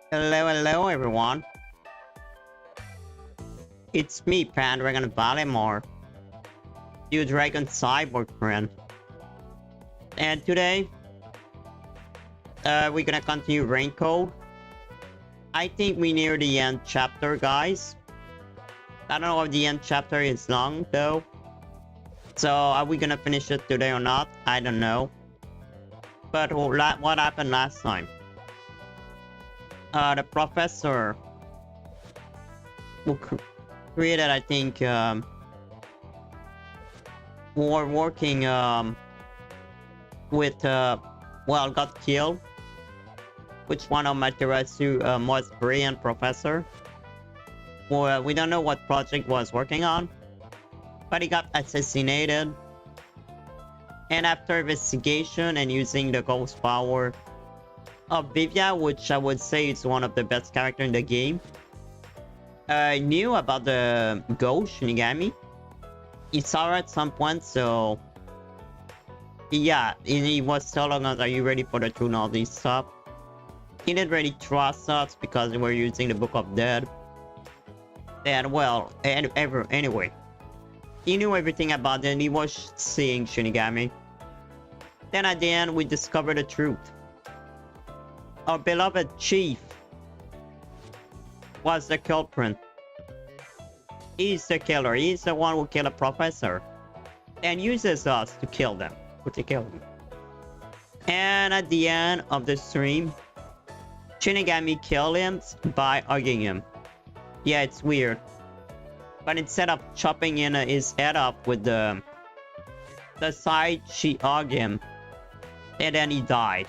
Hello everyone. It's me, Pandragon Valimar, your Dragon Cyborg friend. And today, we're gonna continue Raincoat. I think we near the end chapter, guys. I don't know if the end chapter is long though. So are we gonna finish it today or not? I don't know. But what happened last time? The professor who created, I think, were working with, well, got killed. Which one of Materasu most brilliant professor? Well, we don't know what project was working on, but he got assassinated. And after investigation and using the ghost power of Vivia, which I would say is one of the best characters in the game, I knew about the ghost Shinigami. He saw her at some point, so yeah, he was telling us, are you ready for the truth and all this stuff? He didn't really trust us because we were using the Book of Dead. And well, anyway, He knew everything about it and he was seeing Shinigami. Then at the end, we discovered the truth. Our beloved chief was the culprit. He's the killer. He's the one who killed a professor. And uses us to kill them. To kill him. And at the end of the stream, Shinigami killed him by hugging him. Yeah, it's weird. But instead of chopping in his head up with the side, she hugged him. And then he died.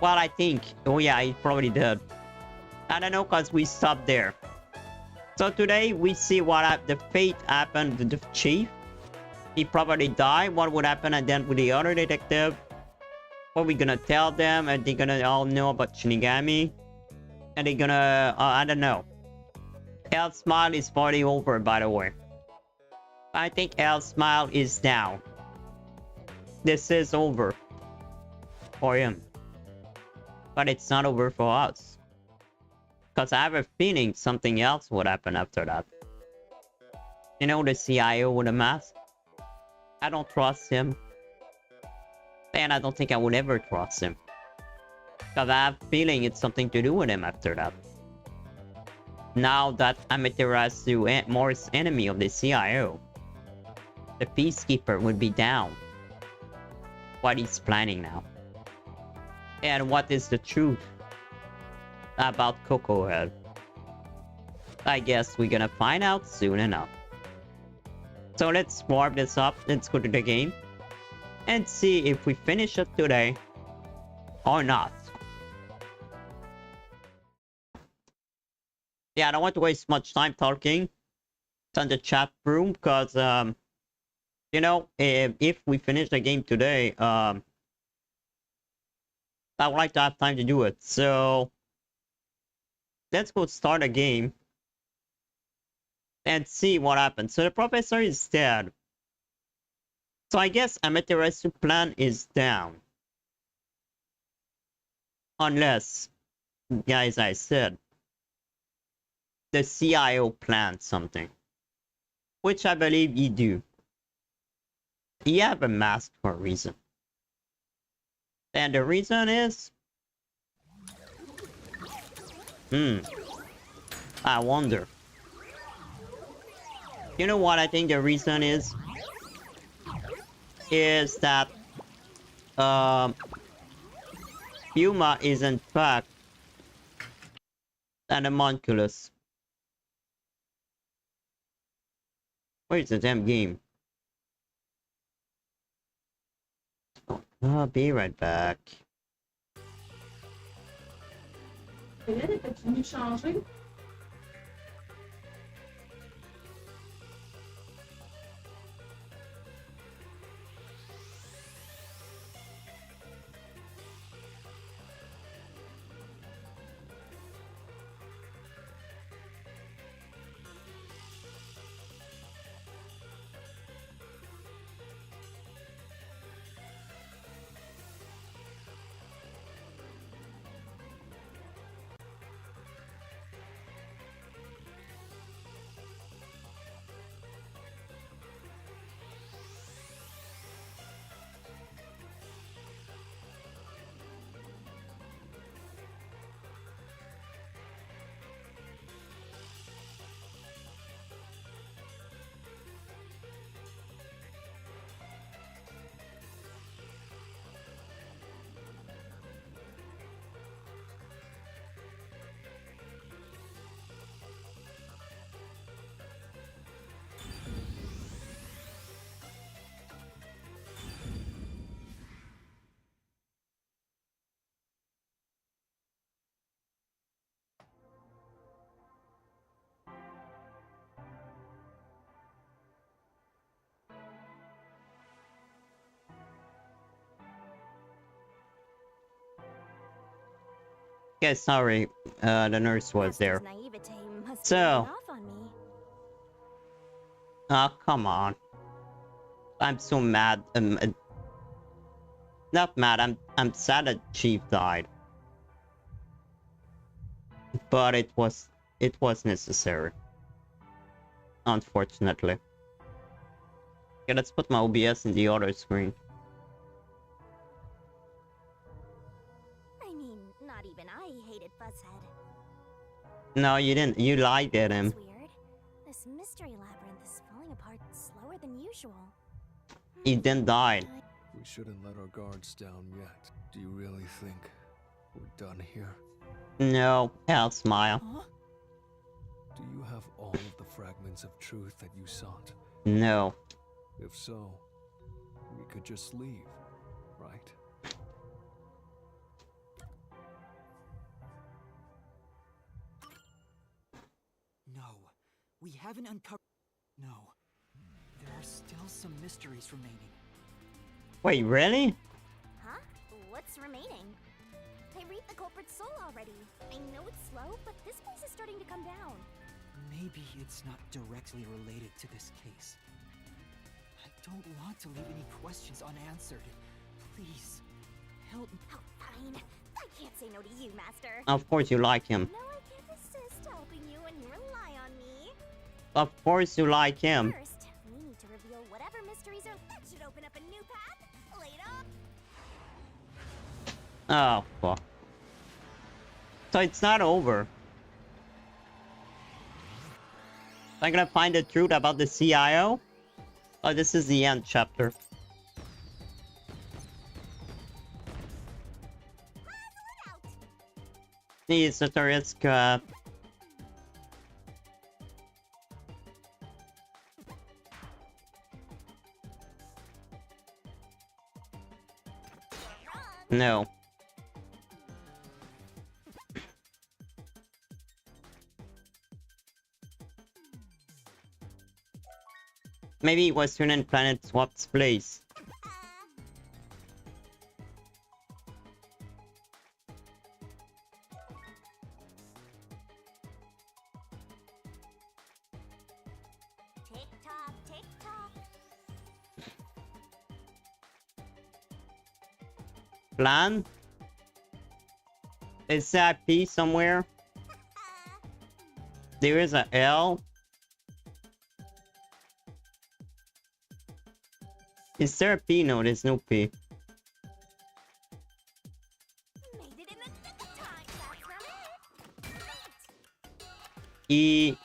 Well, I think. Oh yeah, he probably did. I don't know, because we stopped there. So today we see what the fate happened to the chief. He probably died. What would happen and then with the other detective? What we gonna tell them? Are they gonna all know about Shinigami? And they gonna I don't know. L Smile is already over, by the way. I think L Smile is down. This is over for him. But it's not over for us. Because I have a feeling something else would happen after that. You know, the CIO with a mask? I don't trust him. And I don't think I would ever trust him. Because I have a feeling it's something to do with him after that. Now that Amaterasu Morris enemy of the CIO, the Peacekeeper would be down. What he's planning now. And what is the truth about Coco Head? I guess we're gonna find out soon enough. So let's warm this up. Let's go to the game. And see if we finish it today. Or not. Yeah, I don't want to waste much time talking on the chat room. Because, you know, if we finish the game today, I would like to have time to do it. So let's go start a game and see what happens. So the professor is dead. So I guess Amaterasu plan is down. Unless, guys, I said, the CIO planned something. Which I believe he do. He have a mask for a reason. And the reason is... I wonder. You know what I think the reason is? Is that... Yuma is in fact... an homunculus. Where's the damn game? I'll be right back. Yeah, sorry, the nurse was there. So, come on. I'm so mad. Not mad. I'm sad that Chief died. But it was necessary. Unfortunately. Okay, let's put my OBS in the other screen. I mean, not even I hated Fuzzhead. No, you didn't. You lied at him. That's weird. This mystery labyrinth is falling apart slower than usual. He then died. We shouldn't let our guards down yet. Do you really think we're done here? No, I'll smile. Huh? Do you have all of the fragments of truth that you sought? No. If so, we could just leave, right? No, we haven't uncovered. No, there are still some mysteries remaining. Wait, really? Huh? What's remaining? I read the culprit's soul already. I know it's slow, but this place is starting to come down. Maybe it's not directly related to this case. I don't want to leave any questions unanswered. Please, help me. Oh, fine. I can't say no to you, Master. Of course you like him. No, I can't resist helping you when you rely on me. Of course you like him. First, we need to reveal whatever mysteries are. That should open up a new path. Later. Oh, fuck. So it's not over. I'm gonna find the truth about the CIO? Oh, this is the end chapter. It's a risk. No. Maybe Western and Planet swapped place. Tick tock, tick tock. Plan? Is that P somewhere? There is a L. Is there a P? No, there's no P. Made it in the nick of time. That's not it. Great. E.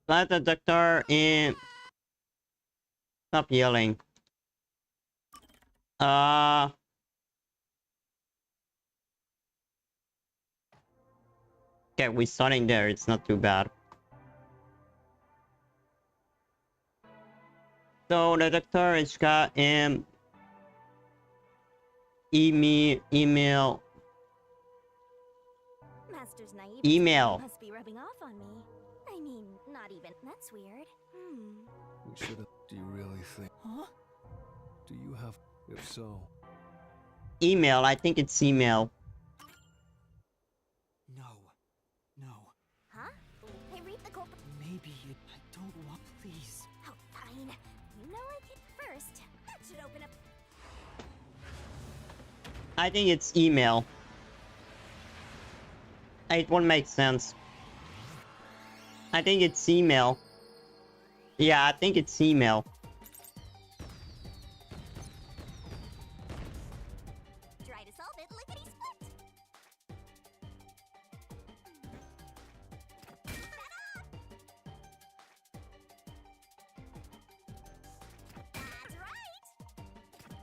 Let the doctor in. Stop yelling. Okay, we're starting there. It's not too bad. So the doctor has got email. Master's naive. Email. Must be rubbing off on me. I mean, not even. That's weird. We shouldn't. Do you really think? Huh? Do you have? If so, Email. I think it's email. No, no. Huh? I read the culprit. Maybe it. I don't want. Please. Oh, fine. You know I can first. That should open up. I think it's email. It won't make sense. I think it's email. Yeah, I think it's email. Try to solve it, lickety split. That's right. Great.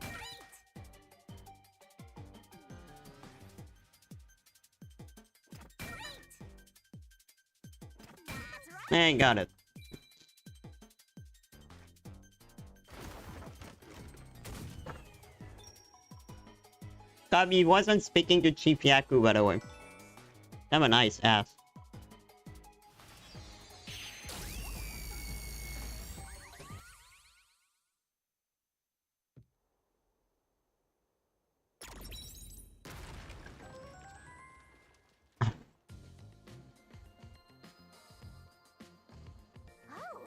Great. That's right. I got it. He wasn't speaking to Chief Yaku, by the way. Have a nice ass. Oh,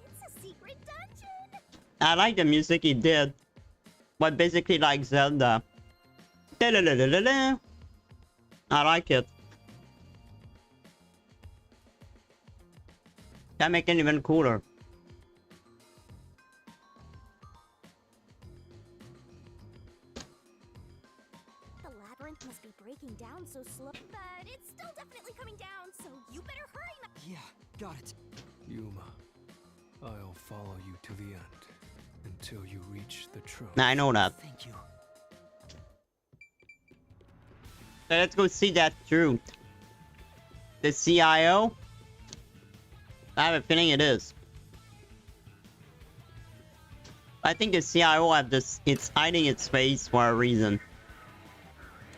it's a secret dungeon. I like the music he did. But basically like Zelda. Da-da-da-da-da-da. I like it. That make it even cooler. The labyrinth must be breaking down so slow. But it's still definitely coming down, so you better hurry. Yeah, got it. Yuma, I'll follow you to the end until you reach the truth. Now I know that. Thank you. So let's go see that truth. The CIO? I have a feeling it is. I think the CIO have this, it's hiding its face for a reason.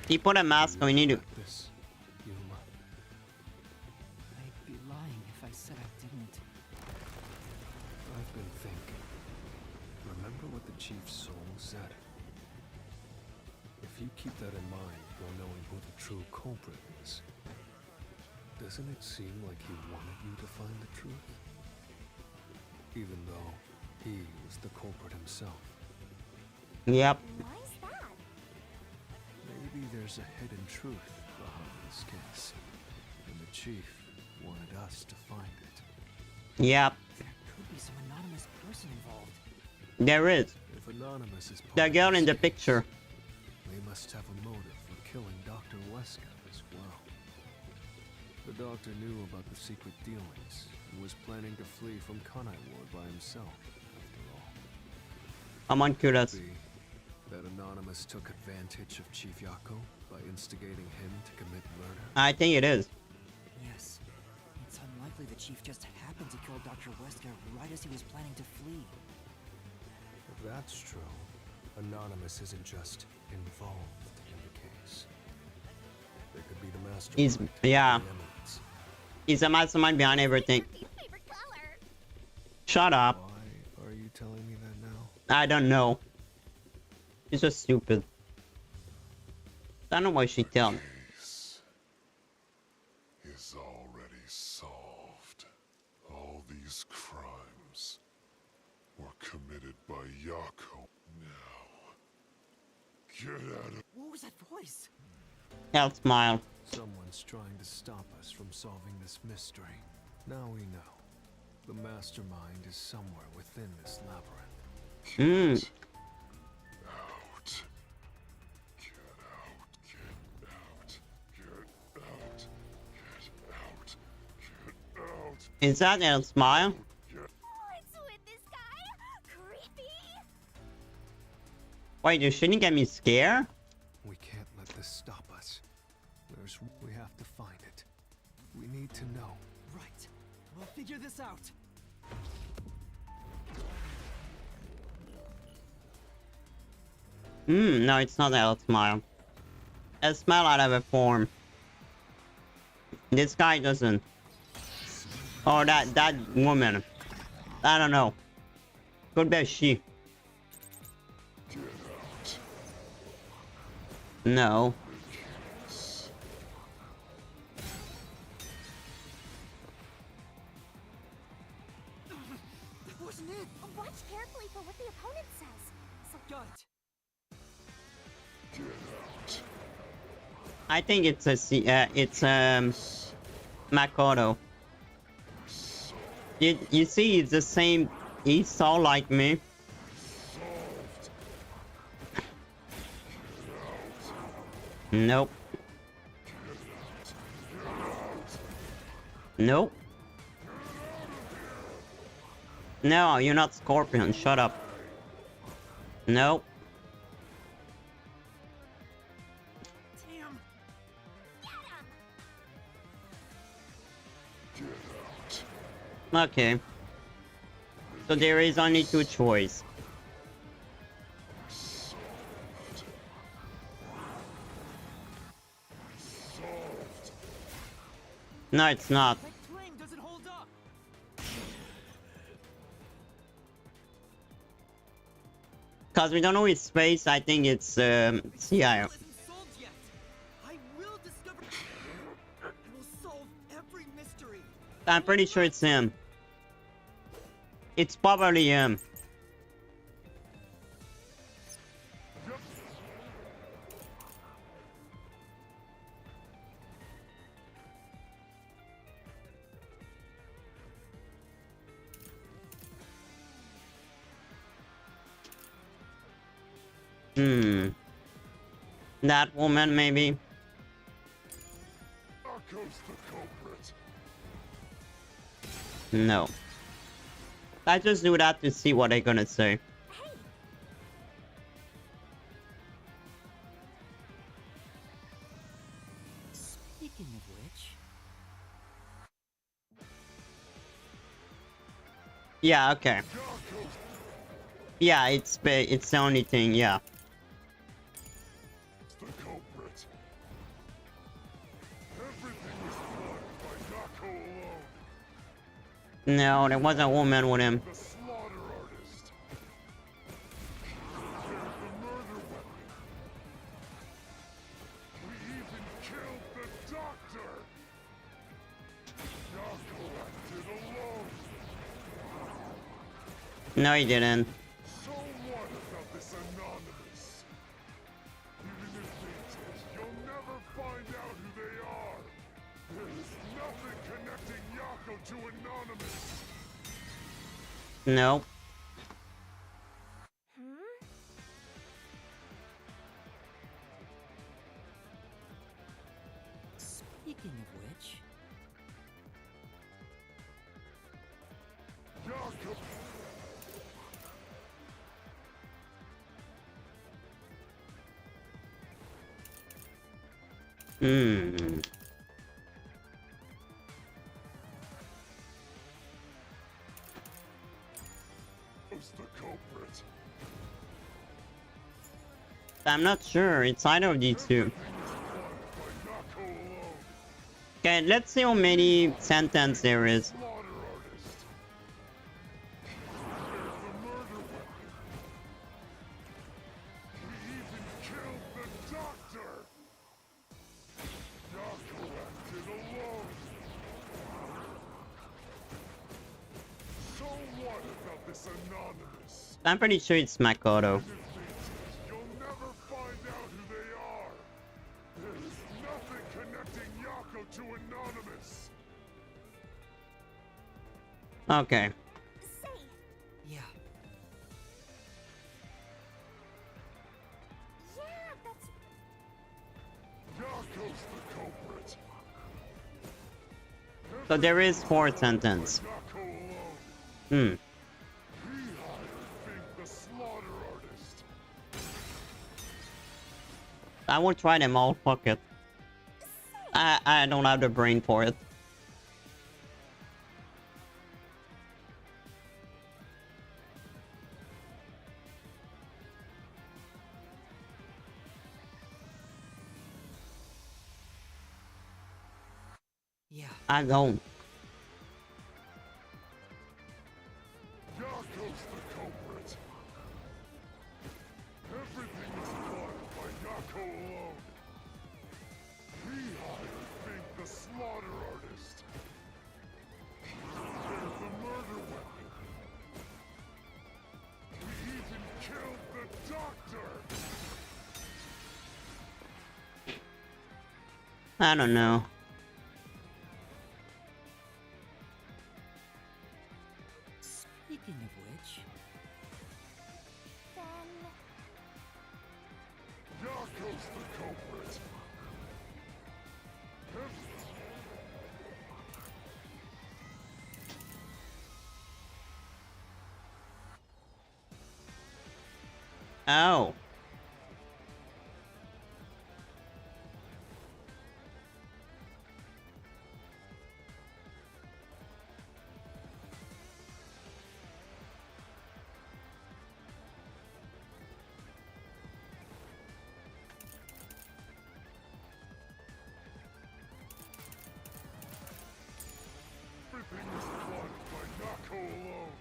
He put a mask on, we need to... This, Yuma. I'd be lying if I said I didn't. I've been thinking. Remember what the chief's soul said? If you keep that in mind while knowing who the true culprit is, doesn't it seem like he wanted you to find the truth? Even though he was the culprit himself. Yep. Why is that? Maybe there's a hidden truth behind this case, and the chief wanted us to find it. Yep. There could be some anonymous person involved. There is. If Anonymous is part The of girl this in the case, picture. they must have a motive for killing Dr. Wesker as well. The doctor knew about the secret dealings and was planning to flee from Kanai Ward by himself, after all. I'm on curious. Be that Anonymous took advantage of Chief Yako by instigating him to commit murder. I think it is. Yes. It's unlikely the chief just happened to kill Dr. Wesker right as he was planning to flee. If that's true, Anonymous isn't just involved in the case. There could be the mastermind. He's, yeah. the eminence. He's a mastermind behind everything. Your favorite color. Shut up. Why are you telling me that now? I don't know. She's just stupid. I don't know why she tell me. Case is already solved. All these crimes were committed by Yako. Now, get out of... What was that voice? Hell smile. Someone's trying to stop us from solving this mystery. Now we know. The mastermind is somewhere within this labyrinth. Hmm. Out. Get out. Get out. Get out. Get out. Get out. Is that hell smile? What's with this guy? Creepy. Wait, you shouldn't get me scared? We can't let this stop us. We have to find it. We need to know. Right. We'll figure this out. No, it's not a smile. A smile out of a form. This guy doesn't. Or that woman. I don't know. Could be a she. Get out. No. That wasn't it. Watch carefully for what the opponent says. So Got it. Get out. I think it's it's Makoto. You see, it's the same. He's so like me. Solved. Nope. Nope. No, you're not Scorpion. Shut up. Nope. Damn. Get out. Okay. So there is only two choices. Solved. Solved. No, it's not. That flame doesn't hold up. Cause we don't know his face. I think it's CIO. Wasn't solved yet. I will discover. I will solve every mystery. I'm pretty sure it's him. It's probably him. Hmm. That woman, maybe? Yako's the culprit. No. I just do that to see what they're gonna say. Hey! Speaking of which, Yeah, okay. Yako's Yeah, it's the only thing, yeah. the culprit. Everything was planned by Yako alone. No, there was a woman with him. The slaughter artist. There's the murder weapon. We even killed the doctor. Yako acted alone. No, he didn't. So what about this anonymous? Even if they did, you'll never find out who they are. There's nothing connecting Yako to anonymous. No. Hmm? speaking of which, Yako. Hmm. Who's the culprit? I'm not sure. It's either of these two. By Yako alone. Okay, let's see how many sentences there is. Slaughter artist. There's the murder weapon. We even killed the doctor. Yako acted alone. So what about this anonymous? I'm pretty sure it's Makoto. If they did, you'll never find out who they are. There's nothing connecting Yako to anonymous. Okay. Say, yeah, yeah, that's... Yako's the culprit. So there is 4 sentences. Yako alone. Hmm. He hired Fink the slaughter artist. I will try them all. Fuck it. I don't have the brain for it. yeah, I don't. Yako's the culprit. Everything was planned by Yako alone. He hired Fink the slaughter artist. There's the murder weapon. We even killed the doctor. I don't know. speaking of which, Then... Yako's the culprit. Oh. Everything was planned by Yako alone.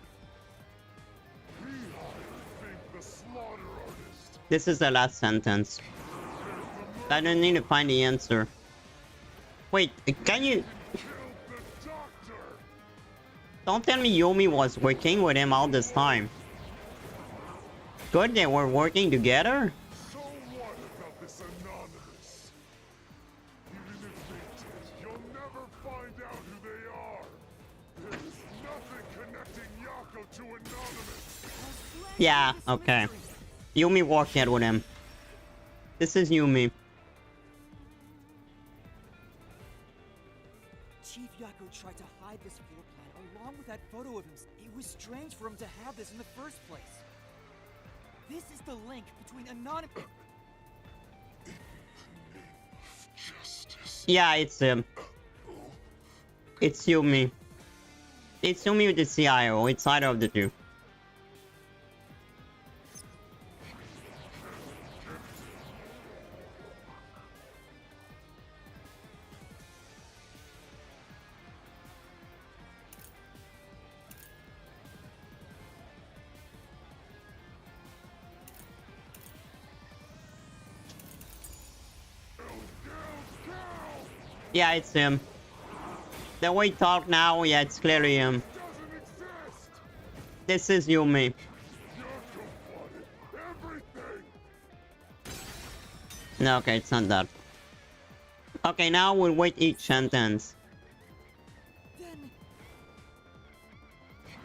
He hired Fink the slaughter artist. This is the last sentence. I don't need to find the answer. Wait, can you... Killed the doctor. Don't tell me Yomi was working with him all this time. Good, they were working together? So what about this anonymous? Even if they did, you'll never find out who they are. There's nothing connecting Yako to anonymous. Yeah, okay. Yumi walked out with him. This is Yumi. Chief Yako tried to hide this floor plan along with that photo of him. It was strange for him to have this in the first place. This is the link between anonymous. Yeah, it's him. It's Yumi. It's Yumi with the CIO. It's either of the two. Yeah, it's him. The way he talk now, yeah, it's clearly him. This is Yumi. No, okay, it's not that. Okay, now we'll wait each sentence.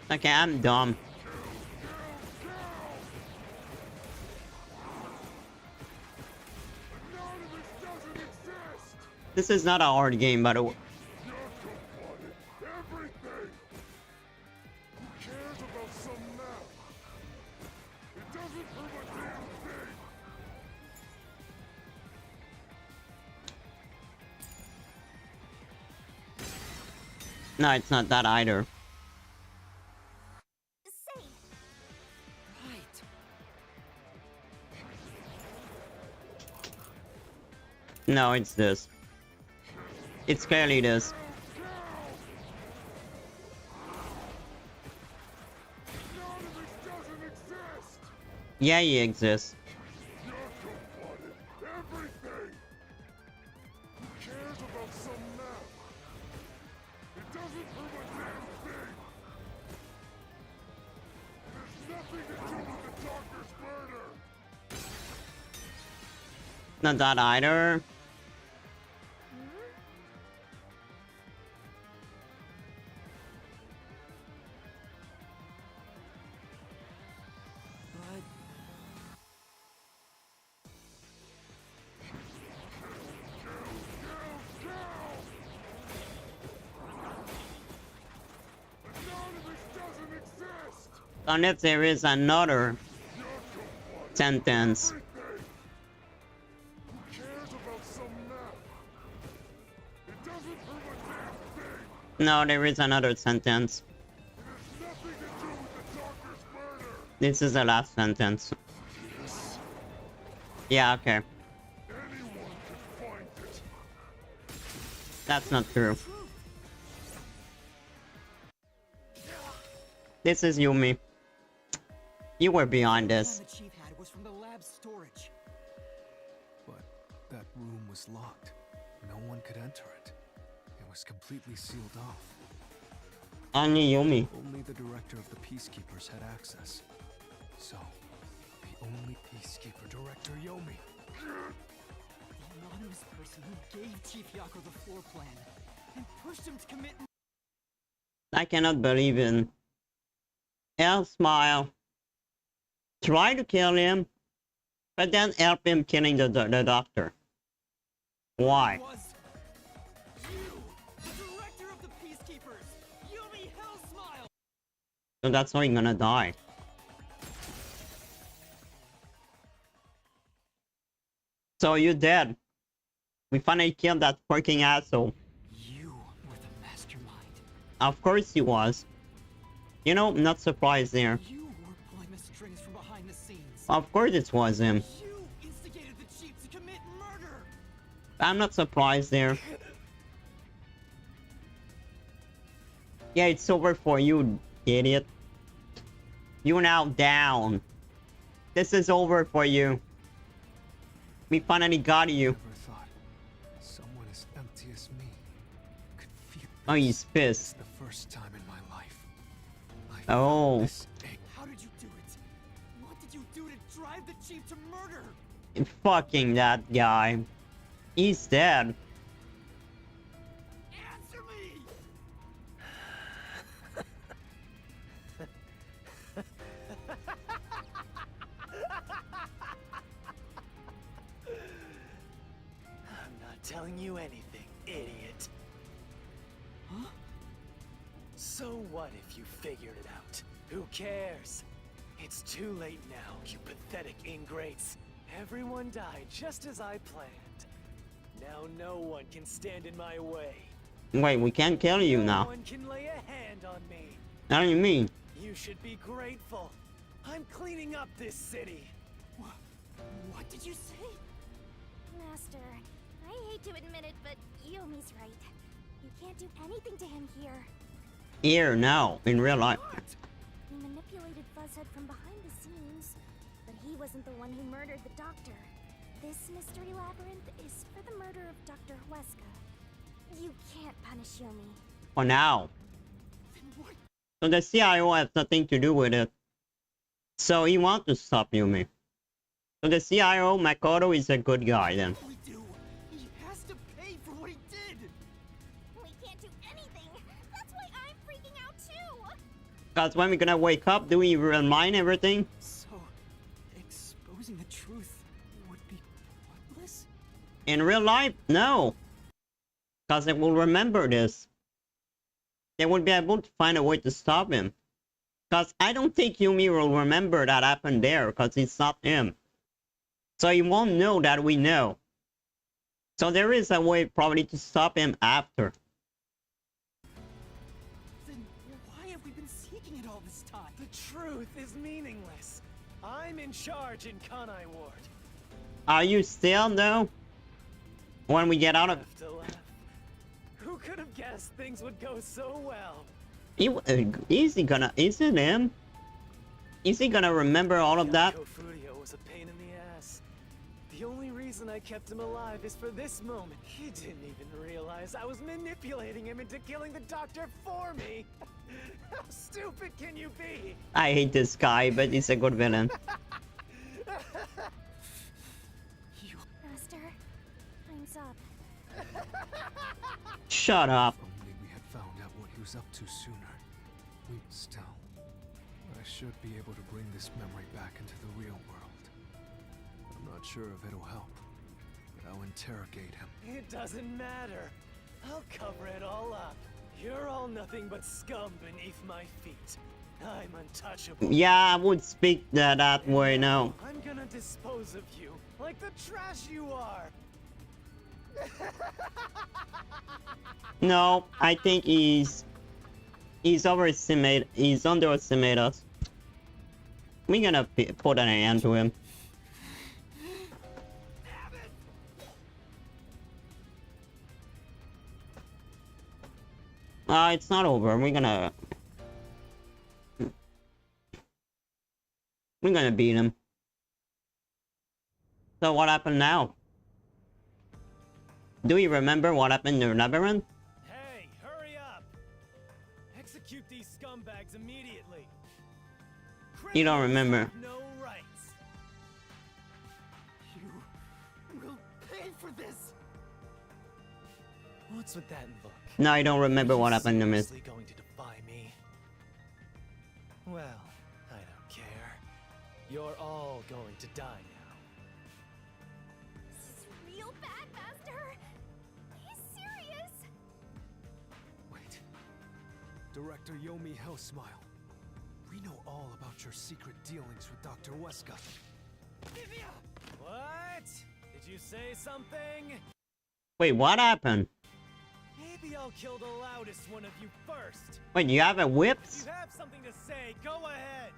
Okay, I'm dumb. This is not a hard game, by the way. No, it's not that either. Say, Right. No, it's this. It's clearly this. Yeah, he exists. Not that either. But Unless there is another sentence. No, there is another sentence. This is the last sentence. Yeah, okay. That's not true. This is Yumi. You were behind the this. plan the chief had was from the lab storage. But that room was locked. No one could enter it. It was completely sealed off. Only Yumi. Only the director of the Peacekeepers had access. So, the only Peacekeeper, Director Yomi. The anonymous person who gave Chief Yako the floor plan and pushed him to commit. I cannot believe it. El Smile. Try to kill him, but then help him killing the doctor. Why? Was you, the director of the Peacekeepers, Yumi Hellsmile. So that's how he's gonna die. So you're dead. We finally killed that fucking asshole. You were the mastermind. Of course he was. You know, not surprised there. You were pulling the strings from behind the scenes. Of course it was him. You instigated the chief to commit murder. I'm not surprised there. Yeah, it's over for you, idiot. You're now down. This is over for you. We finally got you. Never thought someone as empty as me could feel. Oh, he's It's pissed. the first time in my life. I Oh. felt this ache. How did you do it? What did you do to drive the chief to murder? Fucking that guy. He's dead. Answer me! telling you anything, idiot. Huh? So what if you figured it out? Who cares? It's too late now, you pathetic ingrates. Everyone died just as I planned. Now no one can stand in my way. Wait, we can't kill you No now. one can lay a hand on me. What do you mean? You should be grateful. I'm cleaning up this city. What did you say? Master, I hate to admit it, but Yomi's right. You can't do anything to him here. Here, no, in real life. He manipulated Fuzzhead from behind the scenes, but he wasn't the one who murdered the doctor. This mystery labyrinth is for the murder of Dr. Huesca. You can't punish Yomi. For now. Then what? So the CIO has nothing to do with it. So he wants to stop Yumi. So the CIO, Makoto, is a good guy then. What do we do? He has to pay for what he did. We can't do anything. That's why I'm freaking out too. Because when we're gonna wake up, do we remind everything? So, exposing the truth would be pointless? In real life, no. Because they will remember this. They will be able to find a way to stop him. Because I don't think Yumi will remember that happened there, because it's not him. So he won't know that we know. So there is a way probably to stop him after. Then why have we been seeking it all this time? The truth is meaningless. I'm in charge in Kanai Ward. Are you still though? When we get out of... Have to laugh. Who could have guessed things would go so well? Is he gonna... Is it him? Is he gonna remember all of that? Yako Furio was a pain in the ass. The only reason I kept him alive is for this moment. He didn't even realize I was manipulating him into killing the doctor for me. How stupid can you be? I hate this guy, but he's a good villain. Master, time's up. Shut up. If only we had found out what he was up to sooner. Still, I should be able to bring this memory back into the real world. I'm not sure if it'll help, but I'll interrogate him. It doesn't matter. I'll cover it all up. You're all nothing but scum beneath my feet. I'm untouchable. Yeah, I would speak that way now. I'm gonna dispose of you like the trash you are. No, I think he's underestimated us. We're gonna put an end to him. It's not over. We're gonna beat him. So what happened now? Do you remember what happened in the labyrinth? Hey, hurry up! Execute these scumbags immediately. You don't remember. Criminals have no rights. You will pay for this. What's with that look? No, I don't remember what happened to me. Seriously going to defy me? Well, I don't care. You're all going to die now. This is real bad, Master. He's serious. Wait. Director Yomi Hellsmile. We know all about your secret dealings with Dr. Huesca. What? Did you say something? Wait, what happened? Maybe I'll kill the loudest one of you first. Wait, you have a whip? If you have something to say, go ahead.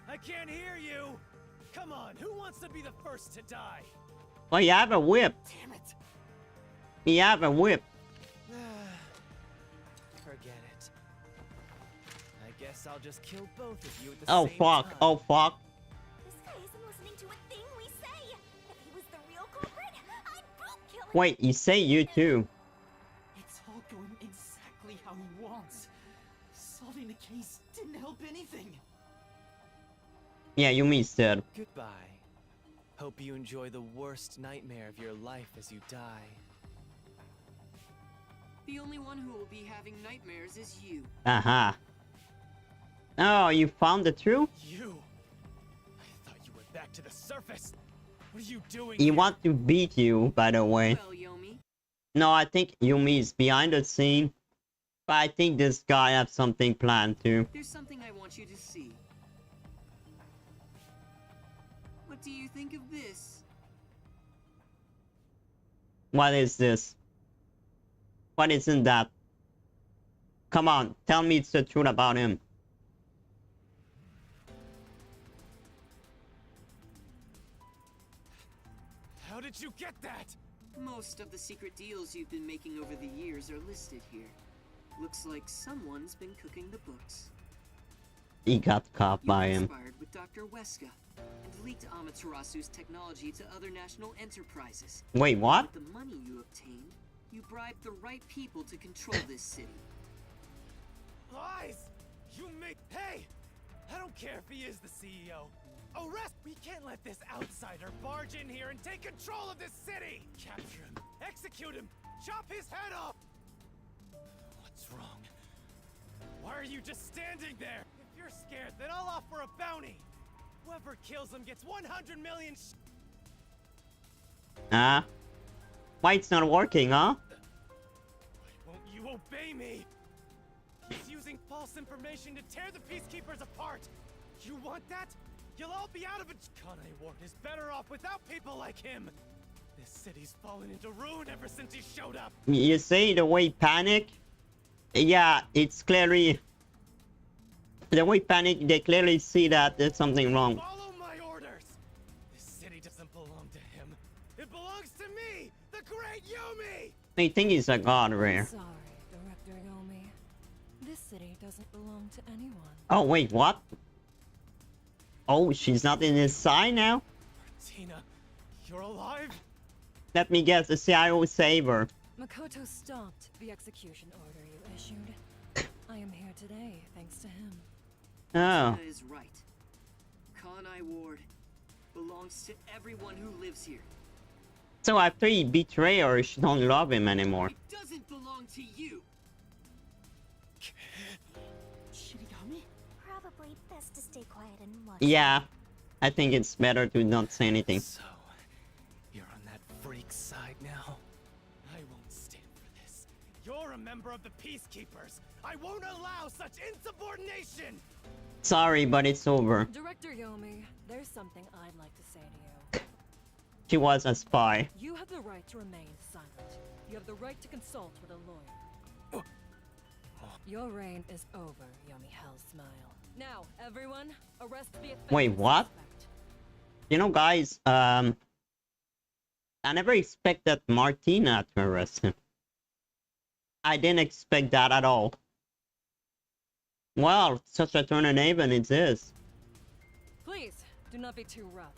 I can't hear you. Come on, who wants to be the first to die? Well, you have a whip. Damn it. You have a whip. Forget it. I guess I'll just kill both of you at the Oh same fuck, time. oh fuck. This guy isn't listening to a thing we say. If he was the real culprit, I'd boot kill him. Wait, you say you too. It's all going exactly how he wants. Solving the case didn't help anything. Yeah, Yumi said. Goodbye. Hope you enjoy the worst nightmare of your life as you die. The only one who will be having nightmares is you. Uh-huh. Oh, you found the truth? You! I thought you were back to the surface! What are you doing He here? wants to beat you, by the way. Well, Yomi, No, I think Yumi is behind the scene. But I think this guy has something planned too. There's something I want you to see. What do you think of this? What is this? What isn't that? Come on, tell me it's the truth about him. How did you get that? Most of the secret deals you've been making over the years are listed here. Looks like someone's been cooking the books. He got caught You by him. conspired with Dr. Weska and leaked Amaterasu's technology to other national enterprises. Wait, what? With the money you obtained, you bribed the right people to control this city. Lies! You make. Hey! I don't care if he is the CEO. Arrest! We can't let this outsider barge in here and take control of this city! Capture him! Execute him! Chop his head off! What's wrong? Why are you just standing there? If you're scared, then I'll offer a bounty! Whoever kills him gets 100 million Huh? Why it's not working, huh? Why won't you obey me? He's using false information to tear the Peacekeepers apart! You want that? You'll all be out of it! Kanai Ward is better off without people like him! This city's fallen into ruin ever since he showed up! You see the way panic? Yeah, it's clearly... The way panic, they clearly see that there's something wrong. Follow my orders! This city doesn't belong to him. It belongs to me! The great Yumi! They think he's a god rare. Sorry, Director Yomi. This city doesn't belong to anyone. Oh, wait, what? Oh, she's not in his side now? Martina, you're alive? Let me guess, the CIO saved her. Makoto stopped the execution order you issued. I am here today thanks to him. Oh. That is right. Kanai Ward belongs to everyone who lives here. So after he betrayed her, she don't love him anymore. It doesn't belong to you. Shinigami? Probably best to stay quiet and watch. Yeah, I think it's better to not say anything. So, you're on that freak's side now? I won't stand for this. You're a member of the Peacekeepers. I won't allow such insubordination! Sorry, but it's over. Director Yomi, there's something I'd like to say to you. She was a spy. You have the right to remain silent. You have the right to consult with a lawyer. Your reign is over, Yomi Hellsmile. Now, everyone, arrest the offensive Wait, what? suspect. You know, guys, I never expected Martina to arrest him. I didn't expect that at all. Well, such a turn in even it is. Please, do not be too rough.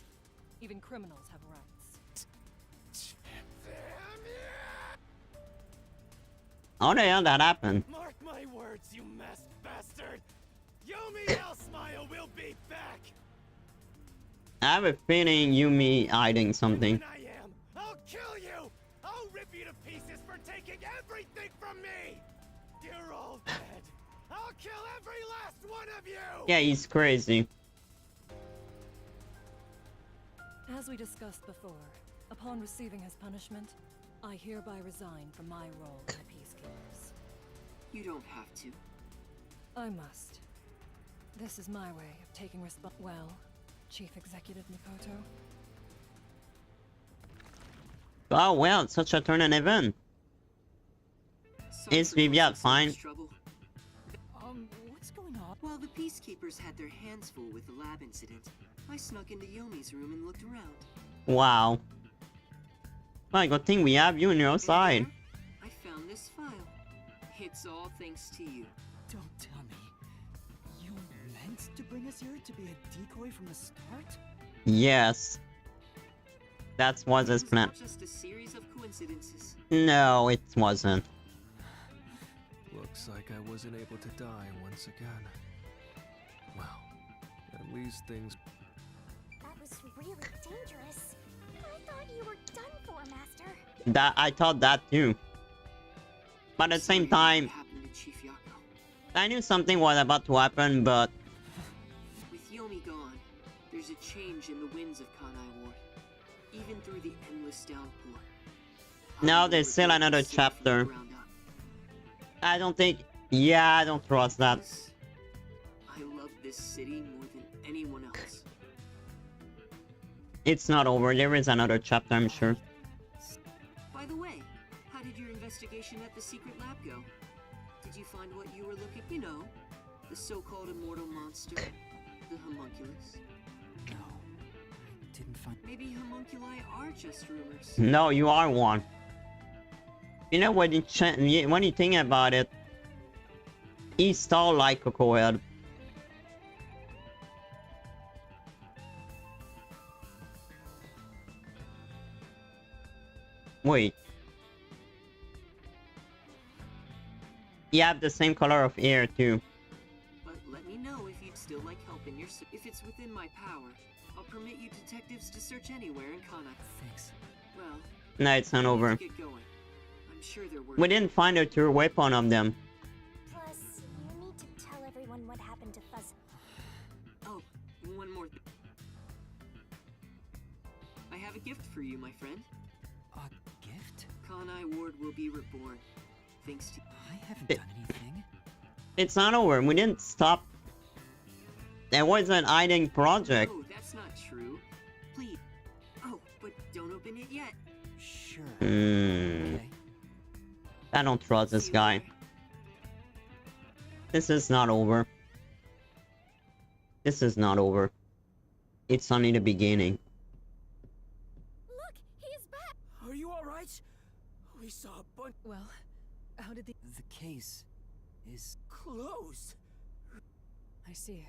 Even criminals have rights. How the hell that happened? Mark my words, you masked bastard! Yomi Hellsmile will be back! I have a feeling Yumi hiding something. When I am, I'll kill you! I'll rip you to pieces for taking everything from me! You're all dead! I'll kill every last one of you! Yeah, he's crazy. As we discussed before, upon receiving his punishment, I hereby resign from my role in the Peacekeepers. You don't have to. I must. This is my way of taking well, Chief Executive Makoto. Oh well, such a turn in event. Sorry Is for Vivian causing so fine? much trouble. What's going on? While the Peacekeepers had their hands full with the lab incident, I snuck into Yomi's room and looked around. Wow. Well, good thing we have you on your And side. there, I found this file. It's all thanks to you. Don't tell me. You meant to bring us here to be a decoy from the start? Yes. That was his It was plan. not just a series of coincidences. No, it wasn't. Looks like I wasn't able to die once again. Well, at least things... That was really dangerous. I thought you were done for, Master. That I thought that too. But at the same Sorry time, what happened to Chief Yako. I knew something was about to happen, but With Yomi gone, there's a change in the winds of Kanai Ward, even through the endless downpour. No, there's still Rebuild another the city from the chapter. ground up. I don't think... Yeah, I don't trust that. I love this city more than anyone else. It's not over. There is another chapter, I'm sure. By the way, how did your investigation at the secret lab go? Did you find what you were looking? You know, the so-called immortal monster, the homunculus. No, I didn't find. Maybe homunculi are just rumors. No, you are one. You know, when you think about it, he's tall like Coco Head. Wait. You have the same color of hair too. But let me know if you'd still like help in your if it's within my power. I'll permit you detectives to search anywhere in Kana. Thanks. Well, No, it's not over. get going. I'm sure there were. We didn't find a true weapon of them. Plus, you need to tell everyone what happened to Fuzz. Oh, one more thing. I have a gift for you, my friend. A gift? Kanai Ward will be reborn. Thanks to I haven't done anything. It's not over. We didn't stop. There was an hiding project. Oh, that's not true. Please. Oh, but don't open it yet. Sure. Okay. I don't trust this guy. This is not over. This is not over. It's only the beginning. Look, he's back! Are you alright? We saw a bunch. Well, how did the... The case is Closed! I see.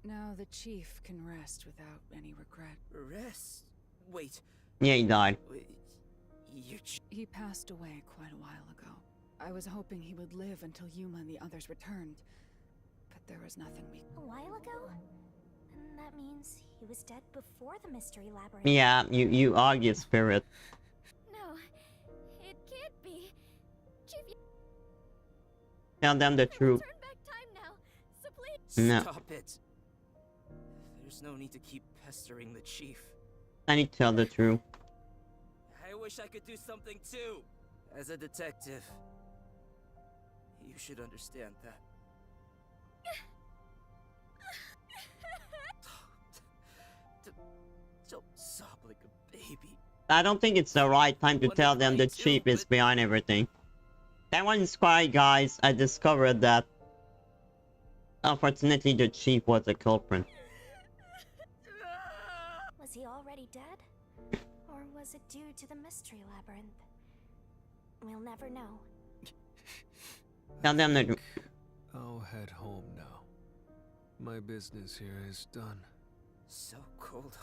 Now the chief can rest without any regret. Rest? Wait. Yeah, he died. He passed away quite a while ago. I was hoping he would live until Yuma and the others returned, but there was nothing we... A while ago? And that means he was dead before the mystery labyrinth. Yeah, you argue spirit. No, it can't be. Chief, Tell them the truth. turn back time now, so please. No. Stop it. There's no need to keep pestering the chief. I need to tell the truth. I wish I could do something too. As a detective, you should understand that. Don't sob like a baby. I don't think it's the right time to tell them the chief is behind everything. That one's quiet, guys. I discovered that. Unfortunately, the chief was the culprit. Was he already dead? Or was it due to the mystery labyrinth? We'll never know. Tell them the truth. I'll head home now. My business here is done. So cold.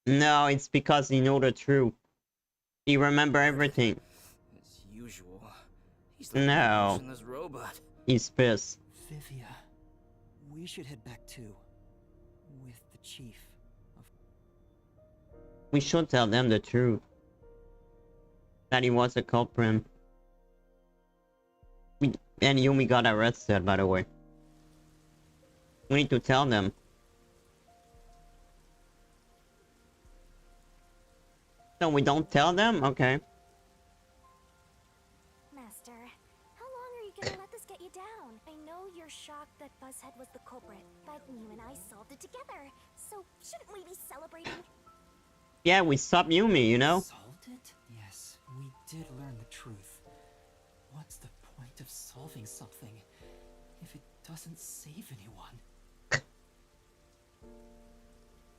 No, it's because he know the truth. He remember everything. As usual. He's like No. a motionless robot. He's pissed. Vivia. We should head back too. With the chief. We should tell them the truth. That he was a culprit. And Yumi got arrested, by the way. We need to tell them. So we don't tell them? Okay. Master, how long are you gonna let this get you down? I know you're shocked that Buzzhead was the culprit, but you and I solved it together. So shouldn't we be celebrating? Yeah, we stopped Yumi, you know? Solved it? Yes, we did learn the truth. What's the point of solving something if it doesn't save anyone?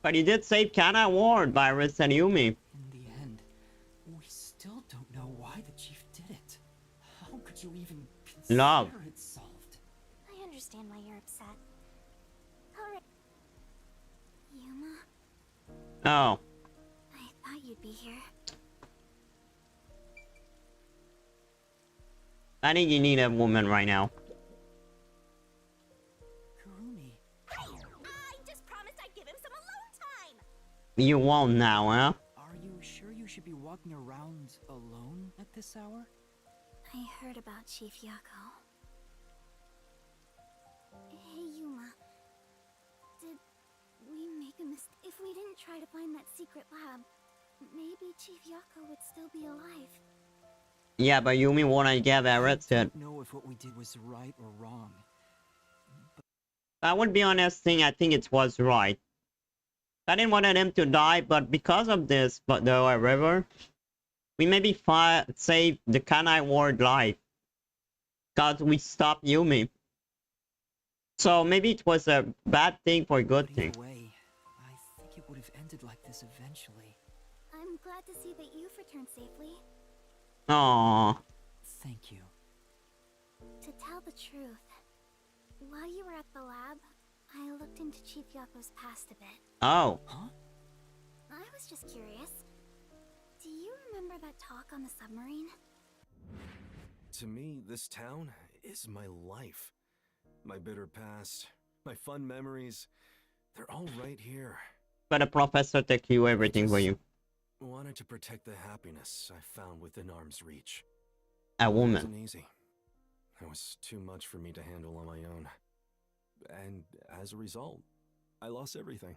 But he did save Kana Ward by arresting Yumi. In the end, we still don't know why the chief did it. How could you even consider Love. it solved? I understand why you're upset. Alright. Yuma, Oh. I thought you'd be here. I think you need a woman right now. Kurumi, I just promised I'd give him some alone time! You won't now, huh? are you sure you should be walking around alone at this hour? I heard about Chief Yako. Hey, Yuma. Did we make a mistake? If we didn't try to find that secret lab, maybe Chief Yako would still be alive. Yeah, but Yumi wanna get I arrested. don't know if what we did was right or wrong. I would be honest, I think it was right. I didn't want him to die, but because of this, but the river, we maybe save the Kanai Ward life. Because we stopped Yumi. So maybe it was a bad thing for a good But thing. either way, I think it would have ended like this eventually. I'm glad to see that you've returned safely. Aww. Thank you. To tell the truth, while you were at the lab, I looked into Chief Yako's past a bit. Oh. Huh? I was just curious. Do you remember that talk on the submarine? To me, this town is my life. My bitter past, my fun memories, they're all right here. But the professor took you everything for you. Wanted to protect the happiness I found within arm's reach. A It woman. wasn't easy. It was too much for me to handle on my own. And as a result, I lost everything.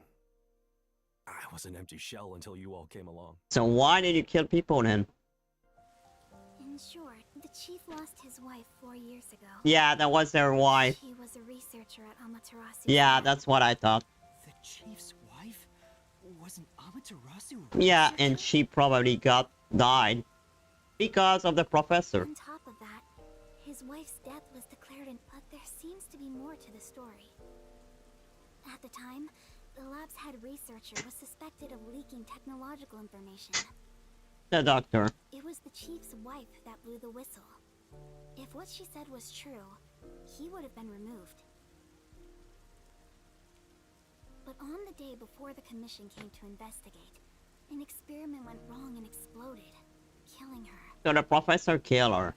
I was an empty shell until you all came along. So why did you kill people then? In short, the chief lost his wife 4 years ago. Yeah, that was their wife. She was a researcher at Amaterasu. Yeah, that's what I thought. The chief's wife was an Amaterasu Yeah, researcher? and she probably died because of the professor. On top of that, his wife's death was declared in, but there seems to be more to the story. At the time, the lab's head researcher was suspected of leaking technological information. The doctor. It was the chief's wife that blew the whistle. If what she said was true, he would have been removed. But on the day before the commission came to investigate, an experiment went wrong and exploded, killing her. So the professor killed her.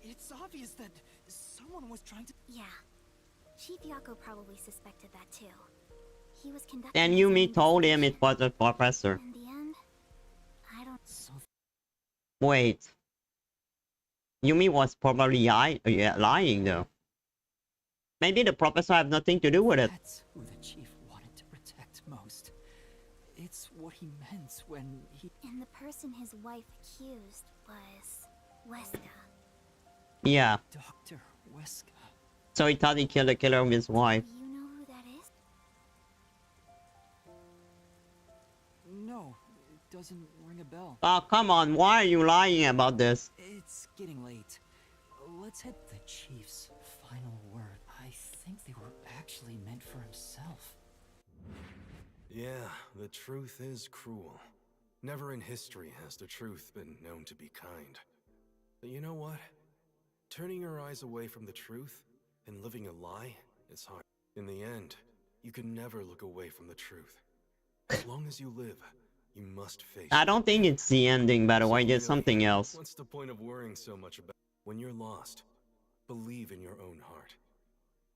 It's obvious that someone was trying to... Yeah. Chief Yako probably suspected that too. He was conducting And his Yumi own told him it investigation. was the professor. In the end, I don't... So Wait. Yumi was probably lying though. Maybe the professor had nothing to do with it. that's who the chief wanted to protect most. It's what he meant when he... And the person his wife accused was... Weska. Yeah. Dr. Weska. So he thought he killed the killer of his wife. You know who that is? No, it doesn't ring a bell. Oh, come on. Why are you lying about this? It's getting late. Let's head the chief's final word. I think they were actually meant for himself. Yeah, the truth is cruel. Never in history has the truth been known to be kind. But you know what? Turning your eyes away from the truth and living a lie is hard. In the end, you can never look away from the truth. As long as you live, you must face I it. don't think it's the ending, by the way. There's Really, something else. What's the point of worrying so much about when you're lost? Believe in your own heart.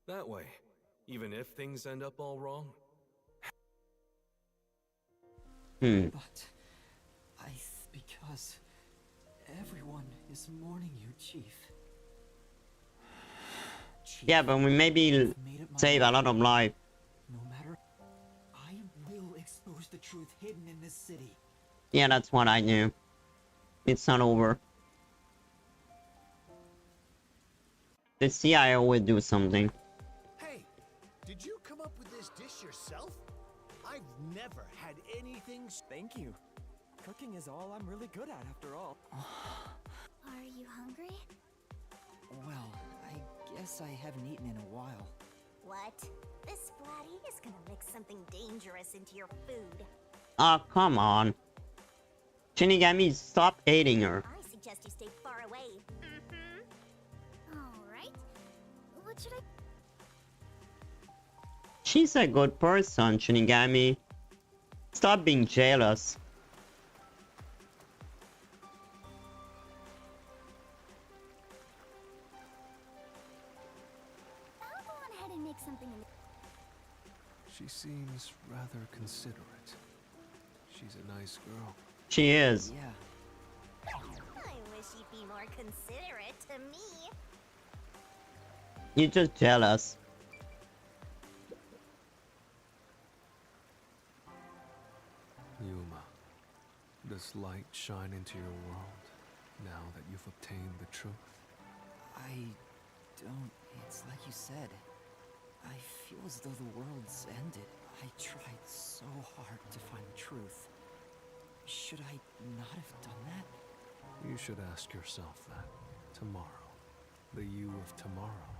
That way, even if things end up all wrong. But because everyone is mourning you, Chief. Chief, Yeah, but we maybe I've made it my save a lot of life. No matter, I will expose the truth hidden in this city. Yeah, that's what I knew. It's not over. The CIO will do something. Hey, did you come up with this dish yourself? I've never had anything. Thank you. Cooking is all I'm really good at, after all. Are you hungry? Well, I guess I haven't eaten in a while. What? This Splatty is gonna mix something dangerous into your food. Oh, come on. Shinigami, stop hating her. I suggest you stay far away. Alright. What should I... She's a good person, Shinigami. Stop being jealous. I'll go on ahead and make something in the... She seems rather considerate. She's a nice girl. She is. Yeah. I wish you'd be more considerate to me. You're just jealous. Yuma, Does light shine into your world now that you've obtained the truth? I don't... It's like you said. I feel as though the world's ended. I tried so hard to find the truth. Should I not have done that? You should ask yourself that. Tomorrow, the you of tomorrow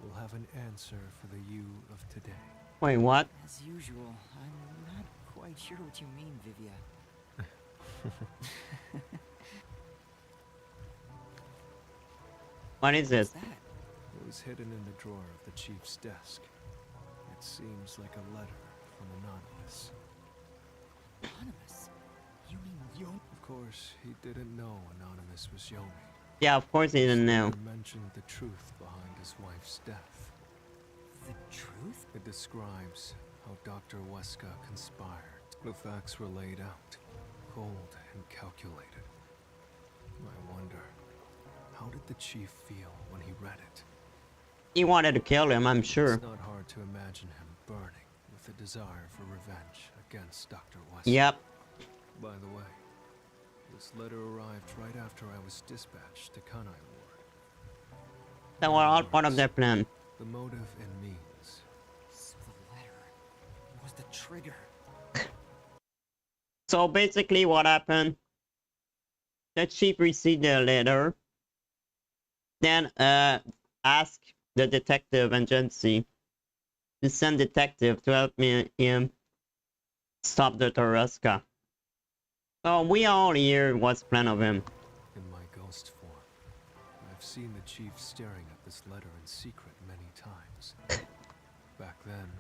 will have an answer for the you of today. Wait, what? As usual, I'm not quite sure what you mean, Vivia. What is this? What's that? It was hidden in the drawer of the chief's desk. It seems like a letter from Anonymous. Anonymous? You mean Yomi? Of course, he didn't know Anonymous was Yomi. Yeah, of course he didn't know. He mentioned the truth behind his wife's death. The truth? It describes how Dr. Weska conspired. The facts were laid out, cold and calculated. I wonder, how did the chief feel when he read it? He wanted to kill him, I'm sure. It's not hard to imagine him burning with a desire for revenge against Dr. Weska. Yep. By the way, this letter arrived right after I was dispatched to Kanai Ward. They were all part of their plan. The motive and means. So the letter was the trigger. So basically what happened, the chief received the letter, then asked the detective agency to send detective to help him stop the Weska. So we all hear what's plan of him. In my ghost form, I've seen the chief staring at this letter in secret many times. Back then,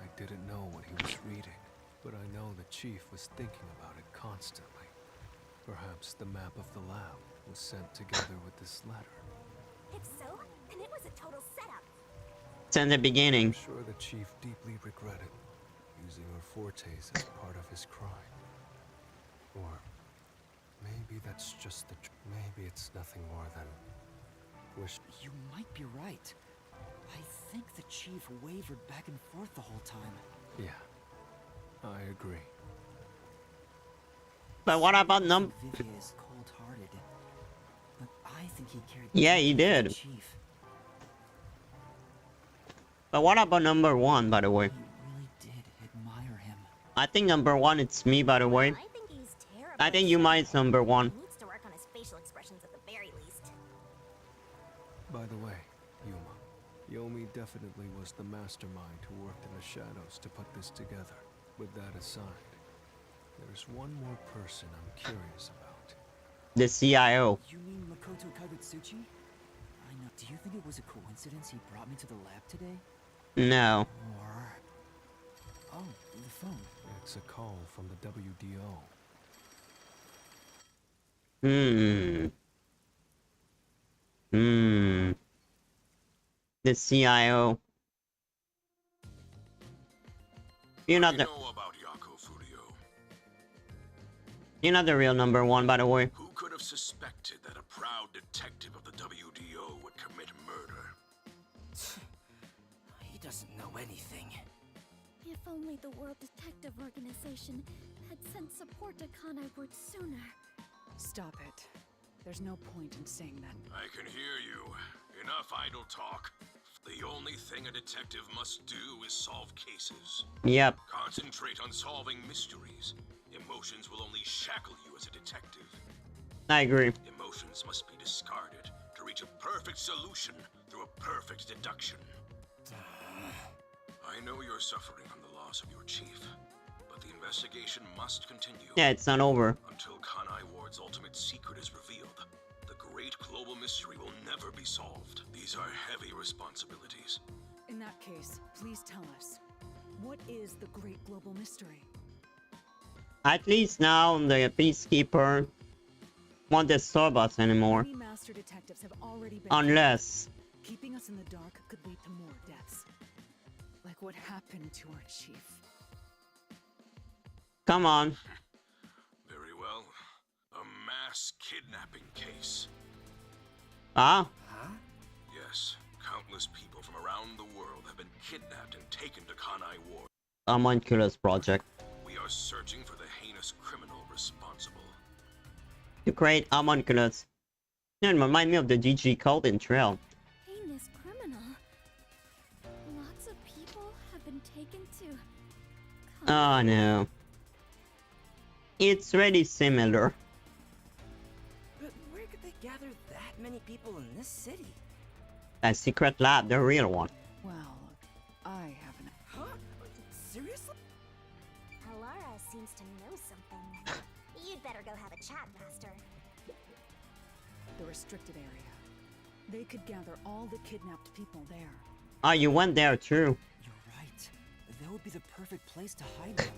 I didn't know what he was reading, but I know the chief was thinking about it constantly. Perhaps the map of the lab was sent together with this letter. If so, then it was a total setup. Since the beginning. I'm sure the chief deeply regretted using her fortes as part of his crime. Or maybe that's just the maybe it's nothing more than wish. You might be right. I think the chief wavered back and forth the whole time. Yeah, I agree. But what about Vivia is cold-hearted, but I think he cared. Yeah, he did. The chief. But what about number one, by the way? I really did admire him. I think number one, it's me, by the way. I think he's terrible. I think you might number one. He needs to work on his facial expressions at the very least. By the way, Yuma, Yomi definitely was the mastermind who worked in the shadows to put this together. With that aside, there's one more person I'm curious about. The CIO. You mean Makoto Kagutsuchi? I know. Do you think it was a coincidence he brought me to the lab today? No. Or... Oh, the phone. It's a call from the WDO. The CIO. You're not the... You're not the real number one, by the way. Who could have suspected that a proud detective of the WDO would commit murder? He doesn't know anything. If only the World Detective Organization had sent support to Kanai Ward sooner. Stop it. There's no point in saying that. I can hear you. Enough idle talk. The only thing a detective must do is solve cases. Yep. Concentrate on solving mysteries. Emotions will only shackle you as a detective. I agree. Emotions must be discarded to reach a perfect solution through a perfect deduction. I know you're suffering from the loss of your chief, but the investigation must continue. Yeah, it's not over. Until Kanai Ward's ultimate secret is revealed, the great global mystery will never be solved. These are heavy responsibilities. In that case, please tell us, what is the great global mystery? At least now the Peacekeeper won't disturb us anymore. Many master detectives have already been... Unless... Keeping us in the dark could lead to more deaths. Like what happened to our chief. Come on. Very well. A mass kidnapping case. Ah? Huh? Yes, countless people from around the world have been kidnapped and taken to Kanai Ward. Homunculus project. We are searching for the heinous criminal responsible. To create homunculus. It remind me of the GG Colton Trail. Heinous criminal. Lots of people have been taken to... Oh no. It's really similar. But where could they gather that many people in this city? That secret lab, the real one. Well, I haven't. Huh? Seriously? Alara seems to know something. You'd better go have a chat, Master. The restricted area. They could gather all the kidnapped people there. Oh, you went there too. You're right. That would be the perfect place to hide them.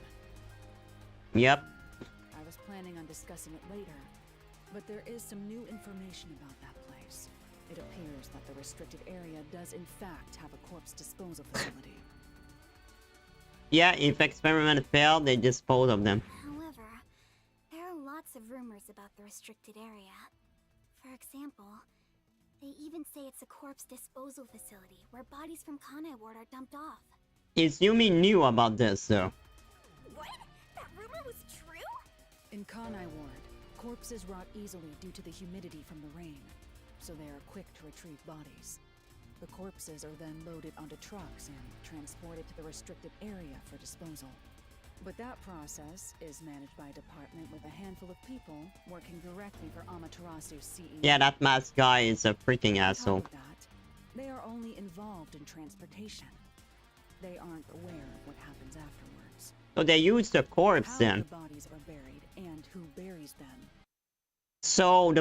Yep. I was planning on discussing it later, but there is some new information about that place. It appears that the restricted area does in fact have a corpse disposal facility. Yeah, if experiment failed, they dispose of them. However, there are lots of rumors about the restricted area. For example, they even say it's a corpse disposal facility where bodies from Kanai Ward are dumped off. Izumi knew about this though. What? That rumor was true? In Kanai Ward, corpses rot easily due to the humidity from the rain, so they are quick to retrieve bodies. The corpses are then loaded onto trucks and transported to the restricted area for disposal. But that process is managed by a department with a handful of people working directly for Amaterasu's CEO. Yeah, that masked guy is a freaking On top asshole. of that, they are only involved in transportation. They aren't aware of what happens afterwards. So they use the corpse How then. the bodies are buried and who buries them. So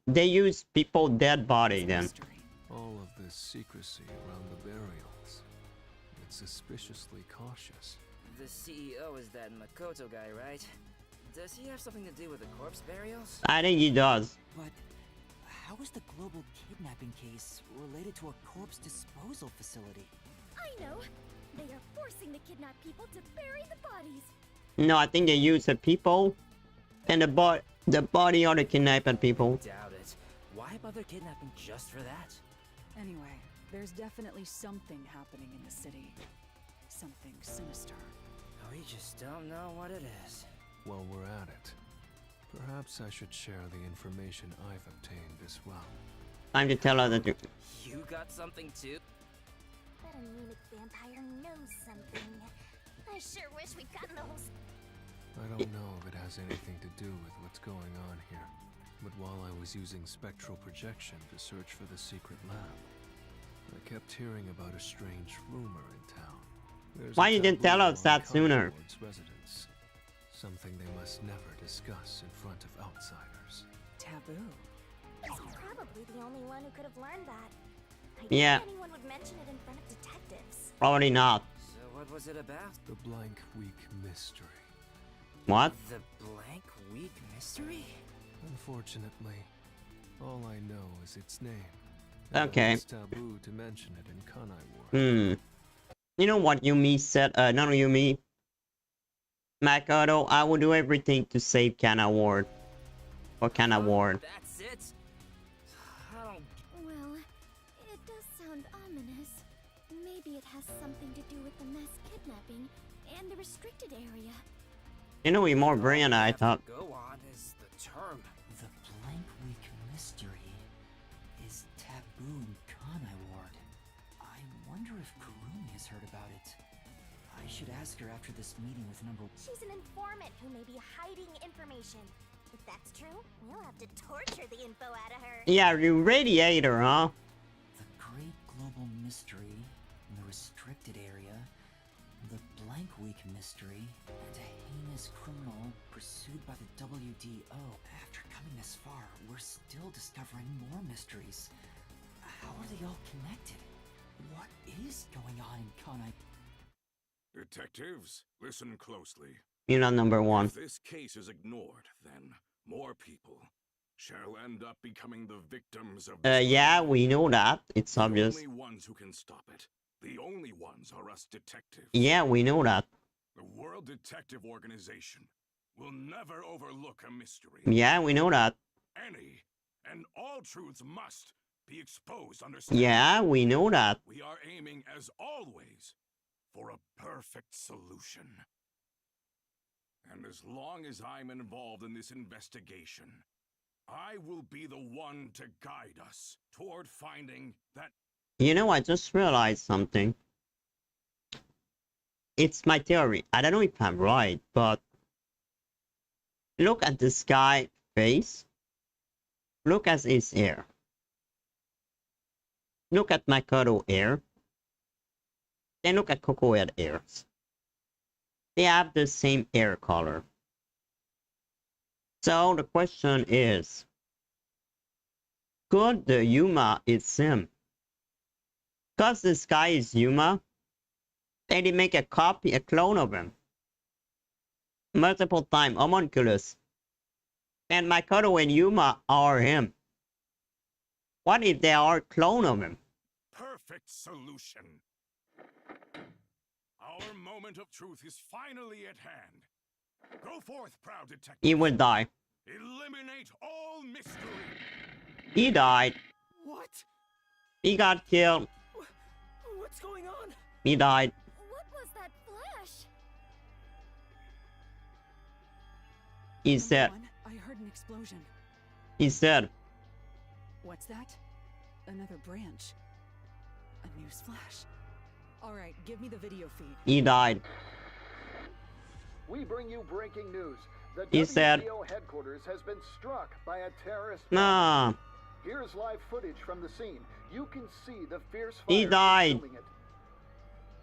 they use people dead body then. All of this secrecy around the burials. It's suspiciously cautious. The CEO is that Makoto guy, right? Does he have something to do with the corpse burials? I think he does. But how is the global kidnapping case related to a corpse disposal facility? I know! They are forcing the kidnapped people to bury the bodies! No, I think they use the people and the body of the kidnapped people. Doubt it. Why bother kidnapping just for that? Anyway, there's definitely something happening in the city. Something sinister. We just don't know what it is. While we're at it, perhaps I should share the information I've obtained as well. Time to tell her that You got something too? That anemic vampire knows something. I sure wish we'd gotten the whole... I don't know if it has anything to do with what's going on here, but while I was using spectral projection to search for the secret lab, I kept hearing about a strange rumor in town. There's Why a you didn't taboo tell us on that Kanai sooner? Ward's residents. Something they must never discuss in front of outsiders. Taboo. He's probably the only one who could have learned that. I Yeah. doubt anyone would mention it in front of detectives. Probably not. So what was it about? The blank week mystery. What? The blank week mystery? Unfortunately, all I know is its name. Okay. It's taboo to mention it in Kanai Ward. Hmm. You know what Yumi said? Not Yumi. Makoto, I will do everything to save Kana Ward. Or Kana Ward. That's it? I don't... Well, it does sound ominous. Maybe it has something to do with the mass kidnapping and the restricted area. You know, we're more brilliant than I thought. Go on is the term. The blank week mystery is taboo in Kanai Ward. I wonder if Kurumi has heard about it. I should ask her after this meeting with number... She's an informant who may be hiding information. If that's true, we'll have to torture the info out of her. Yeah, you radiator, huh? The Great Global Mystery in the restricted area, the Blank Week Mystery, and a heinous criminal pursued by the WDO. After coming this far, we're still discovering more mysteries. How are they all connected? What is going on in Kanai? Detectives, listen closely. You're not number one. If this case is ignored, then more people shall end up becoming the victims of this Yeah, crime. we know that. It's obvious. The only ones who can stop it. The only ones are us detectives. Yeah, we know that. The World Detective Organization will never overlook a mystery. Yeah, we know that. Any and all truths must be exposed, understand? Yeah, we know that. We are aiming, as always, for a perfect solution. And as long as I'm involved in this investigation, I will be the one to guide us toward finding that... You know, I just realized something. It's my theory. I don't know if I'm right, but look at this guy's face. Look at his hair. Look at Makoto hair. Then look at Cocoa hairs. They have the same hair color. So the question is, could the Yuma is him? Because this guy is Yuma, they make a copy, a clone of him. Multiple time homunculus. And Makoto and Yuma are him. What if they are a clone of him? Perfect solution. Our moment of truth is finally at hand. Go forth, proud detective. He would die. Eliminate all mystery. He died. What? He got killed. What's going on? He died. What was that flash? He's dead. I heard an explosion. He's dead. What's that? Another branch. A news flash. All right, give me the video feed. He died. We bring you breaking news. The He said, WTO headquarters has been struck by a terrorist. nah. Here's live footage from the scene. You can see the fierce fire. He died. consuming it.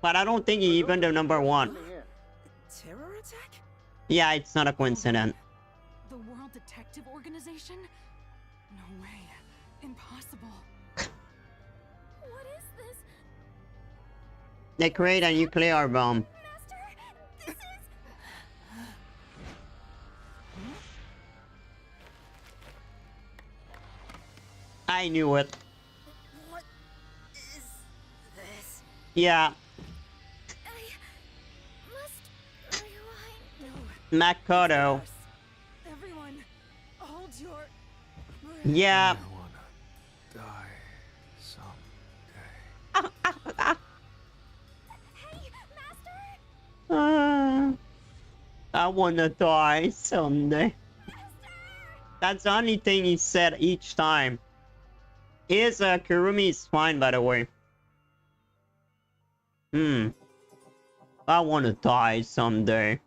But I don't think he even the number one. Terror attack? Yeah, it's not a coincidence. The World Detective Organization? No way. Impossible. What is this? They create a nuclear bomb. Master, this is... I knew it. What is this? Yeah, I must rewind. Makoto. Everyone, hold your breath. Yeah. I wanna die someday. Hey, Master! I wanna die someday. That's the only thing he said each time. Is Kurumi is fine, by the way. I wanna die someday.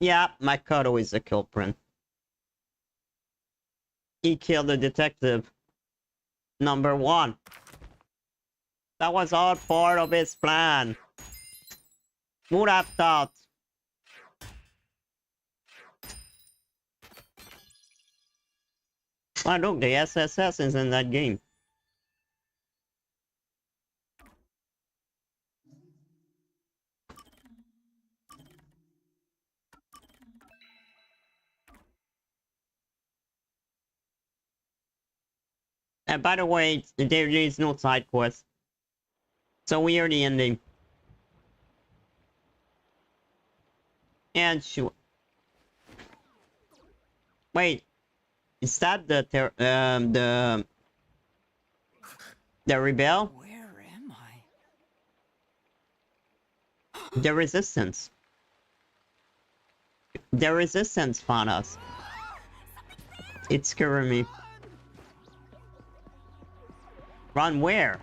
Yeah, Makoto is a culprit. He killed the detective. Number one. That was all part of his plan. Who would have thought? Oh, look, the SSS is in that game. And by the way, there is no side quest. So we are the ending. And shoot. Wait. Is that the rebel? Where am I? The resistance. The resistance found us. It's Kurumi. Run where?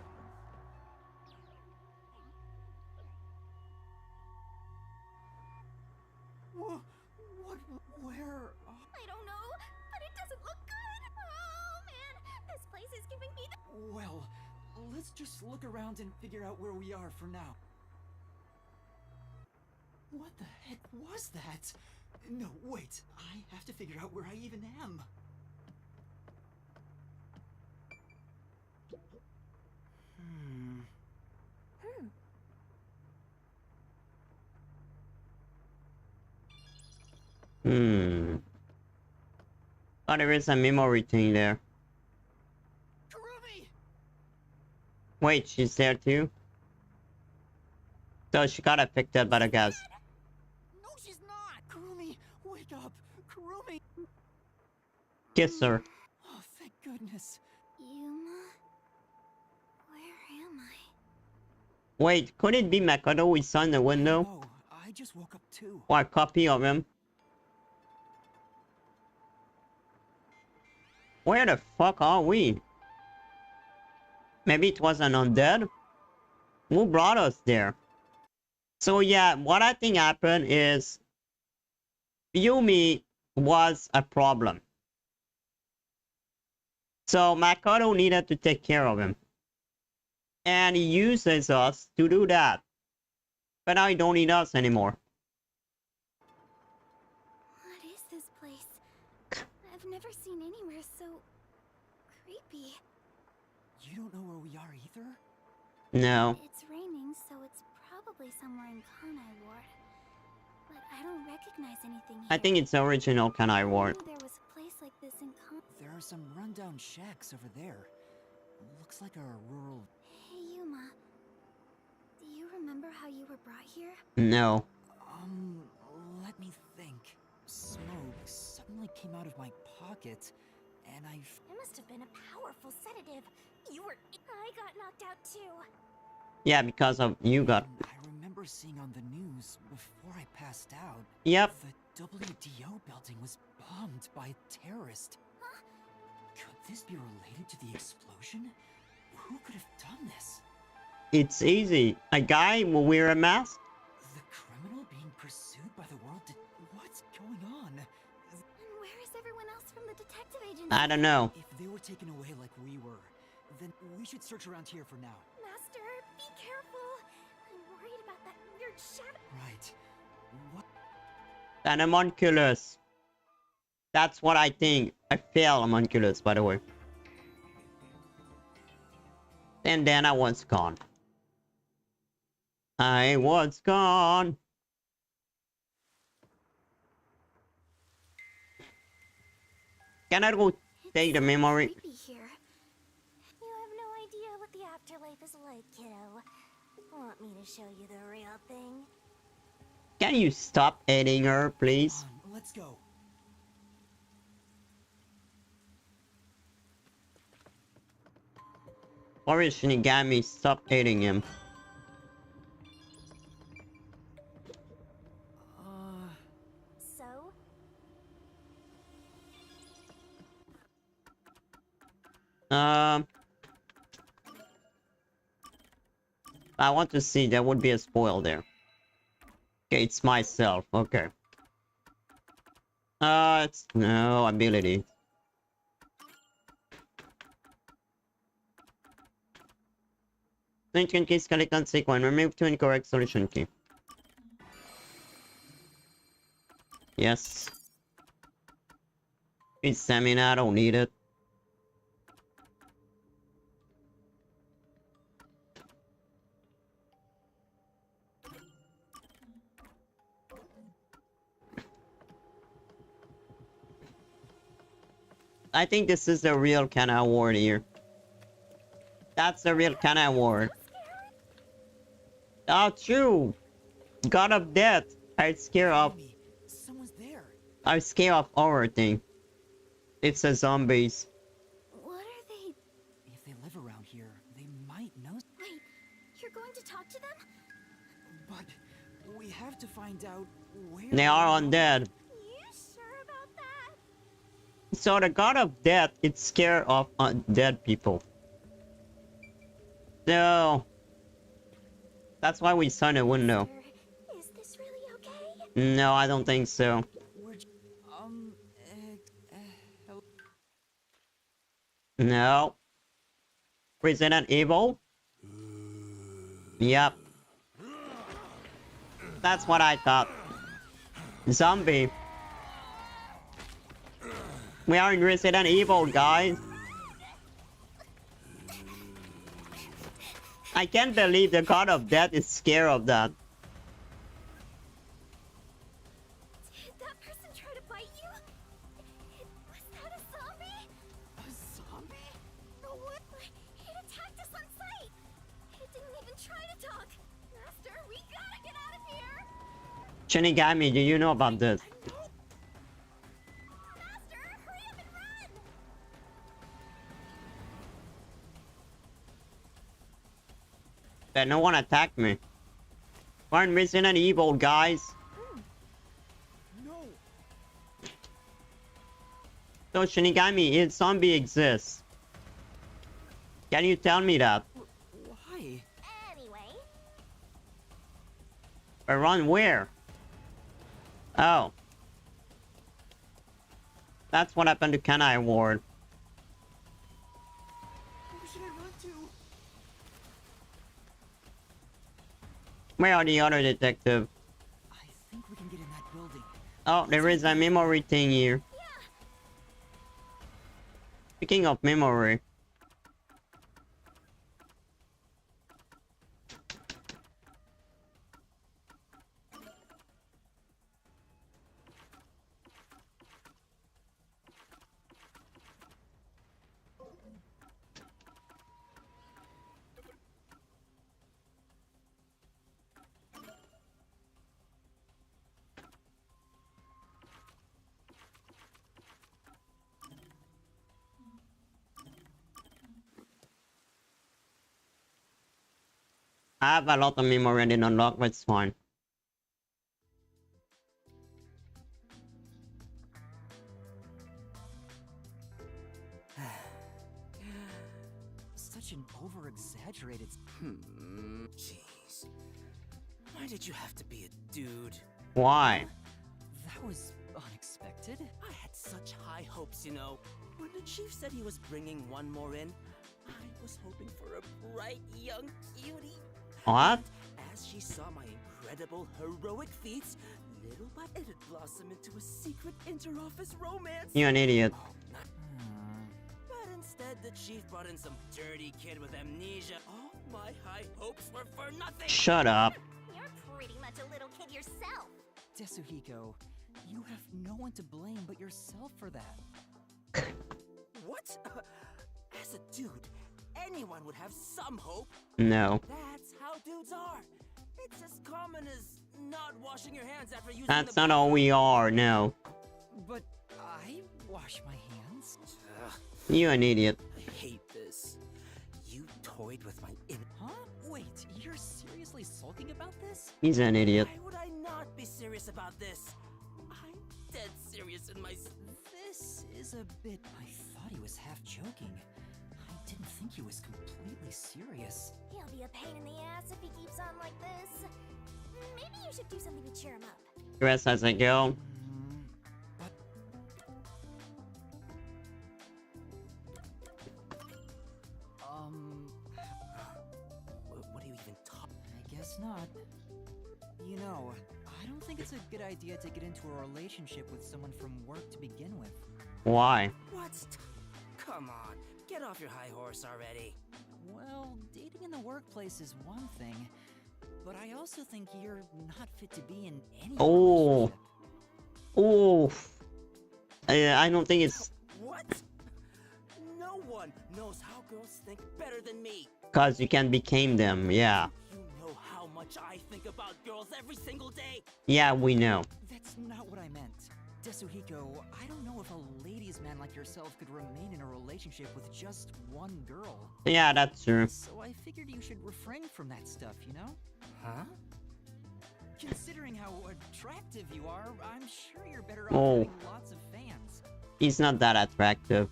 Where? I don't know, but it doesn't look good. Oh, man, this place is giving me the... Well, let's just look around and figure out where we are for now. What the heck was that? No, wait. I have to figure out where I even am. Oh, there is a memory thing there. Kurumi! Wait, she's there too? So she got affected by the gas. No, she's not! Kurumi, wake up! Kurumi! Kiss her. Oh, thank goodness. Yuma? Where am I? Wait, could it be Makoto we saw in the window? No, I just woke up too. What copy of him? Where the fuck are we? Maybe it was an undead? Who brought us there? So yeah, what I think happened is Yumi was a problem. So Makoto needed to take care of him. And he uses us to do that. But now he don't need us anymore. What is this place? I've never seen anywhere so creepy. You don't know where we are either? No. It's raining, so it's probably somewhere in Kanai Ward. But I don't recognize anything here. I think it's the original Kanai Ward. There was a place like this in There are some rundown shacks over there. Looks like a rural... Hey, Yuma. Do you remember how you were brought here? No. Let me think. Smoke suddenly came out of my pocket, and I... It must have been a powerful sedative. You were... I got knocked out too. Yeah, because of you got... I remember seeing on the news before I passed out... Yep. The WDO building was bombed by a terrorist. Huh? Could this be related to the explosion? Who could have done this? It's easy. A guy will wear a mask? The criminal being pursued by the world... What's going on? And where is everyone else from the detective agency? I don't know. If they were taken away like we were, then we should search around here for now. Master, be careful. I'm worried about that weird shadow. Right. What? An homunculus. That's what I think. I fail homunculus, by the way. And then I was gone. I was gone. Can I go take the memory? Creepy here. You have no idea what the afterlife is like, kiddo. Want me to show you the real thing? Can you stop hitting her, please? Let's go. Or is Shinigami stop hitting him? So? I want to see. There would be a spoil there. Okay, it's myself. Okay. It's no ability. Solution key, skeleton sequence. Remove two incorrect solution key. Yes. It's stamina. I don't need it. I think this is the real Kana Award here. That's the real Kana Award. Oh, true. God of Death. I'm scared of... Someone's there. I'm scared of horror thing. It's a zombies. What are they? If they live around here, they might know. Wait, you're going to talk to them? But we have to find out where... They are undead. You sure about that? So the God of Death is scared of undead people. So... That's why we signed a window. Is this really okay? No, I don't think so. No. Resident Evil? Yep. That's what I thought. Zombie. We are in Resident Evil, guys. I can't believe the God of Death is scared of that. Did that person try to bite you? Was that a zombie? A zombie? No way! It attacked us on sight! It didn't even try to talk! Master, we gotta get out of here! Shinigami, do you know about this? Master, hurry up and run! But no one attacked me. Find Resident Evil, guys. No. So Shinigami, if zombie exists, can you tell me that? Why? Anyway, Run where? Oh. That's what happened to Kanai Ward. Where should I run to? Where are the other detective? I think we can get in that building. Oh, there is a memory thing here. Speaking of memory. I have a lot of memory I didn't unlock, but it's fine. Such an over-exaggerated... Jeez. Why did you have to be a dude? Why? That was unexpected. I had such high hopes, you know. When the chief said he was bringing one more in, I was hoping for a bright young cutie. What? As she saw my incredible heroic feats, little by little it blossomed into a secret inter-office romance. You're an idiot. But instead, the chief brought in some dirty kid with amnesia. All my high hopes were for nothing. Shut up. you're pretty much a little kid yourself. Tetsuhiko, you have no one to blame but yourself for that. What? As a dude, anyone would have some hope. No. That's how dudes are. It's as common as not washing your hands after using That's the not all we are, no. But I wash my hands. You're an idiot. I hate this. You toyed with my Huh? Wait, you're seriously sulking about this? He's an idiot. Why would I not be serious about this? I'm dead serious in my... This is a bit... I thought he was half joking. I didn't think he was completely serious. He'll be a pain in the ass if he keeps on like this. Maybe you should do something to cheer him up. Dress as a girl. What do you even talk? I guess not. You know, I don't think it's a good idea to get into a relationship with someone from work to begin with. Why? What? Come on, get off your high horse already. Well, dating in the workplace is one thing, but I also think you're not fit to be in any Oh. Oh. I don't think it's... What? No one knows how girls think better than me. Cause you can become them, yeah. You know how much I think about girls every single day. Yeah, we know. That's not what I meant. Tetsuhiko, I don't know if a ladies' man like yourself could remain in a relationship with just one girl. Yeah, that's true. So I figured you should refrain from that stuff, you know? Huh? Considering how attractive you are, I'm sure you're better off Oh. having lots of fans. He's not that attractive.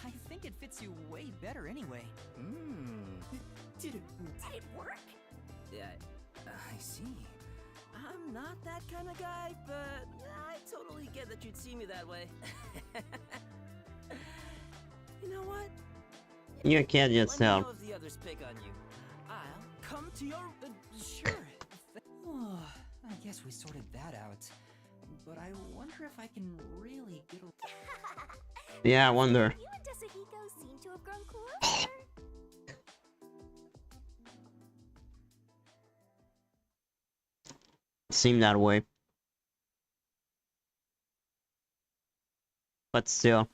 I think it fits you way better anyway. Did it work? Yeah, I see. I'm not that kind of guy, but I totally get that you'd see me that way. You know what? You kid Let me yourself. know if the others pick on you. I'll come to your... sure. I guess we sorted that out. But I wonder if I can really get a... Yeah, I wonder. You and Tetsuhiko seem to have grown closer. Seemed that way. But still.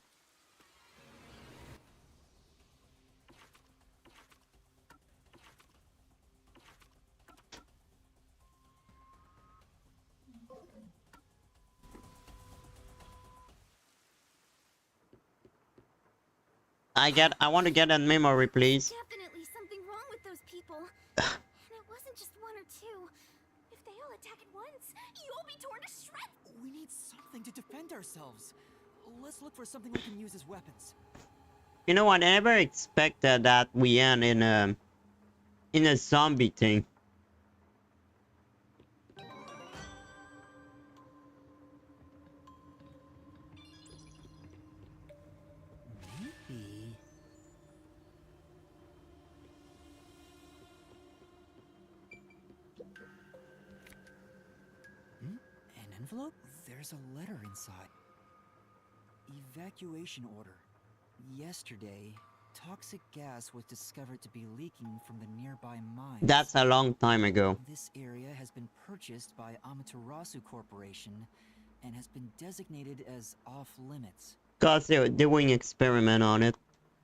I want to get that memory, please. Definitely something wrong with those people. And it wasn't just torn to shreds. We need something to defend ourselves. Let's look for something we can use as weapons. You know what? I never expected that we end in a zombie thing. Maybe. An envelope? There's a letter inside. Evacuation order. Yesterday, toxic gas was discovered to be leaking from the nearby mines. That's a long time ago. This area has been purchased by Amaterasu Corporation and has been designated as off-limits. Because they're doing experiment on it.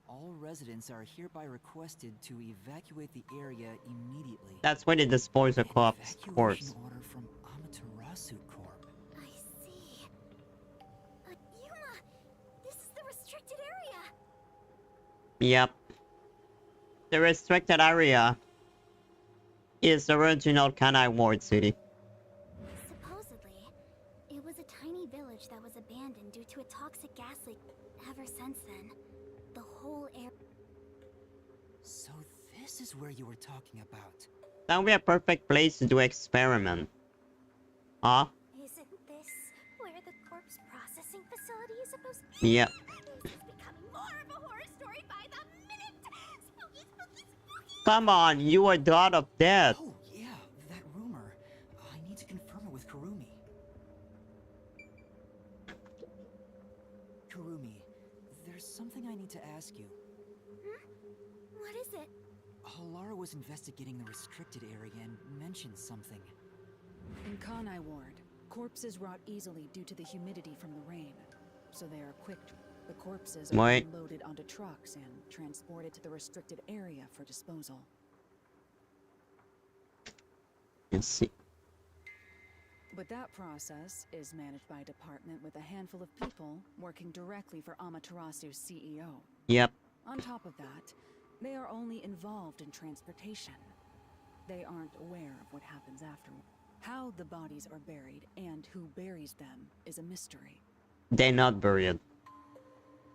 All residents are hereby requested to evacuate the area immediately. That's where they dispose of corpse. Evacuation order from Amaterasu Corp. I see. Yuma, this is the restricted area. Yep. The restricted area is the original Kanai Ward City. Supposedly, it was a tiny village that was abandoned due to a toxic gas leak. Ever since then, the whole area... So this is where you were talking about. That would be a perfect place to do experiment. Huh? Isn't this where the corpse processing facility is supposed to be? Yep. This is becoming more of a horror story by the minute. Spooky, spooky, spooky. Come on, you are god of death. Oh, yeah, that rumor. I need to confirm it with Kurumi. Kurumi, there's something I need to ask you. What is it? Halara was investigating the restricted area and mentioned something. In Kanai Ward, corpses rot easily due to the humidity from the rain, so they are quick. The corpses are then loaded onto trucks and transported to the restricted area for disposal. Let's see. But that process is managed by a department with a handful of people working directly for Amaterasu's CEO. Yep. On top of that, they are only involved in transportation. They aren't aware of what happens afterward. How the bodies are buried and who buries them is a mystery. They're not buried.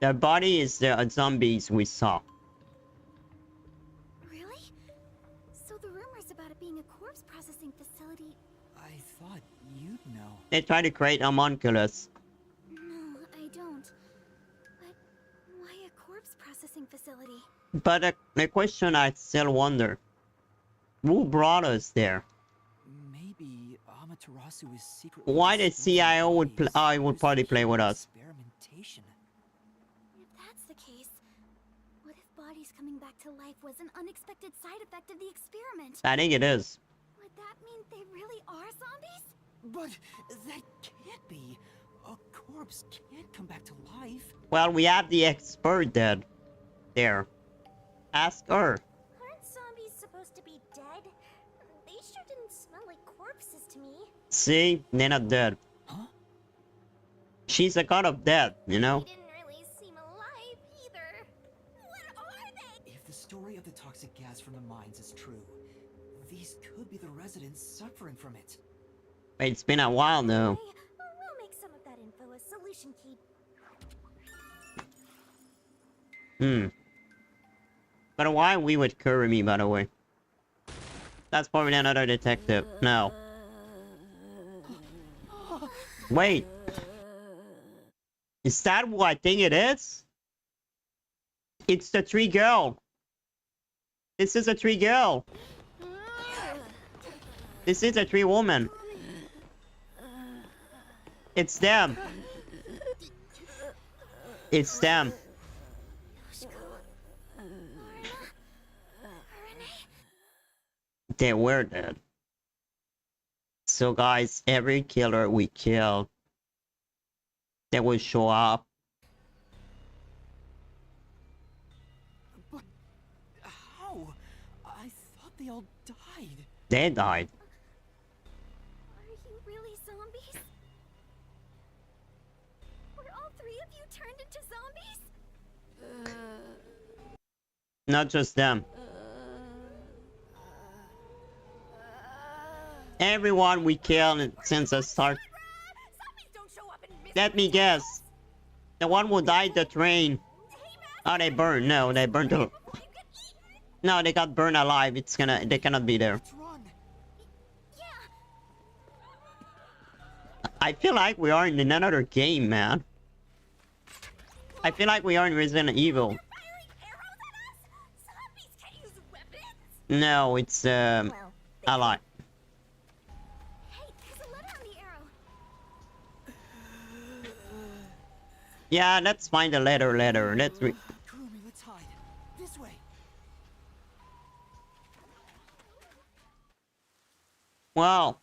Their body is the zombies we saw. Really? So the rumors about it being a corpse processing facility... I thought you'd know. They try to create homunculus. No, I don't. But why a corpse processing facility? But the question I still wonder. Who brought us there? Maybe Amaterasu is secretly... Why the CIO would probably play with us? Experimentation. If that's the case, what if bodies coming back to life was an unexpected side effect of the experiment? I think it is. Would that mean they really are zombies? But that can't be. A corpse can't come back to life. Well, we have the expert dead. There. Ask her. Aren't zombies supposed to be dead? They sure didn't smell like corpses to me. See? They're not dead. Huh? She's a god of death, you know? They didn't really seem alive either. What are they? If the story of the toxic gas from the mines is true, these could be the residents suffering from it. Wait, it's been a while now. Hey, we'll make some of that info a solution key. But why are we with Kurumi, by the way? That's probably another detective. No. Wait. Is that what I think it is? It's the tree girl. This is a tree girl. This is a tree woman. It's them. It's them. They were dead. So guys, every killer we kill, they will show up. But how? I thought they all died. They died. Are you really zombies? Were all three of you turned into zombies? Not just them. Everyone we kill since the start Let me guess. The one who died the train. Oh, they burned. No, they burned the... No, they got burned alive. It's gonna... They cannot be there. I feel like we are in another game, man. I feel like we are in Resident Evil. No, it's Ally. Yeah, let's find the letter later. Let's Kurumi, let's hide. This way. Well,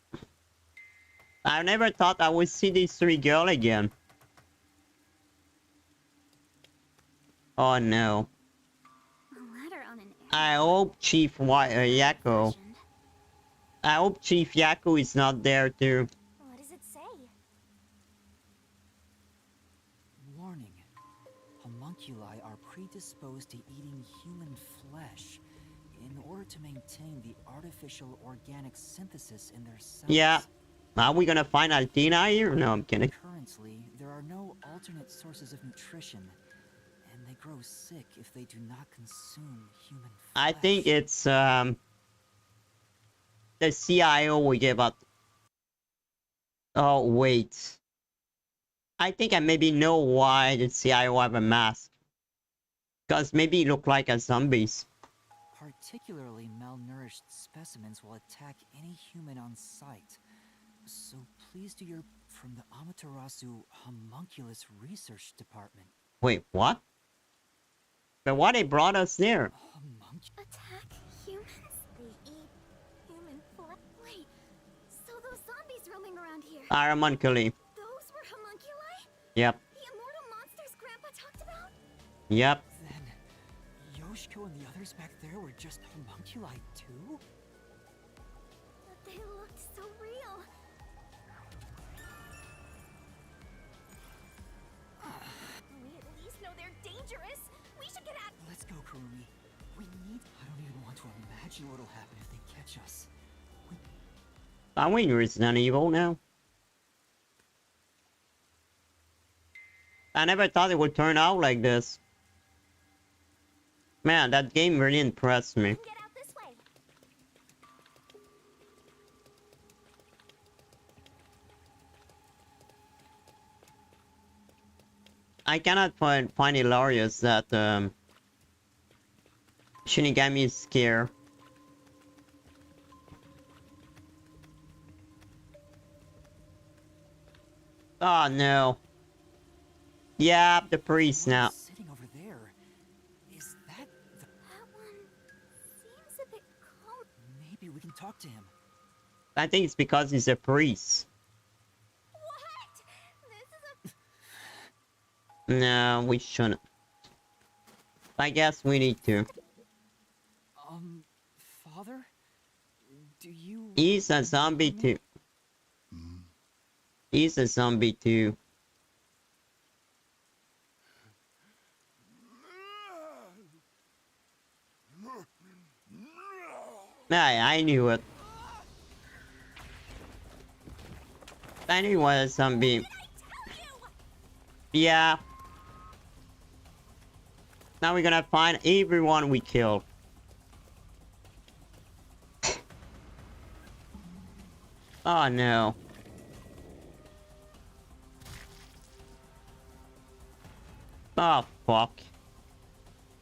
I never thought I would see these three girls again. Oh no. I hope Chief Yako. I hope Chief Yako is not there too. What does it say? Warning. Homunculi are predisposed to eating human flesh in order to maintain the artificial organic synthesis in their cells. Yeah. Are we gonna find Altina here? No, I'm kidding. Currently, there are no alternate sources of nutrition, and they grow sick if they do not consume human flesh. I think it's the CIO we gave up. Oh wait. I think I maybe know why the CIO have a mask. Because maybe it look like a zombies. Particularly malnourished specimens will attack any human on sight. So please do your from the Amaterasu Homunculus Research Department. Wait, what? But why they brought us there? Attack humans? They eat human flesh? Wait, so those zombies roaming around here... Homunculi. Those were homunculi? Yep. The immortal monsters Grandpa talked about? Yep. Then, Yoshiko and the others back there were just homunculi too? But they looked so real. We at least know they're dangerous. We should get out. Let's go, Kurumi. We need... I don't even want to imagine what'll happen if they catch us. Are we in Resident Evil now? I never thought it would turn out like this. Man, that game really impressed me. Get out this way. I cannot find hilarious that Shinigami is scared. Oh no. Yeah, the priest now. Sitting over there. Is that the... That one seems a bit calm. Maybe we can talk to him. I think it's because he's a priest. What? This is a... No, we shouldn't. I guess we need to. Father? Do you... He's a zombie too. He's a zombie too. I knew it. I knew it was a zombie. Yeah. Now we're gonna find everyone we killed. Oh no. Oh fuck.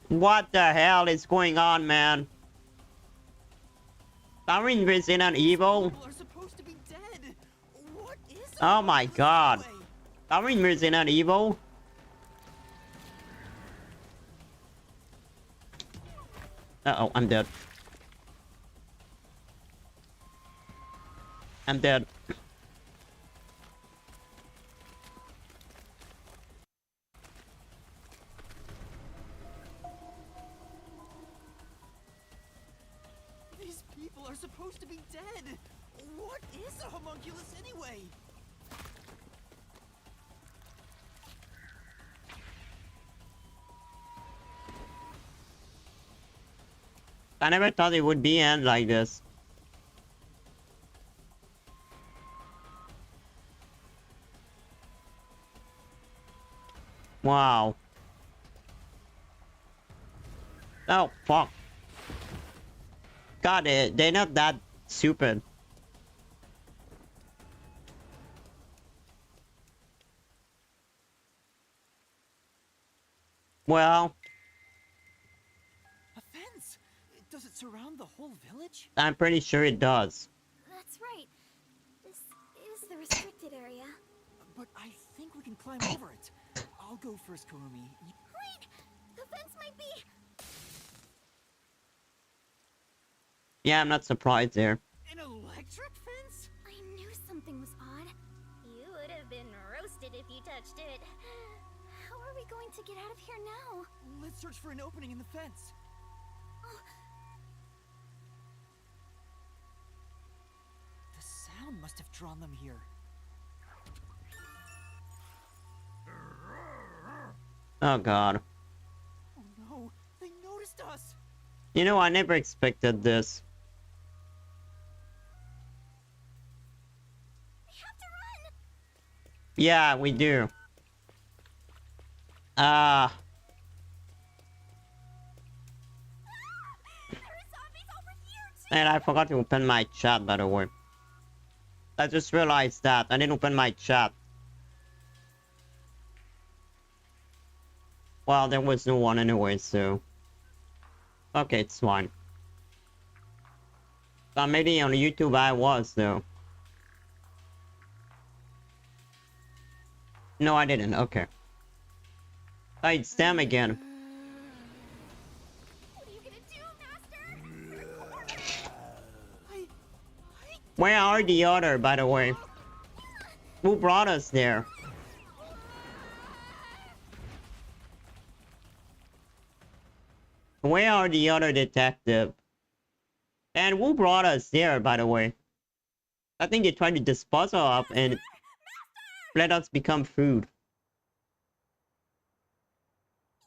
What the hell is going on, man? Are we in Resident Evil? Oh my god. Are we in Resident Evil? Uh-oh, I'm dead. I'm dead. These people are supposed to be dead. What is a homunculus anyway? I never thought it would be end like this. Wow. Oh, fuck. God, they're not that stupid. Well, A fence? Does it surround the whole village? I'm pretty sure it does. That's right. This is the restricted area. But I think we can climb over it. I'll go first, Kurumi. Wait! The fence might be... Yeah, I'm not surprised there. An electric fence? I knew something was odd. You would have been roasted if you touched it. How are we going to get out of here now? Let's search for an opening in the fence. Oh. The sound must have drawn them here. Oh god. Oh no, they noticed us. You know, I never expected this. We have to run. Yeah, we do. There are zombies over here too. And I forgot to open my chat, by the way. I just realized that. I didn't open my chat. Well, there was no one anyway, so... Okay, it's fine. But maybe on YouTube I was, though. No, I didn't. Okay. Oh, it's them again. What are you gonna do, Master? Where are the other, by the way? Who brought us there? Where are the other detective? And who brought us there, by the way? I think they tried to dispose us up and let us become food.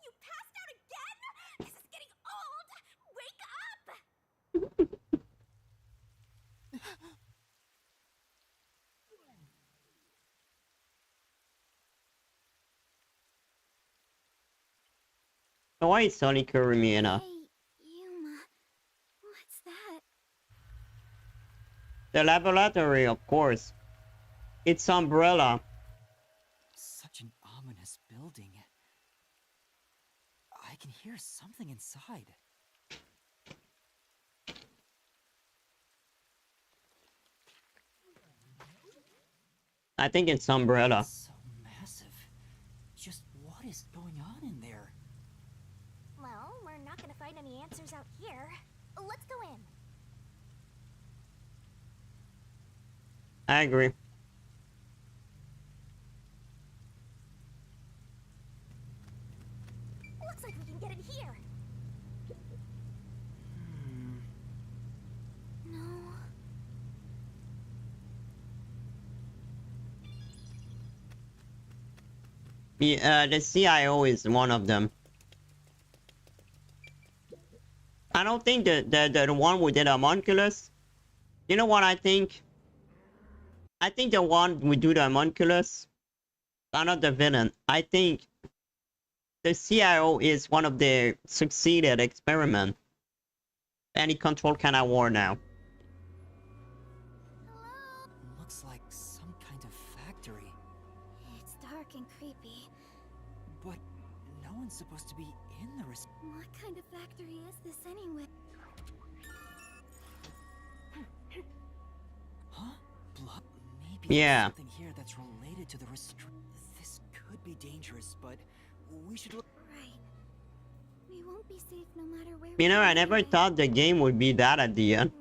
You passed out again? This is getting old. Wake up. Why is Sonny Kurumi enough? Hey, Yuma. What's that? The laboratory, of course. It's Umbrella. Such an ominous building. I can hear something inside. I think it's Umbrella. So massive. Just what is going on in there? Well, we're not gonna find any answers out here. Let's go in. I agree. Looks like we can get in here. No. The CIO is one of them. I don't think the one who did homunculus. You know what I think? I think the one who do the homunculus are not the villain. I think the CIO is one of the succeeded experiment. And he control Kana War now. Looks like some kind of factory. It's dark and creepy. But no one's supposed to be in the What kind of factory is this anyway? Huh? Blood? Maybe Yeah. there's something here that's related to the This could be dangerous, but we should look. Right. We won't be safe no matter where You know, I never thought the game would be that at the end.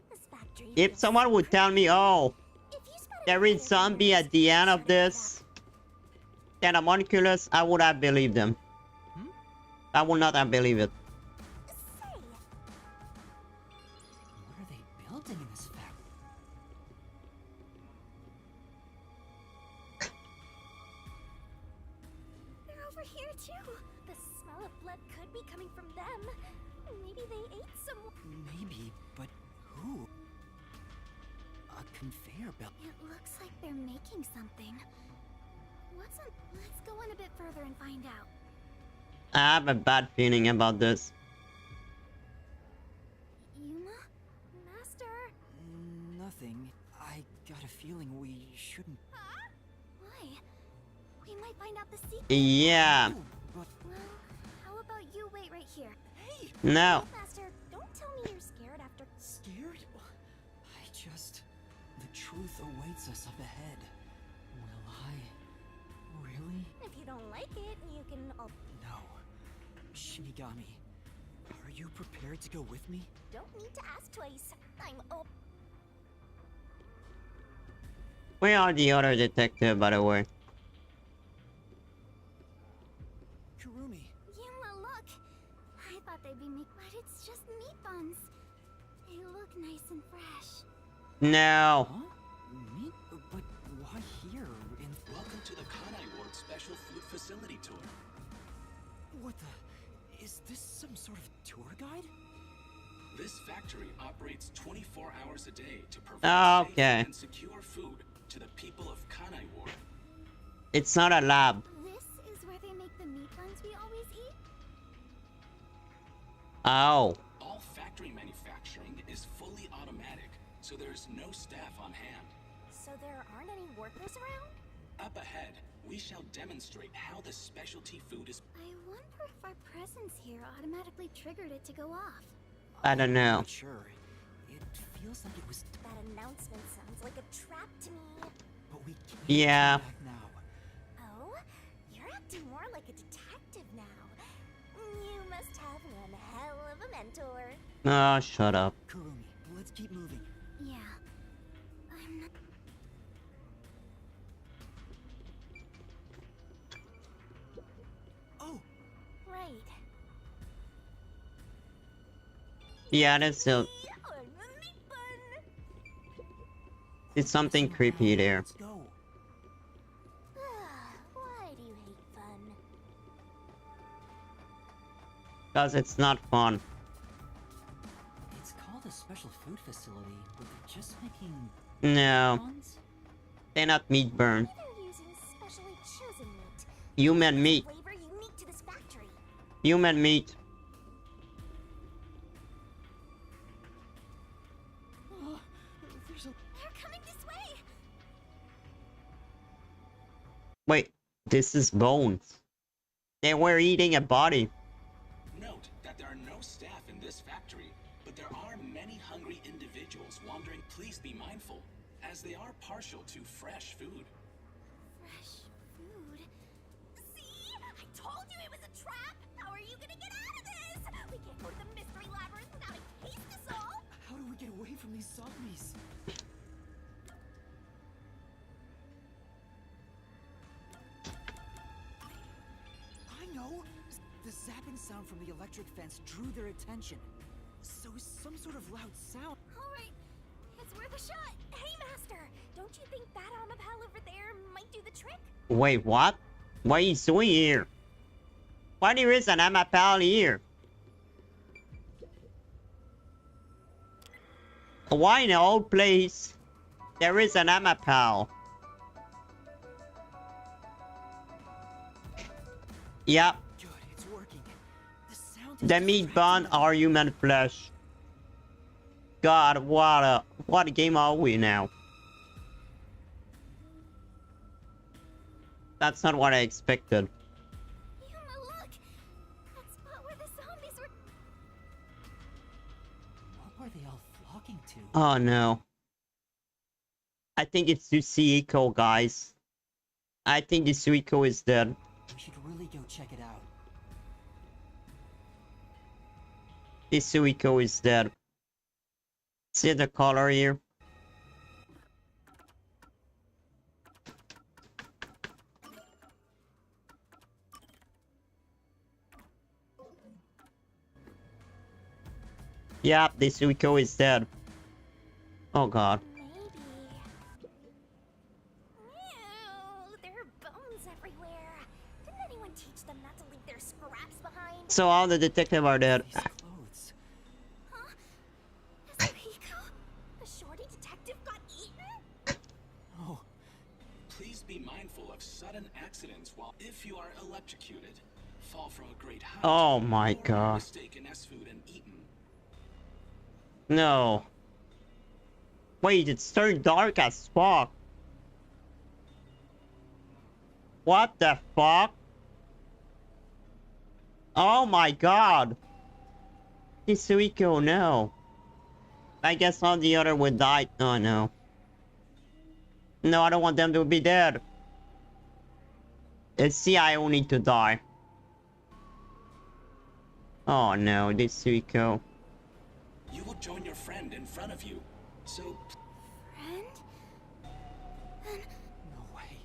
This factory If someone would tell me, oh, there is zombie at the end of this, then homunculus, I would have believed them. I would not have believed it. What are they building in this factory? They're over here too. The smell of blood could be coming from them. Maybe they ate someone. Maybe, but who? A conveyor belt. It looks like they're making something. What's on? Let's go go in a bit further and find out. I have a bad feeling about this. Yuma? Master? Nothing. I got a feeling we shouldn't... Huh? Why? We might find out the secret. Yeah. Well, how about you wait right here? Hey! No. Master, don't tell me you're scared after... Scared? I just... The truth awaits us up ahead. Will I... Really? If you don't like it, you can... No. Shinigami, are you prepared to go with me? Don't need to ask twice. I'm Where are the other detective, by the way? Kurumi. Yuma, look! I thought they'd be meat, but it's just meat buns. They look nice and fresh. No. Huh? Meat? But why here? Welcome to the Kanai Ward Special Food Facility Tour. What the... Is this some sort of tour guide? This factory operates 24 hours a day to provide safe and secure food to the people of Kanai Ward. It's not a lab. This is where they make the meat buns we always eat? Oh. All factory manufacturing is fully automatic, so there's no staff on hand. So there aren't any workers around? Up ahead, we shall demonstrate how the specialty food is... I wonder if our presence here automatically triggered it to go off. I don't know. Not sure. It feels like it was... That announcement sounds like a trap to me. But we can't Yeah. come back now. Oh? You're acting more like a detective now. You must have one hell of a mentor. Oh, shut up. Kurumi, let's keep moving. Yeah. I'm not... Oh! Right. Yeah, that's still... It's something creepy there. Let's go. Why do you hate fun? Because it's not fun. It's called a special food facility, but they're just making... No. buns? They're not meat burn. They're using specially chosen meat. Human meat. Flavor unique to this factory. Human meat. They're coming this way. Wait, this is bones. They were eating a body. Note that there are no staff in this factory, but there are many hungry individuals wandering. Please be mindful, as they are partial to fresh food. Fresh food. See? I told you it was a trap. How are you gonna get out of this? We can't go to the mystery labyrinth without a case to solve. How do we get away from these zombies? I know! The zapping sound from the electric fence drew their attention. So some sort of loud sound. Alright, it's worth a shot. Hey, Master, don't you think that Amapal over there might do the trick? Wait, what? What is doing here? Why there is an Amapal here? Why in the old place there is an Amapal? Yep. Good, it's working. The sound The meat bun are human flesh. God, what a game are we now? That's not what I expected. Yuma, look! That spot where the zombies were... What were they all flocking to? Oh no. I think it's Suiko, guys. I think the Suiko is dead. We should really go check it out. This Suiko is dead. See the color here? Yep, this Suiko is dead. Oh god. Maybe. Ew, there are bones everywhere. Didn't anyone teach them not to leave their scraps behind? So all the detectives are dead. Clothes. Huh? Is Pico? The shorty detective got eaten? Please be mindful of sudden accidents while if you are electrocuted, fall from a great height, Oh my or god. mistaken as food and eaten. No. Wait, it's turned dark as fuck. What the fuck? Oh my god. Tisuiko, no. I guess all the other would die. Oh no. No, I don't want them to be dead. The CIO need to die. Oh no, Tisuiko. You will join your friend in front of you. So Friend? No way.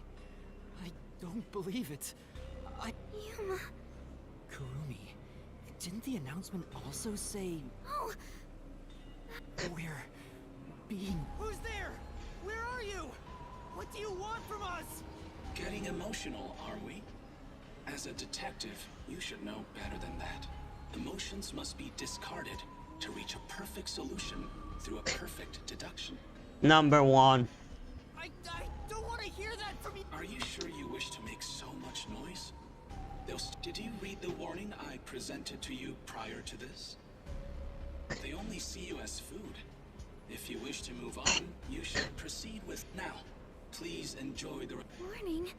I don't believe it. Yuma. Kurumi, didn't the announcement also say... Oh! We're being... Who's there? Where are you? What do you want from us? getting emotional, are we? As a detective, you should know better than that. Emotions must be discarded to reach a perfect solution through a perfect deduction. Number one. I don't want to hear that from you. Are you sure you wish to make so much noise? Did you read the warning I presented to you prior to this? They only see you as food. If you wish to move on, you should proceed with now. Please enjoy the warning.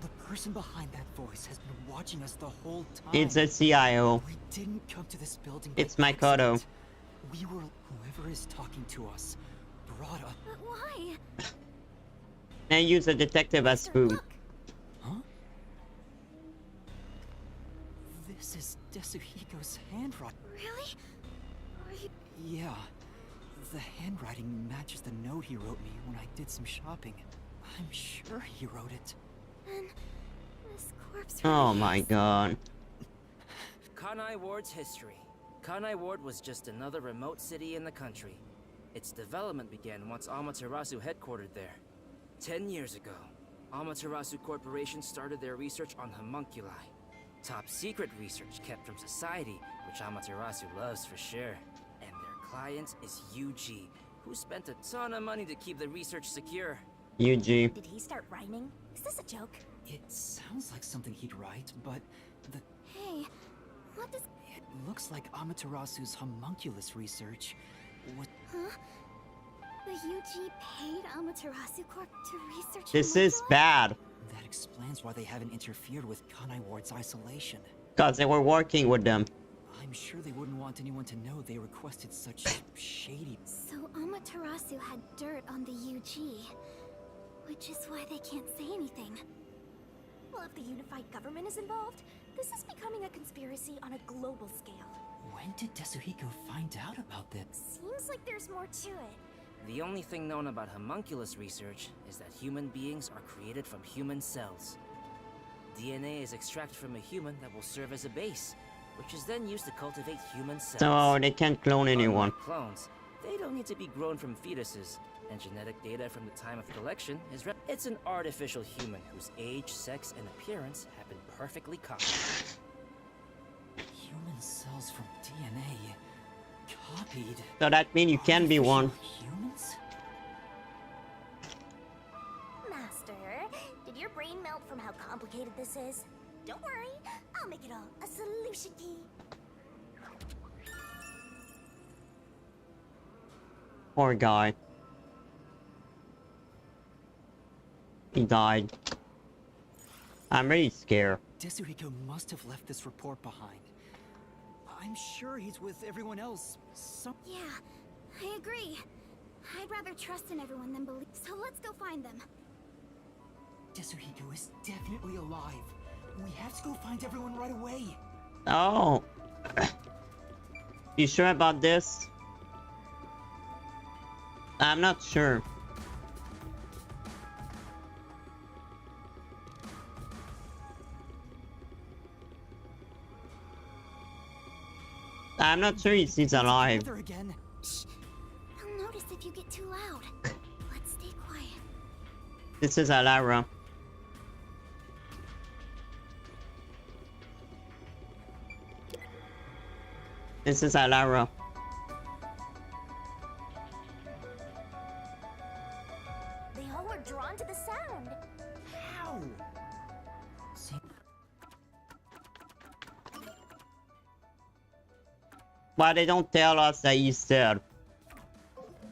The person behind that voice has been watching us the whole time. It's a CIO. We didn't come to this building. It's Makoto. We were whoever is talking to us brought us. But why? And use a detective as food. Huh? This is Desuhiko's handwriting. Really? Are you... Yeah. The handwriting matches the note he wrote me when I did some shopping. I'm sure he wrote it. And this corpse... Oh my god. Kanai Ward's history. Kanai Ward was just another remote city in the country. Its development began once Amaterasu headquartered there. 10 years ago, Amaterasu Corporation started their research on homunculi. Top secret research kept from society, which Amaterasu loves for sure. And their client is UG, who spent a ton of money to keep the research secure. UG. Did he start rhyming? Is this a joke? It sounds like something he'd write, but the... Hey, what does... It looks like Amaterasu's homunculus research was... Huh? The UG paid Amaterasu Corp to research This is bad. That explains why they haven't interfered with Kanai Ward's isolation. Because they were working with them. I'm sure they wouldn't want anyone to know they requested such shady... So Amaterasu had dirt on the UG, which is why they can't say anything. Well, if the unified government is involved, this is becoming a conspiracy on a global scale. When did Desuhiko find out about this? Seems like there's more to it. The only thing known about homunculus research is that human beings are created from human cells. DNA is extracted from a human that will serve as a base, which is then used to cultivate human cells. So they can't clone anyone. Unlike clones, they don't need to be grown from fetuses, and genetic data from the time of collection is it's an artificial human whose age, sex, and appearance have been perfectly copied. Human cells from DNA copied. So that means you can be one. Humans? Master, did your brain melt from how complicated this is? Don't worry, I'll make it all a solution key. Poor guy. He died. I'm really scared. Desuhiko must have left this report behind. I'm sure he's with everyone else. Yeah, I agree. I'd rather trust in everyone than believe. So let's go find them. Desuhiko is definitely alive. We have to go find everyone right away. Oh. You sure about this? I'm not sure. I'm not sure he's alive. Again. Shh. I'll notice if you get too loud. Let's stay quiet. This is Alara. This is Alara. They all were drawn to the sound. How? But they don't tell us that he's dead.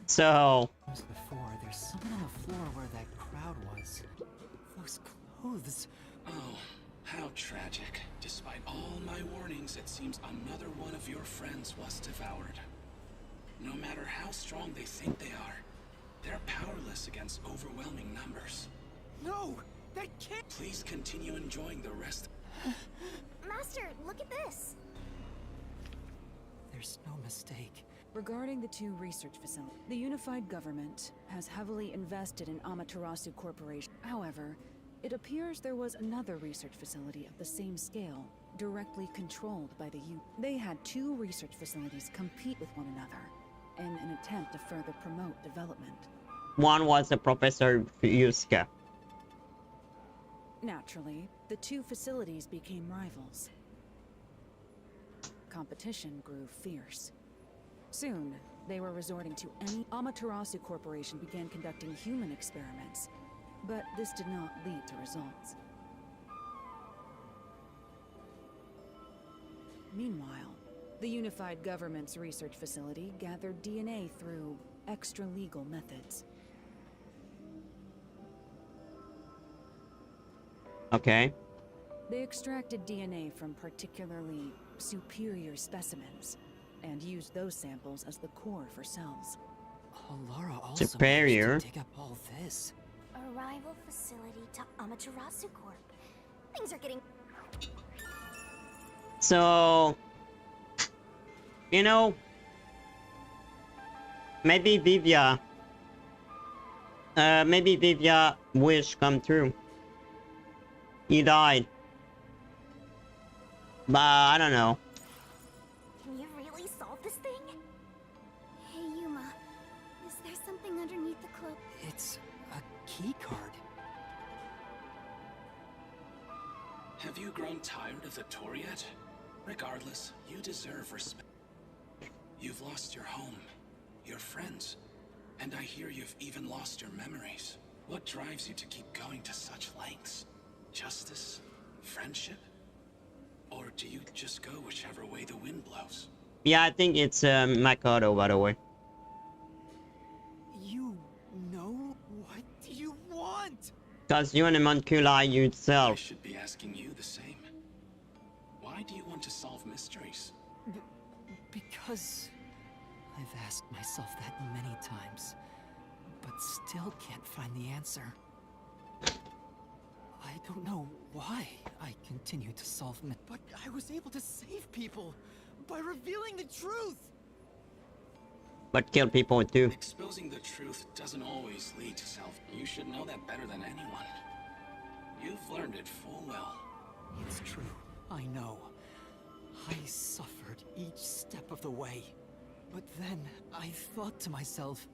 So... Before, there's someone on the floor where that crowd was. Those clothes... Oh, how tragic. Despite all my warnings, it seems another one of your friends was devoured. No matter how strong they think they are, they're powerless against overwhelming numbers. No! That can't... Please continue enjoying the rest. Master, look at this. There's no mistake. Regarding the two research facilities, the unified government has heavily invested in Amaterasu Corporation. However, it appears there was another research facility of the same scale, directly controlled by the U. They had two research facilities compete with one another in an attempt to further promote development. One was a Professor Yusuke. Naturally, the two facilities became rivals. Competition grew fierce. Soon, they were resorting to any... Amaterasu Corporation began conducting human experiments, but this did not lead to results. Meanwhile, the unified government's research facility gathered DNA through extra-legal methods. Okay. They extracted DNA from particularly superior specimens, and used those samples as the core for cells. Alara also Superior. managed to dig up all this. A rival facility to Amaterasu Corp. Things are getting... So... You know... Maybe Vivia... maybe Vivia wish come true. He died. But I don't know. Can you really solve this thing? Hey, Yuma. Is there something underneath the cloak? It's a key card. Have you grown tired of the tour yet? Regardless, you deserve respect. You've lost your home, your friends, and I hear you've even lost your memories. What drives you to keep going to such lengths? Justice? Friendship? Or do you just go whichever way the wind blows? Yeah, I think it's Makoto, by the way. You know what do you want? Because you and the Moncula I yourself. should be asking you the same. Why do you want to solve mysteries? Because I've asked myself that many times, but still can't find the answer. I don't know why I continue to solve but I was able to save people by revealing the truth. But kill people too. Exposing the truth doesn't always lead to self. You should know that better than anyone. You've learned it full well. It's true, I know. I suffered each step of the way. But then I thought to myself,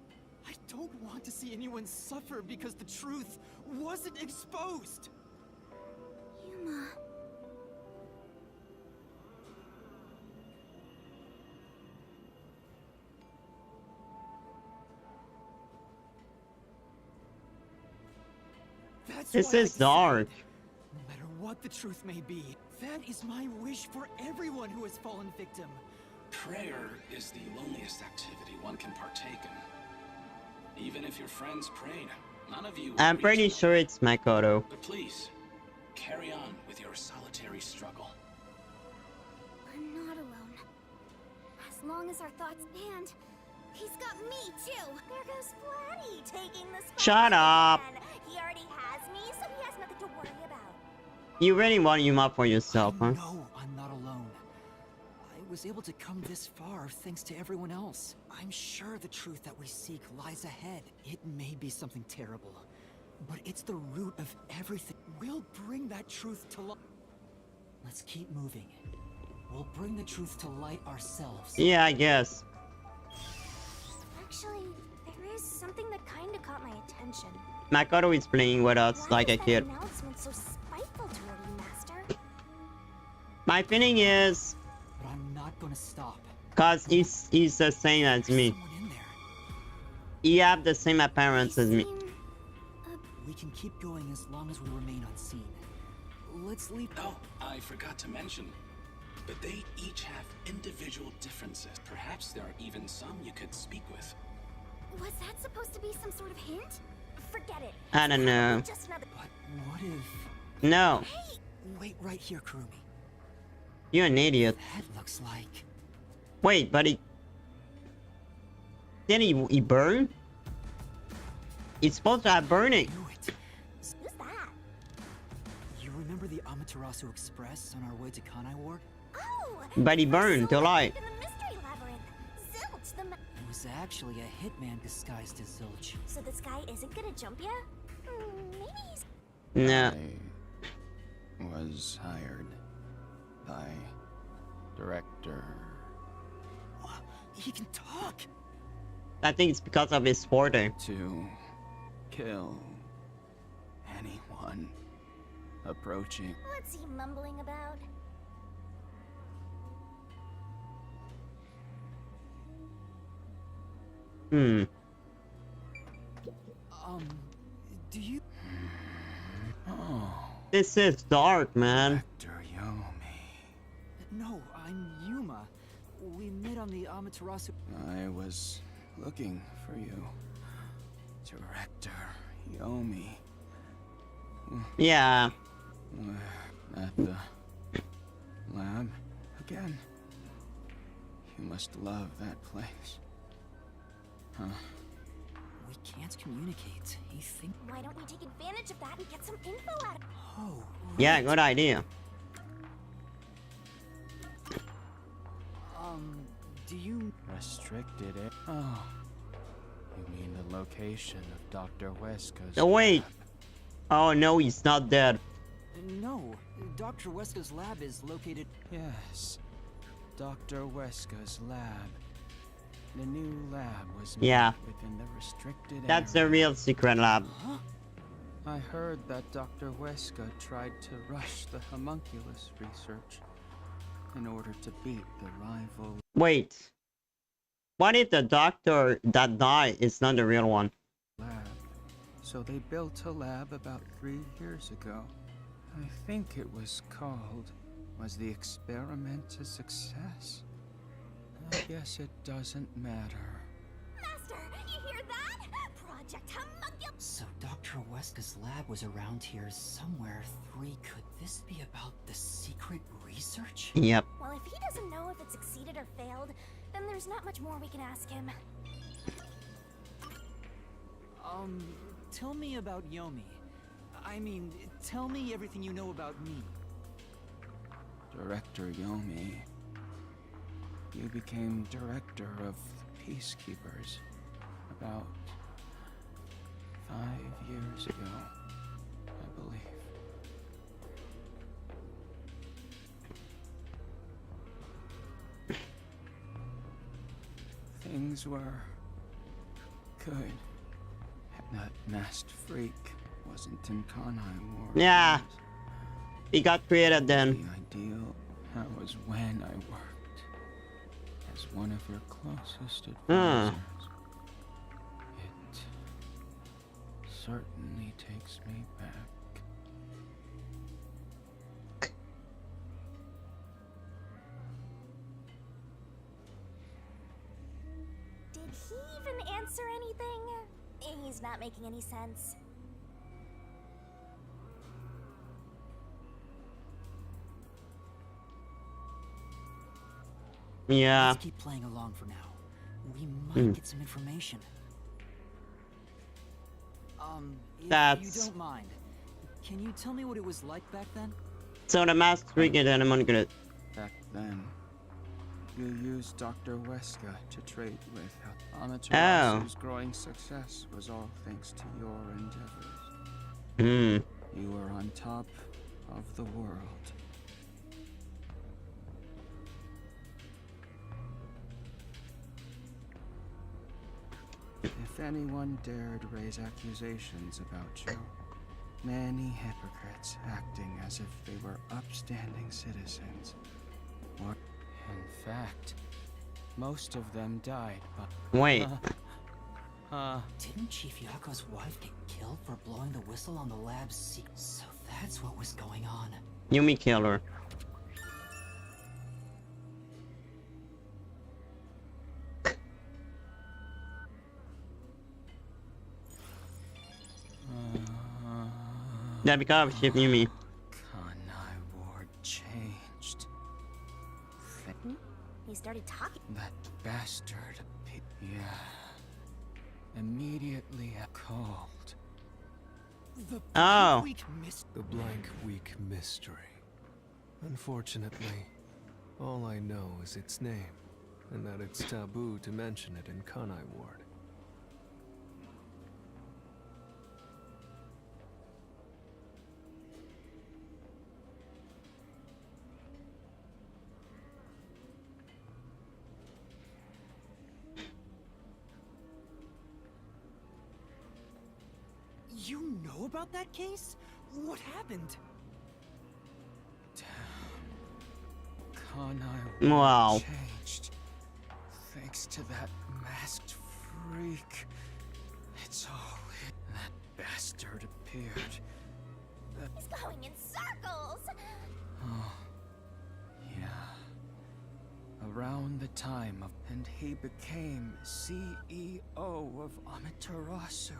I don't want to see anyone suffer because the truth wasn't exposed. Yuma. This is dark. No matter what the truth may be, that is my wish for everyone who has fallen victim. Prayer is the loneliest activity one can partake in. Even if your friends prayed, none of you... I'm pretty sure it's Makoto. But please, carry on with your solitary struggle. I'm not alone. As long as our thoughts stand, he's got me too. There goes Flatty taking the spot. Shut up. Again. He already has me, so he has nothing to worry about. You really want Yuma for yourself, huh? no, I'm not alone. I was able to come this far thanks to everyone else. I'm sure the truth that we seek lies ahead. It may be something terrible, but it's the root of everything. We'll bring that truth to light. Let's keep moving. We'll bring the truth to light ourselves. Yeah, I guess. Actually, there is something that kinda caught my attention. Makoto is playing with us like a kid. Announcement so spiteful toward you, Master. My feeling is... But I'm not gonna stop. Cause he's the same as me. He have the same appearance as me. We can keep going as long as we remain unseen. Let's leave. Oh, I forgot to mention. but they each have individual differences. Perhaps there are even some you could speak with. Was that supposed to be some sort of hint? Forget it. I don't know. Just another... But what if... No. Hey! Wait right here, Kurumi. You're an idiot. That looks like... Wait, buddy. Then he burn? It's supposed to have burning. Who's that? You remember the Amaterasu Express on our way to Kanai Ward? Oh! But he burned to life. In the mystery labyrinth. Zilch, the It was actually a hitman disguised as Zilch. So this guy isn't gonna jump ya? Maybe he's... No. I was hired by director. He can talk! I think it's because of his sporting. To kill anyone approaching. What's he mumbling about? Do you... Oh. This is dark, man. Director Yomi. No, I'm Yuma. We met on the Amaterasu... I was looking for you. Director Yomi. Yeah. At the lab again. You must love that place. Huh? We can't communicate. He thinks... Why don't we take advantage of that and get some info out of him? Oh, right. Yeah, good idea. Do you... Restricted it? Oh. You mean the location of Dr. Weska's Oh, wait. lab? Oh, no, he's not dead. No, Dr. Weska's lab is located... Yes. Dr. Weska's lab. The new lab was Yeah. within the restricted That's the area. real secret lab. Huh? I heard that Dr. Weska tried to rush the homunculus research in order to beat the rival Wait. What if the doctor that died is not the real one? lab. So they built a lab about 3 years ago. I think it was called... Was the experiment a success? I guess it doesn't matter. Master, you hear that? Project Homunculus! So Dr. Weska's lab was around here somewhere. Could this be about the secret research? Yep. Well, if he doesn't know if it succeeded or failed, then there's not much more we can ask him. Tell me about Yomi. I mean, tell me everything you know about me. Director Yomi. You became director of the Peacekeepers about 5 years ago, I believe. Things were good. That masked freak wasn't in Kanai Ward. Yeah. He got created then. The ideal was when I worked as one of your closest advisors. It certainly takes me back. Did he even answer anything? He's not making any sense. Yeah. Let's keep playing along for now. We might get some information. If you don't mind, can you tell me what it was like back then? So the masked freak and then I'm gonna... Back then, you used Dr. Weska to trade with. Amaterasu's growing success was all thanks to your endeavors. You were on top of the world. If anyone dared raise accusations about you, many hypocrites acting as if they were upstanding citizens. Or, in fact, most of them died, but... Wait. Didn't Chief Yako's wife get killed for blowing the whistle on the lab's secret? So that's what was going on. Yumi killer. Yeah, because of Ship Yumi. Kanai Ward changed. He started talking. That bastard. Yeah. Immediately I called. The Oh. The blank week mystery. Unfortunately, all I know is its name, and that it's taboo to mention it in Kanai Ward. You know about that case? What happened? Kanai Wow. changed. Thanks to that masked freak. It's all it. That bastard appeared. He's going in circles! Oh, yeah. Around the time of... And he became CEO of Amaterasu.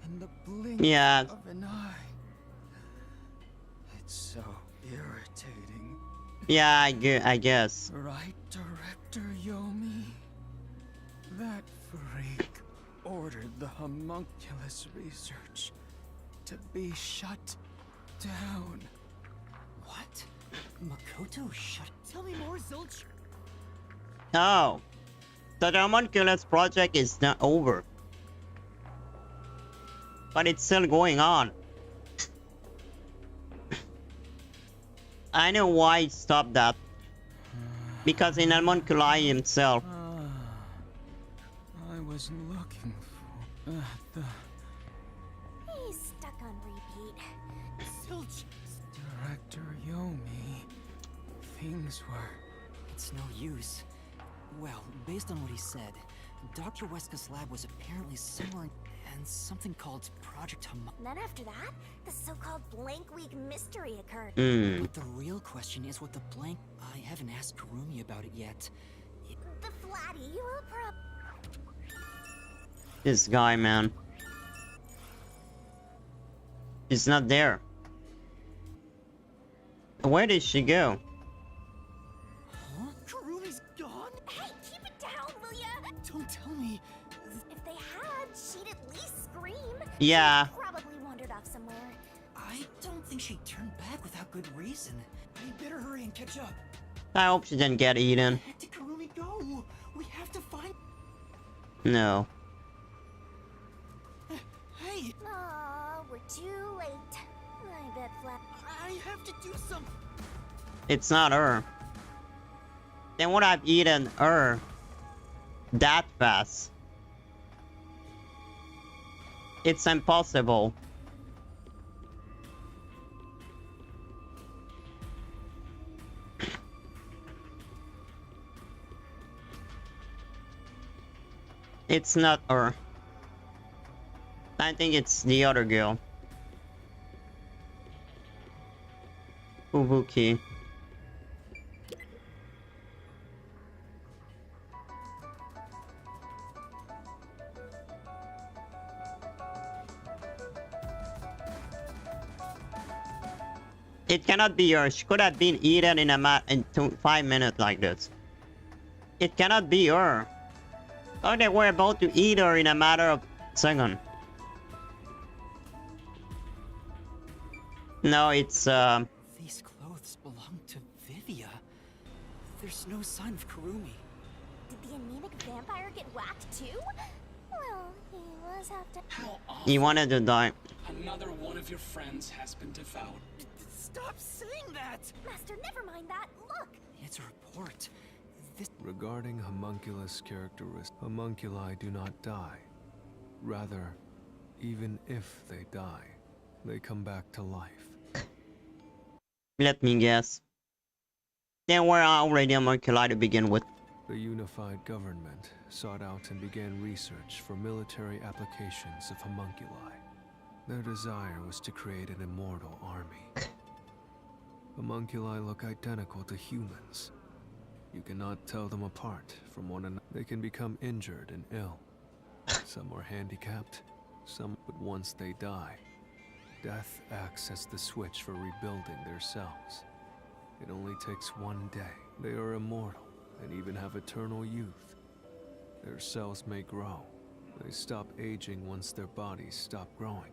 In the blink Yeah. of an eye. It's so irritating. Yeah, I guess. Right, Director Yomi? That freak ordered the homunculus research to be shut down. What? Makoto shut... Tell me more, Zilch. Oh. So the homunculus project is not over. But it's still going on. I know why he stopped that. Because in homunculi himself. I was looking for the He's stuck on repeat. Zilch! Director Yomi. Things were... It's no use. Well, based on what he said, Dr. Weska's lab was apparently somewhere and something called Project Hum. Then after that, the so-called blank week mystery occurred. But the real question is what the blank... I haven't asked Karumi about it yet. The Flatty will This guy, man. He's not there. Where did she go? Huh? Karumi's gone? Hey, keep it down, will ya? Don't tell me. If they had, she'd at least scream. Yeah. She probably wandered off somewhere. I don't think she'd turn back without good reason. We better hurry and catch up. I hope she didn't get eaten. Where did Karumi go? We have to find... No. Hey! Aw, we're too late. I bet Flat... I have to do something. It's not her. Then would I've eaten her that fast? It's impossible. It's not her. I think it's the other girl. Fubuki. It cannot be her. She could have been eaten in 5 minutes like this. It cannot be her. Oh, they were about to eat her in a matter of seconds. No, it's These clothes belong to Vivia. There's no sign of Karumi. Did the anemic vampire get whacked too? Well, he was after... How he awful. wanted to die. Another one of your friends has been devoured. Stop saying that! Master, never mind that. Look! It's a report. This... Regarding homunculus characteristics, homunculi do not die. Rather, even if they die, they come back to life. Let me guess. They were already homunculi to begin with. The unified government sought out and began research for military applications of homunculi. Their desire was to create an immortal army. Homunculi look identical to humans. You cannot tell them apart from one another. They can become injured and ill. Some are handicapped, some but once they die, Death acts as the switch for rebuilding their cells. It only takes one day. They are immortal and even have eternal youth. Their cells may grow. They stop aging once their bodies stop growing.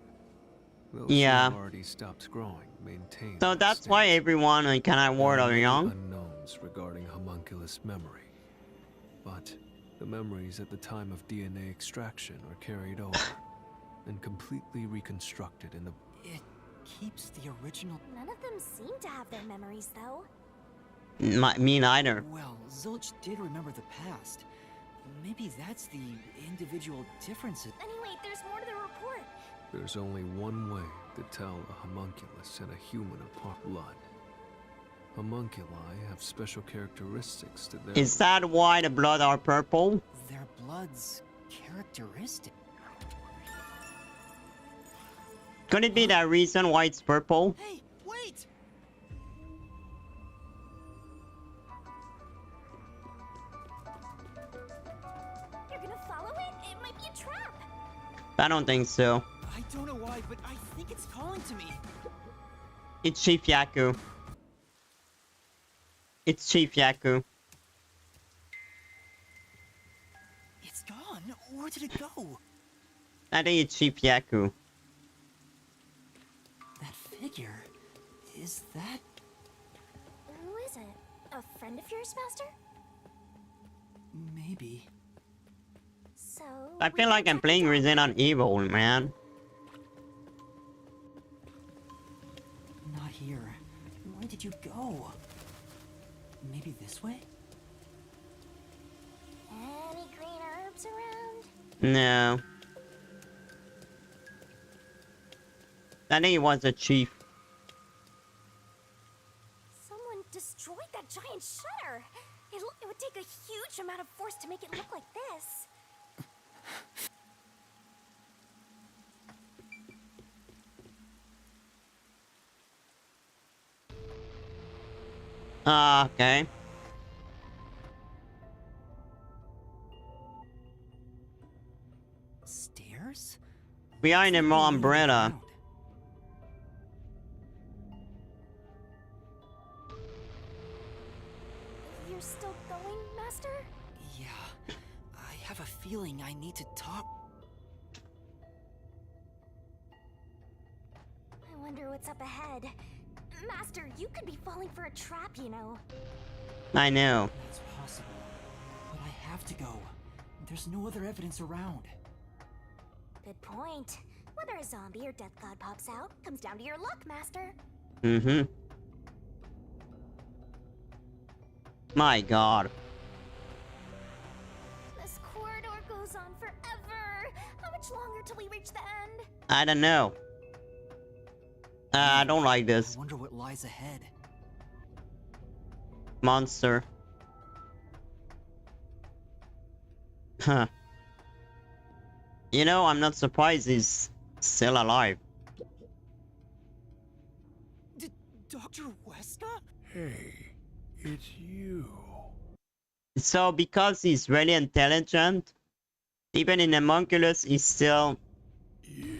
Those who have already stopped growing maintain So that that's state. why everyone in Kanai Ward are There are young. many unknowns regarding homunculus memory, but the memories at the time of DNA extraction are carried over and completely reconstructed in the... It keeps the original... None of them seem to have their memories, though. Me neither. Well, Zilch did remember the past. Maybe that's the individual differences. Anyway, there's more to the report. There's only one way to tell a homunculus and a human apart. Blood. Homunculi have special characteristics to their... Is that why the blood are purple? Their blood's characteristic. Could it be that reason why it's purple? Hey, wait! You're gonna follow it? It might be a trap. I don't think so. I don't know why, but I think it's calling to me. It's Chief Yaku. It's Chief Yaku. It's gone. Where did it go? I think it's Chief Yaku. That figure. Is that... Who is it? A friend of yours, Master? Maybe. So... I feel like I'm playing Resident Evil, man. Not here. Where did you go? Maybe this way? Any green herbs around? No. I think it was a chief. Someone destroyed that giant shutter. It would take a huge amount of force to make it look like this. Okay. Stairs? Behind the umbrella. You're still going, Master? Yeah. I have a feeling I need to talk. I wonder what's up ahead. Master, you could be falling for a trap, you know. I know. That's possible. But I have to go. There's no other evidence around. Good point. Whether a zombie or death god pops out comes down to your luck, Master. Mm-hmm. My god. This corridor goes on forever. How much longer till we reach the end? I don't know. I don't like this. I wonder what lies ahead. Monster. Huh. You know, I'm not surprised he's still alive. Dr. Weska? Hey, it's you. So because he's really intelligent, even in homunculus, he's still... Hey.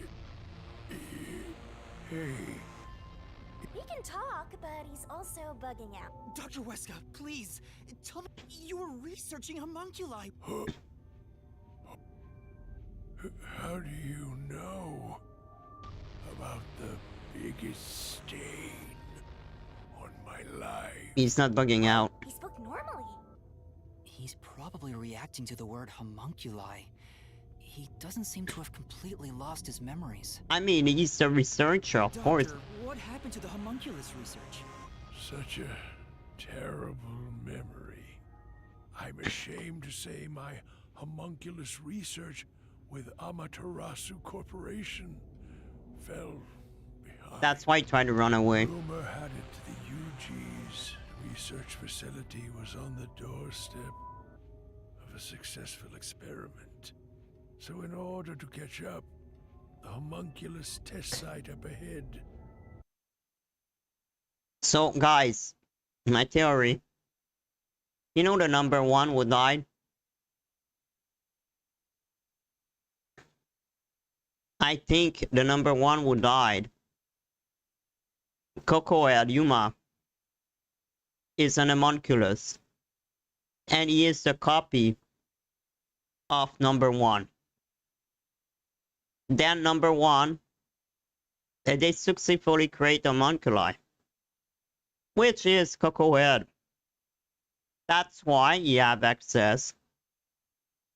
He can talk, but he's also bugging out. Dr. Weska, please, tell me you were researching homunculi. How do you know about the biggest stain on my life? He's not bugging out. He spoke normally. He's probably reacting to the word homunculi. He doesn't seem to have completely lost his memories. I mean, he's a researcher, of course. What happened to the homunculus research? Such a terrible memory. I'm ashamed to say my homunculus research with Amaterasu Corporation fell behind. That's why he tried to run away. Rumor had it the UG's research facility was on the doorstep of a successful experiment. So in order to catch up, the homunculus test site up ahead. So, guys, my theory. You know the number one who died? I think the number one who died Kokoed Yuma is an homunculus, and he is the copy of number one. Then number one, they successfully create a homunculi, which is Kokoed. That's why he have access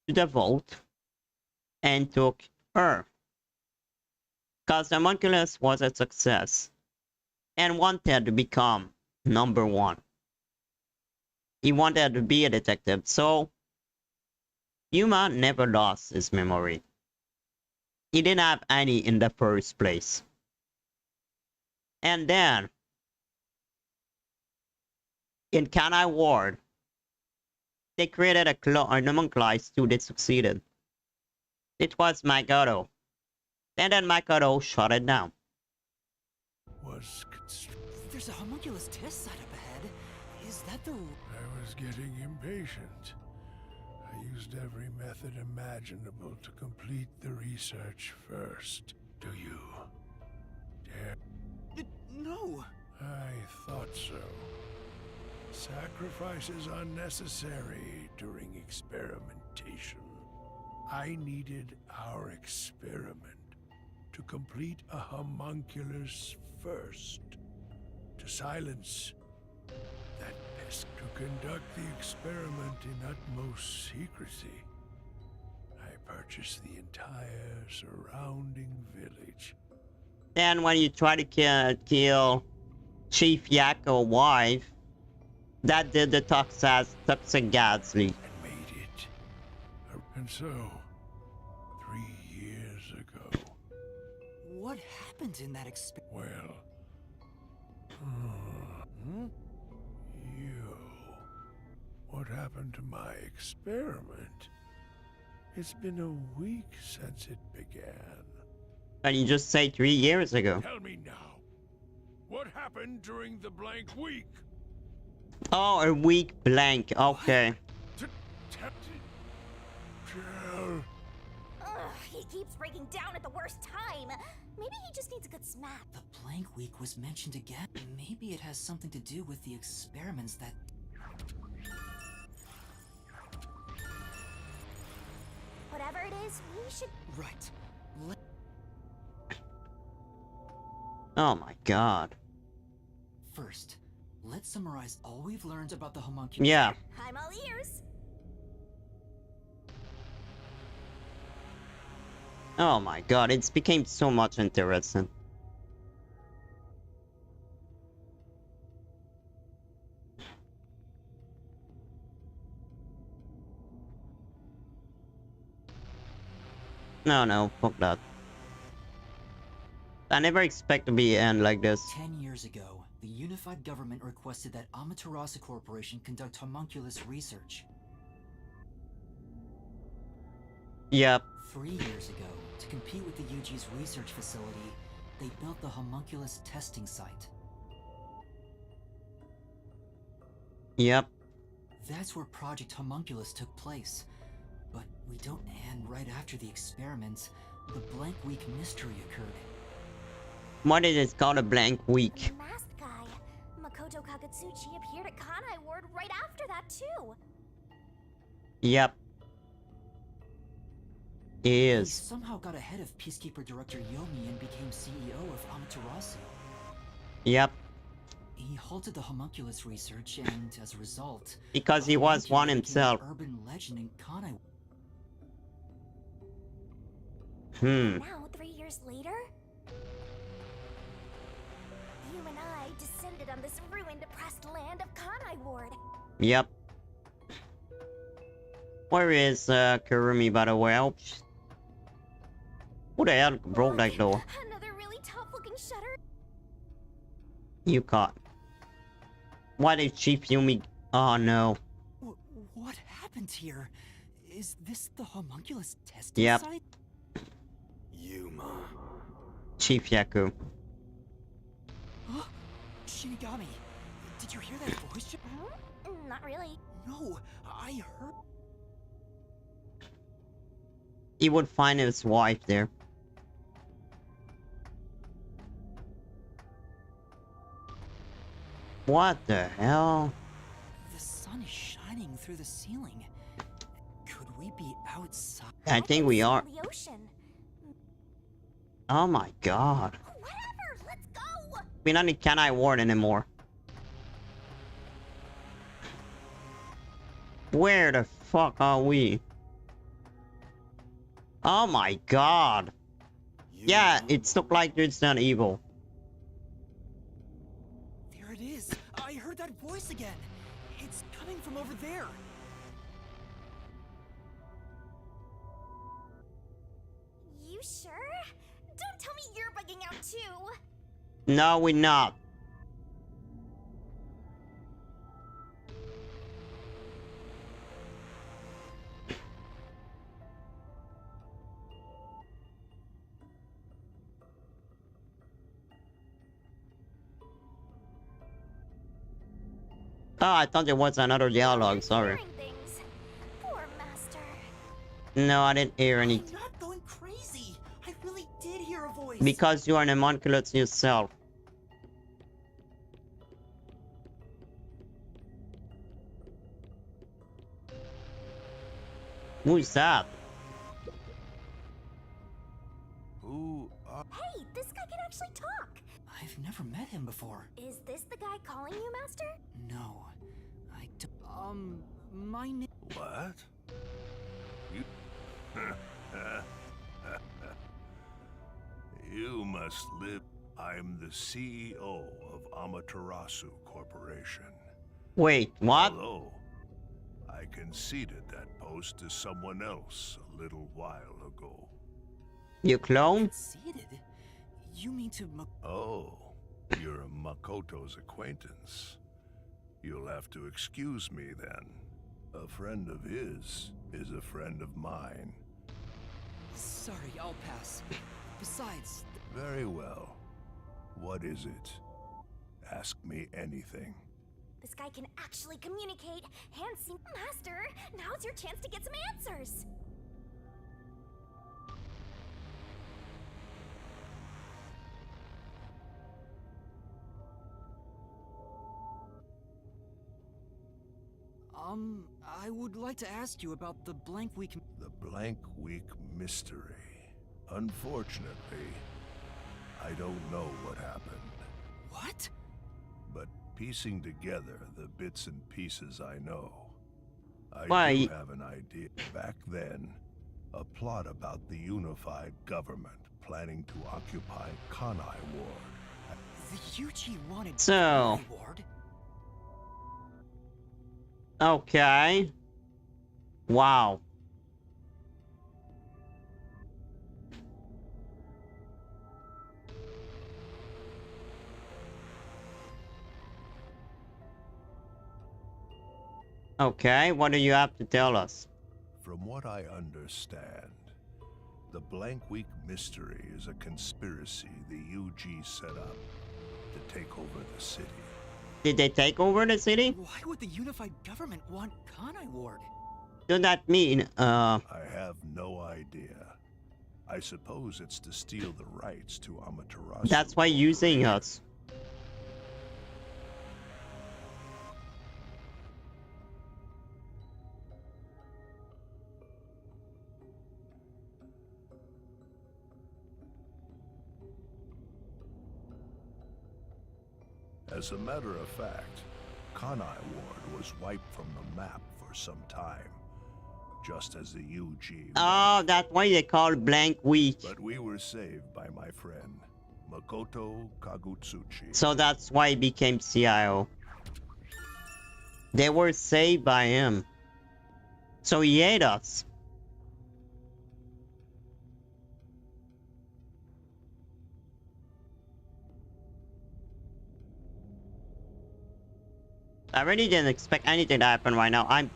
to the vault and took her. Because the homunculus was a success and wanted to become number one. He wanted to be a detective, so Yuma never lost his memory. He didn't have any in the first place. And then, in Kanai Ward, they created a homunculi too that succeeded. It was Makoto. And then Makoto shut it down. There's a homunculus test site up ahead. Is that the... I was getting impatient. I used every method imaginable to complete the research first. Do you dare? No! I thought so. Sacrifice is unnecessary during experimentation. I needed our experiment to complete a homunculus first. To silence that pest. To conduct the experiment in utmost secrecy, I purchased the entire surrounding village. Then when you try to kill Chief Yakko's wife, that did the toxic gas leak. And so, 3 years ago... What happened in that experiment? Well... What happened to my experiment? It's been a week since it began. And you just say 3 years ago. Tell me now. What happened during the blank week? Oh, a week blank. Okay. Ugh, he keeps breaking down at the worst time. Maybe he just needs a good smack. The blank week was mentioned again. Maybe it has something to do with the experiments that... Whatever it is, we should... Right. Oh my god. First, let's summarize all we've learned about the homunculus. Yeah. I'm all ears. Oh my god, it's became so much interesting. No, fuck that. I never expect to be end like this. 10 years ago, the unified government requested that Amaterasu Corporation conduct homunculus research. Yep. 3 years ago, to compete with the UG's research facility, they built the homunculus testing site. Yep. That's where Project Homunculus took place. But we don't end right after the experiments. The blank week mystery occurred. What is it called, a blank week? The masked guy, Makoto Kagetsuchi, appeared at Kanai Ward right after that too. Yep. He He is. somehow got ahead of Peacekeeper Director Yomi and became CEO of Amaterasu. Yep. He halted the homunculus research and, as a result... Because he was one himself. Urban legend in Kanai. Now, 3 years later, you and I descended on this ruined, oppressed land of Kanai Ward. Yep. Where is Kurumi, by the way? Who the hell broke that door? Another really tough-looking shutter. You caught. Why did Chief Yumi... Oh no. What happened here? Is this the homunculus testing Yep. site? Yuma. Chief Yaku. Huh? Shinigami, did you hear that voice? Not really. No, I heard... He would find his wife there. What the hell? The sun is shining through the ceiling. Could we be outside? I think we are. The ocean. Oh my god. Whatever, let's go! We don't need Can I Ward anymore. Where the fuck are we? Oh my god. Yeah, it's look like it's not evil. There it is. I heard that voice again. It's coming from over there. You sure? Don't tell me you're bugging out too. No, we're not. Oh, I thought there was another dialogue, sorry. Things. Poor master. No, I didn't hear any. I'm not going crazy. I really did hear a voice. Because you are an homunculus yourself. Who's that? Who are... Hey, this guy can actually talk. I've never met him before. Is this the guy calling you, master? No. I don't... my name... What? You... You must live... I'm the CEO of Amaterasu Corporation. Wait, what? Although, I conceded that post to someone else a little while ago. You clone? Conceded? You mean to... Oh, you're a Makoto's acquaintance. You'll have to excuse me then. A friend of his is a friend of mine. Sorry, I'll pass. Besides... Very well. What is it? Ask me anything. This guy can actually communicate. Hands seem... Master, now's your chance to get some answers. I would like to ask you about the blank week... The blank week mystery. Unfortunately, I don't know what happened. What? But piecing together the bits and pieces I know, I Why? do have an idea. Back then, a plot about the unified government planning to occupy Kanai Ward. The UG wanted... So... Kanai Ward? Okay. Wow. Okay, what do you have to tell us? From what I understand, the Blank Week mystery is a conspiracy the UG set up to take over the city. Did they take over the city? Why would the unified government want Kanai Ward? Does that mean, I have no idea. I suppose it's to steal the rights to Amaterasu. that's why using us. As a matter of fact, Kanai Ward was wiped from the map for some time, just as the UG. Oh, that's why they call blank week. But we were saved by my friend, Makoto Kagutsuchi. So that's why he became CIO. They were saved by him. So he ate us. I really didn't expect anything to happen right now.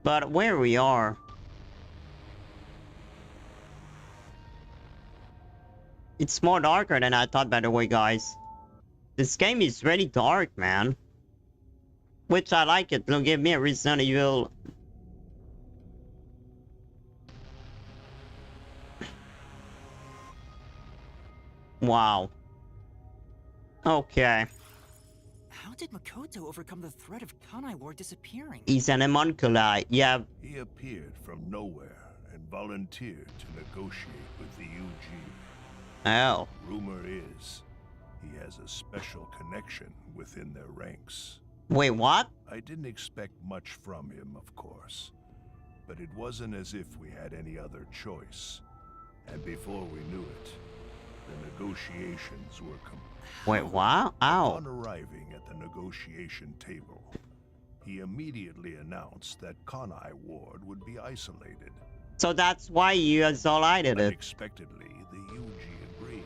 But where we are... It's more darker than I thought, by the way, guys. This game is really dark, man. Which I like it. It'll give me a Resident Evil. Wow. Okay. How did Makoto overcome the threat of Kanai Ward disappearing? He's an homunculi. Yeah. He appeared from nowhere and volunteered to negotiate with the UG. Oh. Rumor is he has a special connection within their ranks. Wait, what? I didn't expect much from him, of course. But it wasn't as if we had any other choice. And before we knew it, the negotiations were complete. Wait, what? Ow. Upon arriving at the negotiation table, he immediately announced that Kanai Ward would be isolated. So that's why you isolated it. Unexpectedly, the UG agreed.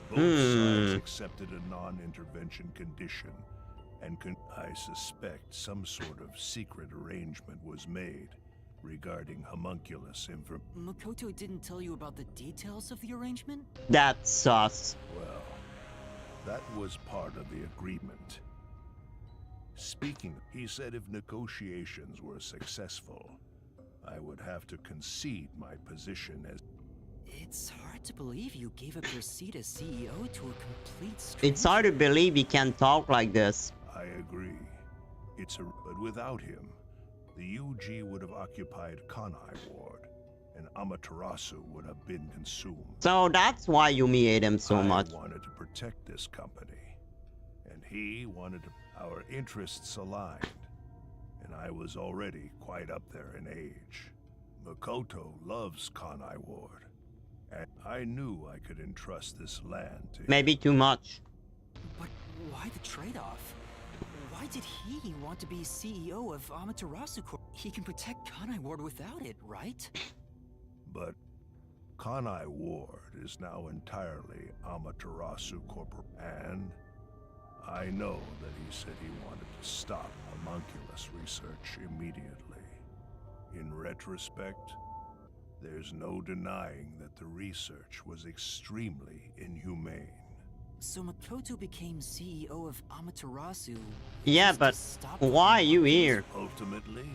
Both sides accepted a non-intervention condition, and I suspect some sort of secret arrangement was made regarding homunculus information. Makoto didn't tell you about the details of the arrangement? That's sus. Well, that was part of the agreement. Speaking, he said if negotiations were successful, I would have to concede my position as... It's hard to believe you gave up your seat as CEO to a complete stranger. It's hard to believe he can talk like this. I agree. But without him, the UG would have occupied Kanai Ward, and Amaterasu would have been consumed. So that's why Yumi hate him so much. I wanted to protect this company, and he wanted to... Our interests aligned, and I was already quite up there in age. Makoto loves Kanai Ward, and I knew I could entrust this land to him. Maybe too much. But why the trade-off? Why did he want to be CEO of Amaterasu Corp? He can protect Kanai Ward without it, right? But Kanai Ward is now entirely Amaterasu Corp. And I know that he said he wanted to stop homunculus research immediately. In retrospect, there's no denying that the research was extremely inhumane. So Makoto became CEO of Amaterasu. Yeah, but why are you here? Ultimately,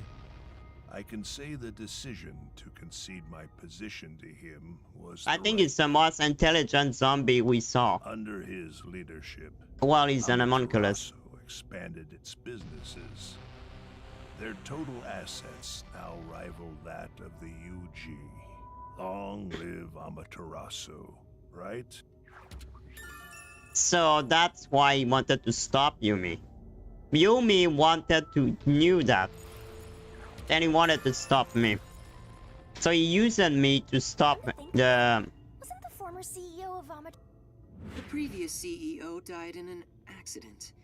I can say the decision to concede my position to him was... I think it's the most intelligent zombie we saw. Under his leadership, well, he's an homunculus. Expanded its businesses. Their total assets now rival that of the UG. Long live Amaterasu, right? So that's why he wanted to stop Yumi. Yumi knew that. Then he wanted to stop me. So he used me to stop the... Wasn't the former CEO of Amaterasu... The previous CEO died in an accident.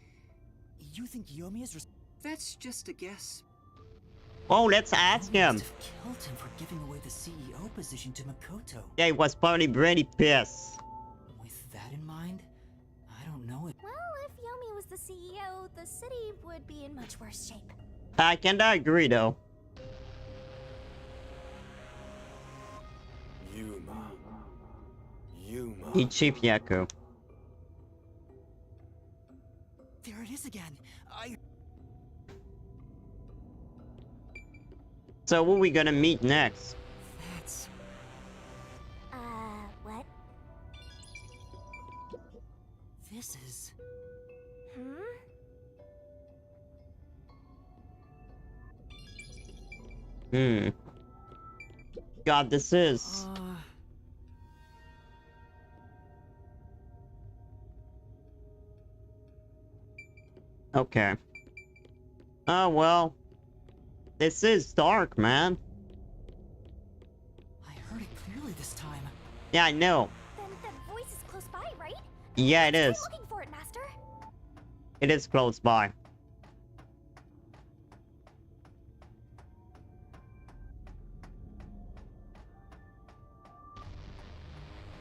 You think Yomi is... That's just a guess. Oh, let's ask him. Must have killed him for giving away the CEO position to Makoto. Yeah, he was probably pretty pissed. With that in mind, I don't know it. Well, if Yomi was the CEO, the city would be in much worse shape. I kinda agree, though. Yuma. Ichipiaku. There it is again. So who are we gonna meet next? That's... what? This is... God, this is... Okay. Oh, well. This is dark, man. I heard it clearly this time. Yeah, I know. Then that voice is close by, right? Yeah, it is. Try looking for it, Master. It is close by.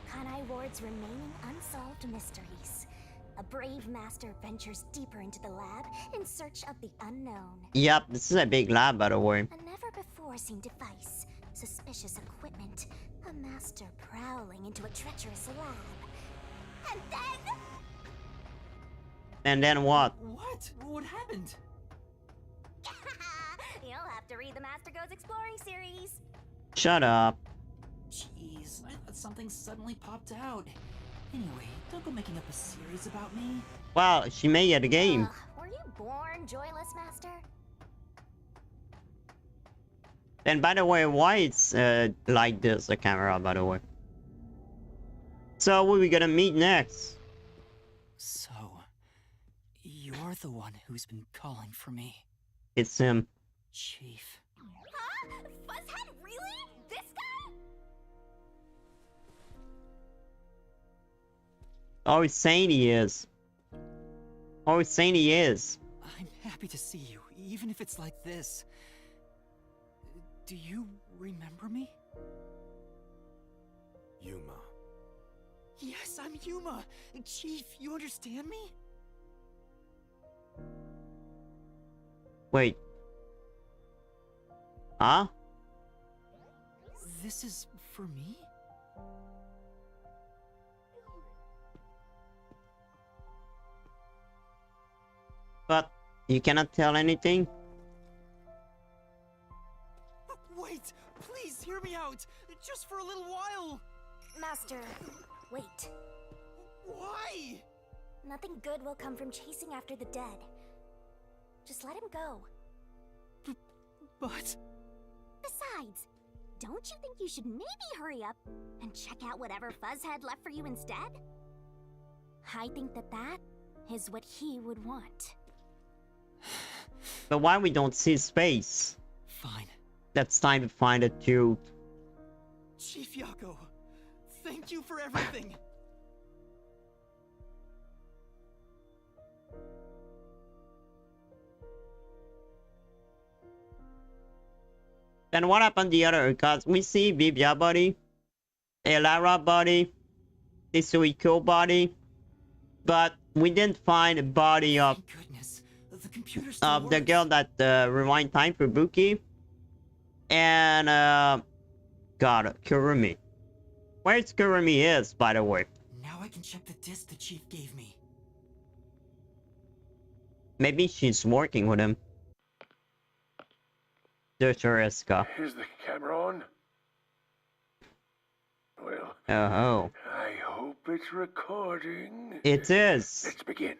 Kanai Ward's remaining unsolved mysteries. A brave master ventures deeper into the lab in search of the unknown. Yep, this is a big lab, by the way. A never-before-seen device, suspicious equipment, a master prowling into a treacherous lab. And then... And then what? What? What happened? have to read the Master Goes Exploring series. Shut up. Jeez, I thought something suddenly popped out. Anyway, don't go making up a series about me. Well, she made it a game. Were you born joyless, Master? And by the way, why it's like this, the camera, by the way. So, what are we gonna meet next? So, you're the one who's been calling for me. It's him. Chief. Huh? Fuzzhead, really? This guy? Oh, he's saying he is. Oh, he's saying he is. I'm happy to see you, even if it's like this. Do you remember me? Yuma. Yes, I'm Yuma! Chief, you understand me? Wait. Huh? This is for me? But you cannot tell anything? Wait! Please hear me out! Just for a little while! Master, wait. Why? Nothing good will come from chasing after the dead. Just let him go. But... Besides, don't you think you should maybe hurry up and check out whatever Fuzzhead left for you instead? I think that is what he would want. But why we don't see space? Fine. That's time to find a truth. Chief Yako, thank you for everything. Then what happened the other? Because we see Vivia body, Elara body, Isuiko body, but we didn't find a body of the girl that rewind time for Buki and God, Kurumi. Where's Kurumi is, by the way? Now I can check the disc the chief gave me. Maybe she's working with him. Dutcheriska. Is the camera on? Well, Oh. I hope it's recording. It is. Let's begin.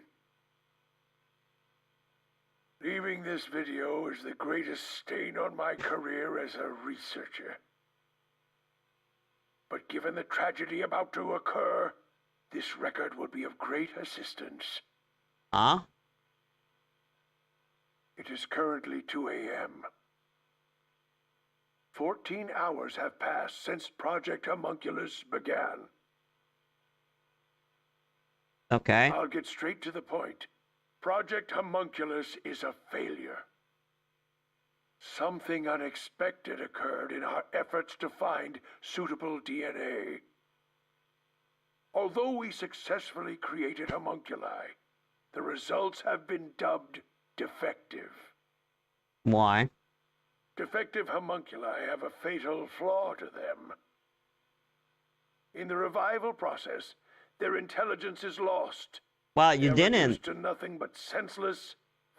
Leaving this video is the greatest stain on my career as a researcher. But given the tragedy about to occur, this record will be of great assistance. Huh? It is currently 2 a.m. 14 hours have passed since Project Homunculus began. Okay. I'll get straight to the point. Project Homunculus is a failure. Something unexpected occurred in our efforts to find suitable DNA. Although we successfully created homunculi, the results have been dubbed defective. Why? Defective homunculi have a fatal flaw to them. In the revival process, their intelligence is lost. Well, you They're didn't. reduced to nothing but senseless,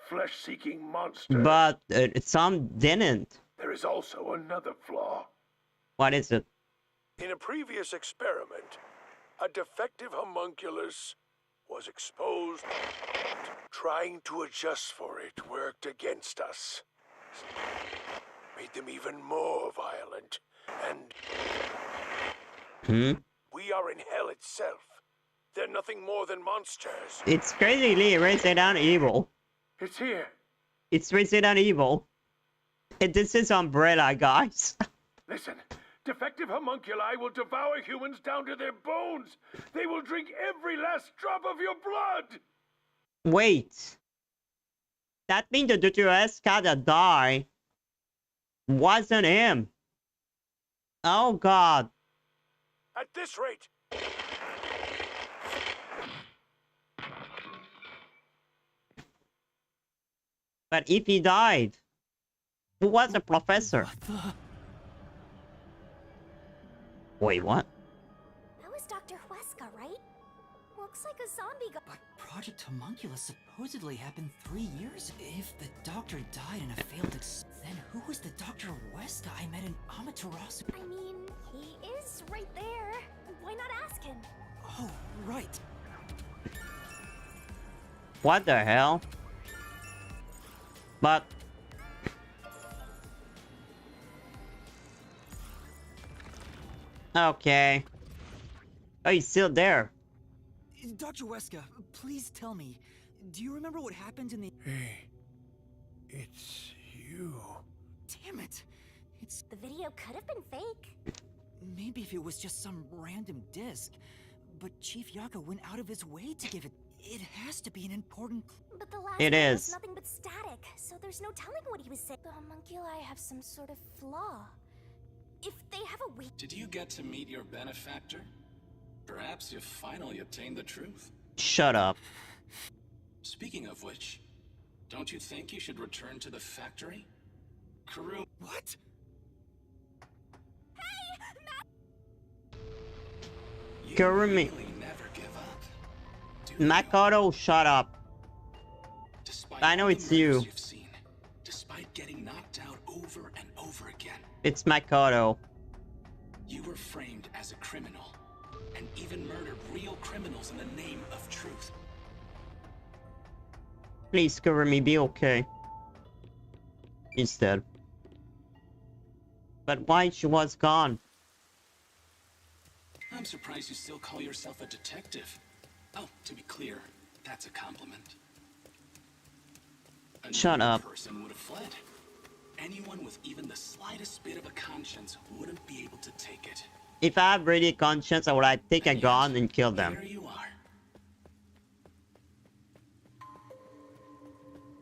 flesh-seeking monsters. But some didn't. There is also another flaw. What is it? In a previous experiment, a defective homunculus was exposed. Trying to adjust for it worked against us. Made them even more violent, and we are in hell itself. They're nothing more than monsters. It's crazily Resident Evil. It's here. It's Resident Evil. This is Umbrella, guys. Listen, defective homunculi will devour humans down to their bones. They will drink every last drop of your blood. Wait. That means the Dutchereska that died wasn't him. Oh God. At this rate. But if he died, who was the professor? Wait, what? That was Dr. Huesca, right? Looks like a zombie guy. But Project Homunculus supposedly happened 3 years. If the doctor died in a failed then who was the Amaterasu. I mean, he is right there. Why not ask him? Oh, right. What the hell? But okay. Oh, he's still there. Dr. Weska, please tell me, do you remember what happened in the... Hey, it's you. Damn it! It's... The video could have been fake. Maybe if it was just some random disc, but Chief Yaka went out of his way to give it... It has to be an important... But the last It one is. was nothing but static, so there's no telling what he was saying. The homunculi have some sort of flaw. If they have a weak... Did you get to meet your benefactor? Perhaps you've finally obtained the truth. Shut up. Speaking of which, don't you think you should return to the factory? Karu... What? You Kurumi. really never give up. Do you? Makoto, shut up. Despite I know all the it's you. murders you've seen, despite getting knocked out over and over again, It's Makoto. you were framed as a criminal, and even murdered real criminals in the name of truth. Please, Kurumi, be okay. He's dead. But why she was gone? I'm surprised you still call yourself a detective. Oh, to be clear, that's a compliment. A Shut normal up. person would have fled. Anyone with even the slightest bit of a conscience wouldn't be able to take it. If I have really conscience, I would have taken a gun and killed them. Here you are.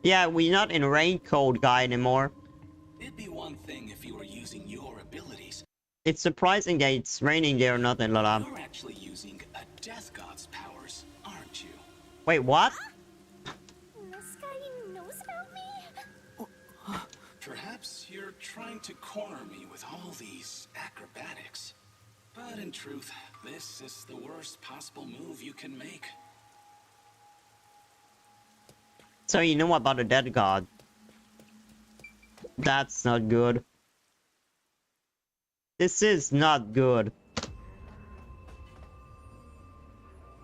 Yeah, we're not in raincoat guy anymore. It'd be one thing if you were using your abilities. It's surprising that it's raining there, not in Lalam. You're actually using a death god's powers, aren't you? Wait, what? This guy knows about me? Perhaps you're trying to corner me with all these acrobatics. But in truth, this is the worst possible move you can make. So you know about the dead god. That's not good. This is not good.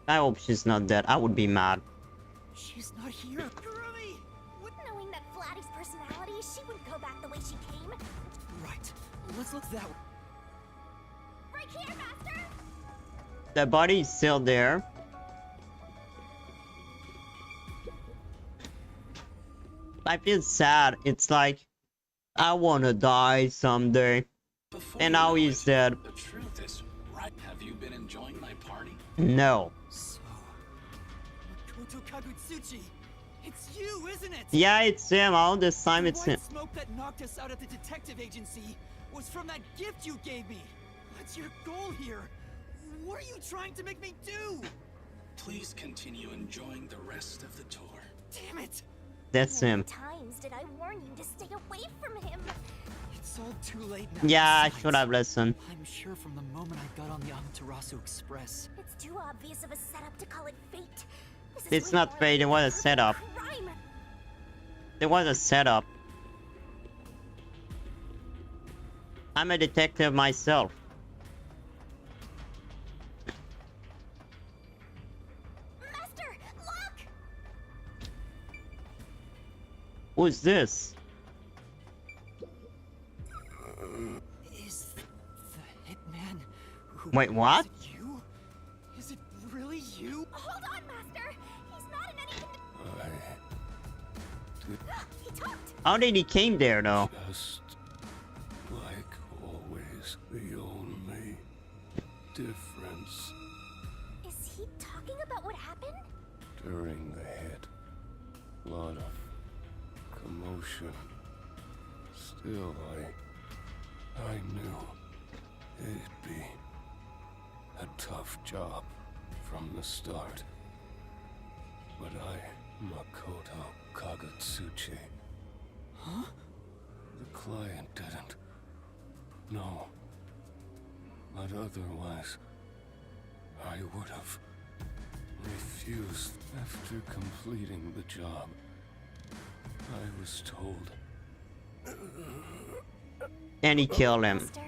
I hope she's not dead. I would be mad. She's not here. Kurumi! Knowing that Flatty's personality, she wouldn't go back the way she came. Right. Let's look that way. Right here, Master! The body is still there. I feel sad. It's like I wanna die someday. Before And you now know he's it, dead. The truth is, right? Have you been enjoying my party? No. So... Makoto Kagutsuchi! It's you, isn't it? Yeah, it's him. All this time it's The him. white smoke that knocked us out at the detective agency was from that gift you gave me. What's your goal here? What are you trying to make me do? Please continue enjoying the rest of the tour. Damn it! That's How many him. times did I warn you to stay away from him? It's all too late now. Yeah, I Besides, should have listened. I'm sure from the moment I got on the Amaterasu Express. It's too obvious of a setup to call it fate. This is It's way not more fate, like it was a perfect setup. crime. There was a setup. I'm a detective myself. Master, look! Who's this? Is the hitman who... Wait, what? Is it you? Is it really you? Hold on, Master! He's not in any He talked! How did he came there though? Just like always, the only difference Is he talking about what happened? during the hit. Lot of commotion. Still, I knew it'd be a tough job from the start. But Makoto Kagutsuchi. Huh? The client didn't. No. But otherwise, I would have refused after completing the job. I was told. And he killed him. Master,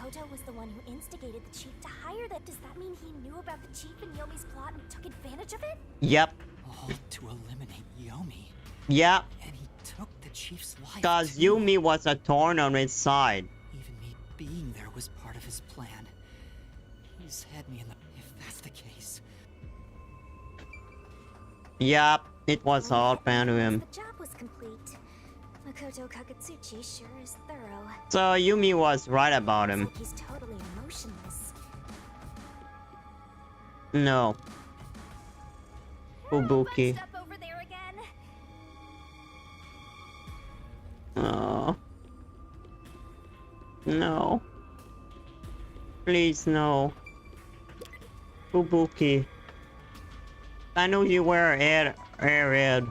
Makoto was the one who instigated the chief to hire that. Does that mean he knew about the chief and Yomi's plot and took advantage of it? Yep. All to eliminate Yomi. Yep. And he took the chief's life. Because too. Yumi was a thorn on his side. Even me being there was part of his plan. He's had me in the... If that's the case... Yep. It was all planned to him. The job was complete. Makoto Kakatsuchi sure is thorough. So Yumi was right about him. Like he's totally emotionless. No. Fubuki. Up over there again. Oh. No. Please no. Fubuki. I know you were Red,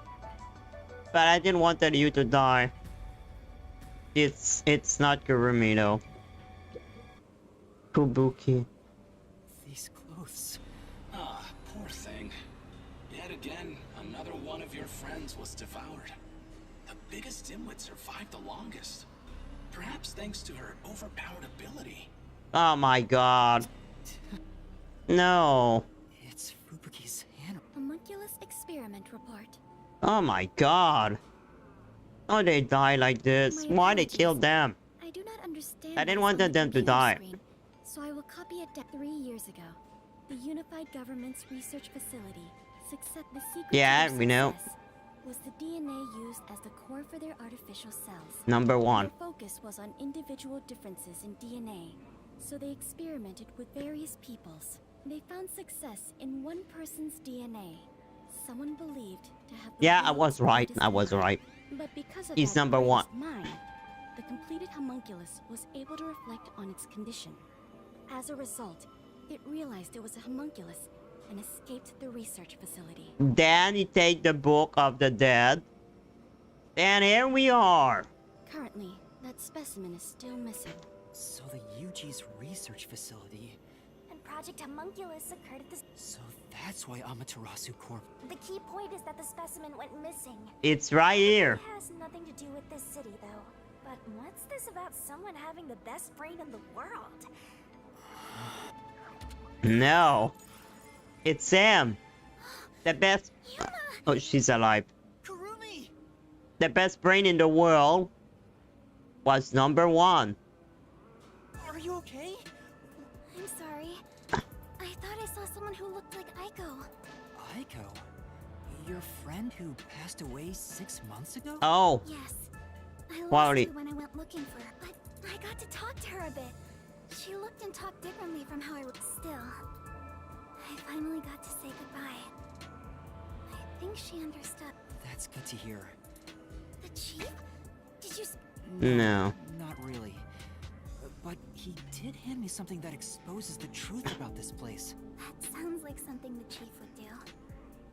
but I didn't want that you to die. It's not Kurumi though. Fubuki. These clothes. Ah, poor thing. Yet again, another one of your friends was devoured. The biggest dimwit survived the longest. Perhaps thanks to her overpowered ability. Oh my god. No. It's Fubuki's hand. Homunculus experiment report. Oh my god. Oh, they die like this. Why they killed them? I do not understand. I didn't want them to die. Screen, so I will copy it. 3 years ago, the Unified Government's research facility, the secret Yeah, to we know. success was the DNA used as the core for their artificial cells. Number one. Their focus was on individual differences in DNA, so they experimented with various peoples. They found success in one person's DNA. Someone believed to have the Yeah, I world's was right. greatest I was mind. right. But because of He's that number one. greatest mind, the completed homunculus was able to reflect on its condition. As a result, it realized it was a homunculus and escaped the research facility. Then he take the book of the dead. And here we are. Currently, that specimen is still missing. So the UG's research facility... And Project Homunculus occurred at this... So that's why Amaterasu Corp... The key point is that the specimen went missing. It's right here. It has nothing to do with this city, though. But what's this about someone having the best brain in the world? No. It's Sam. The best... Oh, she's alive. Kurumi! The best brain in the world was number one. Are you okay? I'm sorry. I thought I saw someone who looked like Aiko. Aiko? Your friend who passed away 6 months ago? Oh. Yes. I lost Quality. her when I went looking for her, but I got to talk to her a bit. She looked and talked differently from how I looked still. I finally got to say goodbye. I think she understood. That's good to hear. The chief? Did you... No. Not really. But he did hand me something that exposes the truth about this place. That sounds like something the chief would do.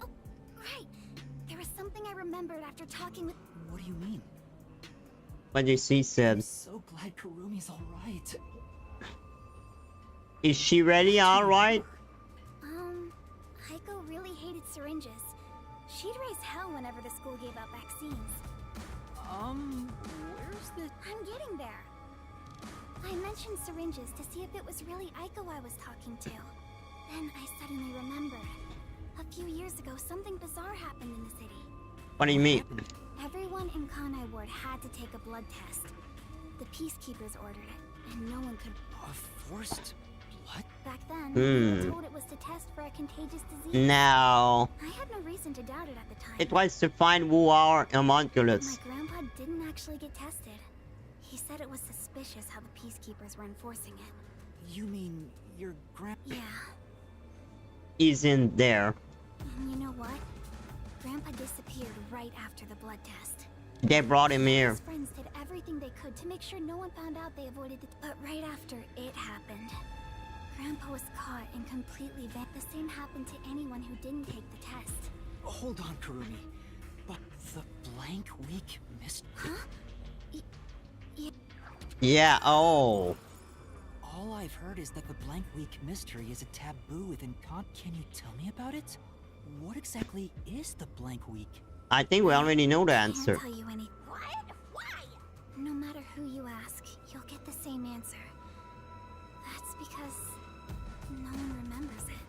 Oh, right. There was something I remembered after talking with... What do you mean? What did she said? I'm so glad Kurumi's alright. Is she really alright? Aiko really hated syringes. She'd raise hell whenever the school gave out vaccines. Where's the... I'm getting there. I mentioned syringes to see if it was really Aiko I was talking to. Then I suddenly remembered. A few years ago, something bizarre happened in the city. What do you mean? Everyone in Kanai Ward had to take a blood test. The peacekeepers ordered it, and no one could... A forced blood? Back then, we were told it was to test for a contagious disease. No. I had no reason to doubt it at the time. It was to find who are homunculus. My grandpa didn't actually get tested. He said it was suspicious how the peacekeepers were enforcing it. You mean your Yeah. He's in there. And you know what? Grandpa disappeared right after the blood test. They brought him here. His friends did everything they could to make sure no one found out they avoided it. But right after it happened, Grandpa was caught and completely vanished. The same happened to anyone who didn't take the test. Hold on, Kurumi. But the blank week missed... Huh? Yeah, oh. All I've heard is that the blank week mystery is a taboo within Can you tell me about it? What exactly is the blank week? I think we already know the answer. I can't tell you anything. What? Why? No matter who you ask, you'll get the same answer. because no one remembers it.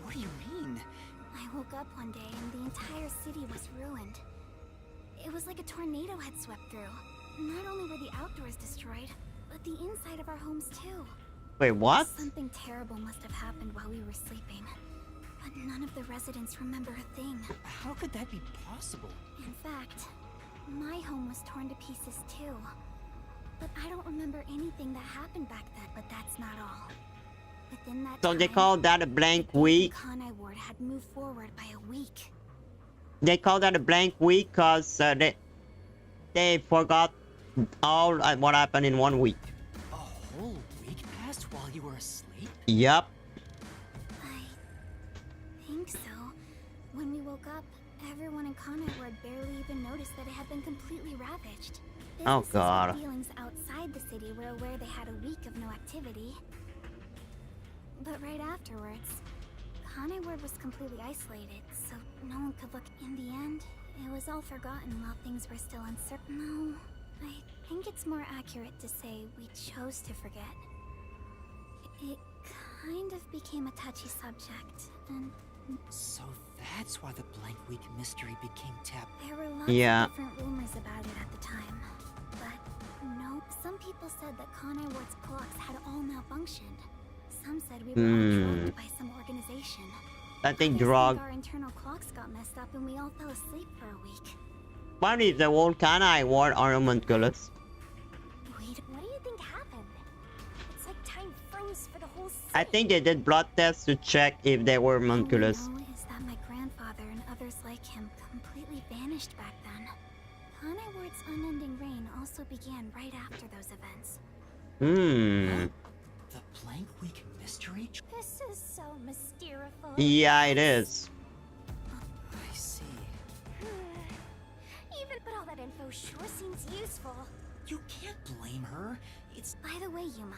What do you mean? I woke up one day and the entire city was ruined. It was like a tornado had swept through. Not only were the outdoors destroyed, but the inside of our homes too. Wait, what? Something terrible must have happened while we were sleeping. But none of the residents remember a thing. How could that be possible? In fact, my home was torn to pieces too. But I don't remember anything that happened back then. But that's not all. Within that So time, they call that a blank week? Kanai ward had moved forward by a week. They call that a blank week because they forgot all what happened in 1 week. A whole week passed while you were asleep? Yup. I think so. When we woke up, everyone in Kanai ward barely even noticed that it had been completely ravaged. Oh, Businesses God. with dealings outside the city were aware they had a week of no activity. But right afterwards, Kanai ward was completely isolated, so no one could look. In the end, it was all forgotten while things were still uncertain. No, I think it's more accurate to say we chose to forget. It kind of became a touchy subject, and so that's why the blank week mystery became taboo. There were lots of different rumors about it at the time, but no, some people said that Kanai ward's clocks had all malfunctioned. Some said we were all drugged by some organization. I think Others drug. our internal clocks got messed up and we all fell asleep for a week. What if the whole Kanai ward are homunculus? Wait, what do you think happened? It's like time froze for the whole city. I think they did blood tests to check if they were homunculus. All I know is that my grandfather and others like him completely vanished back then. Kanai ward's unending reign also began right after those events. The blank week mystery? This is so mysterious. Yeah, it is. I see. But all that info sure seems useful. You can't blame her. It's... By the way, Yuma,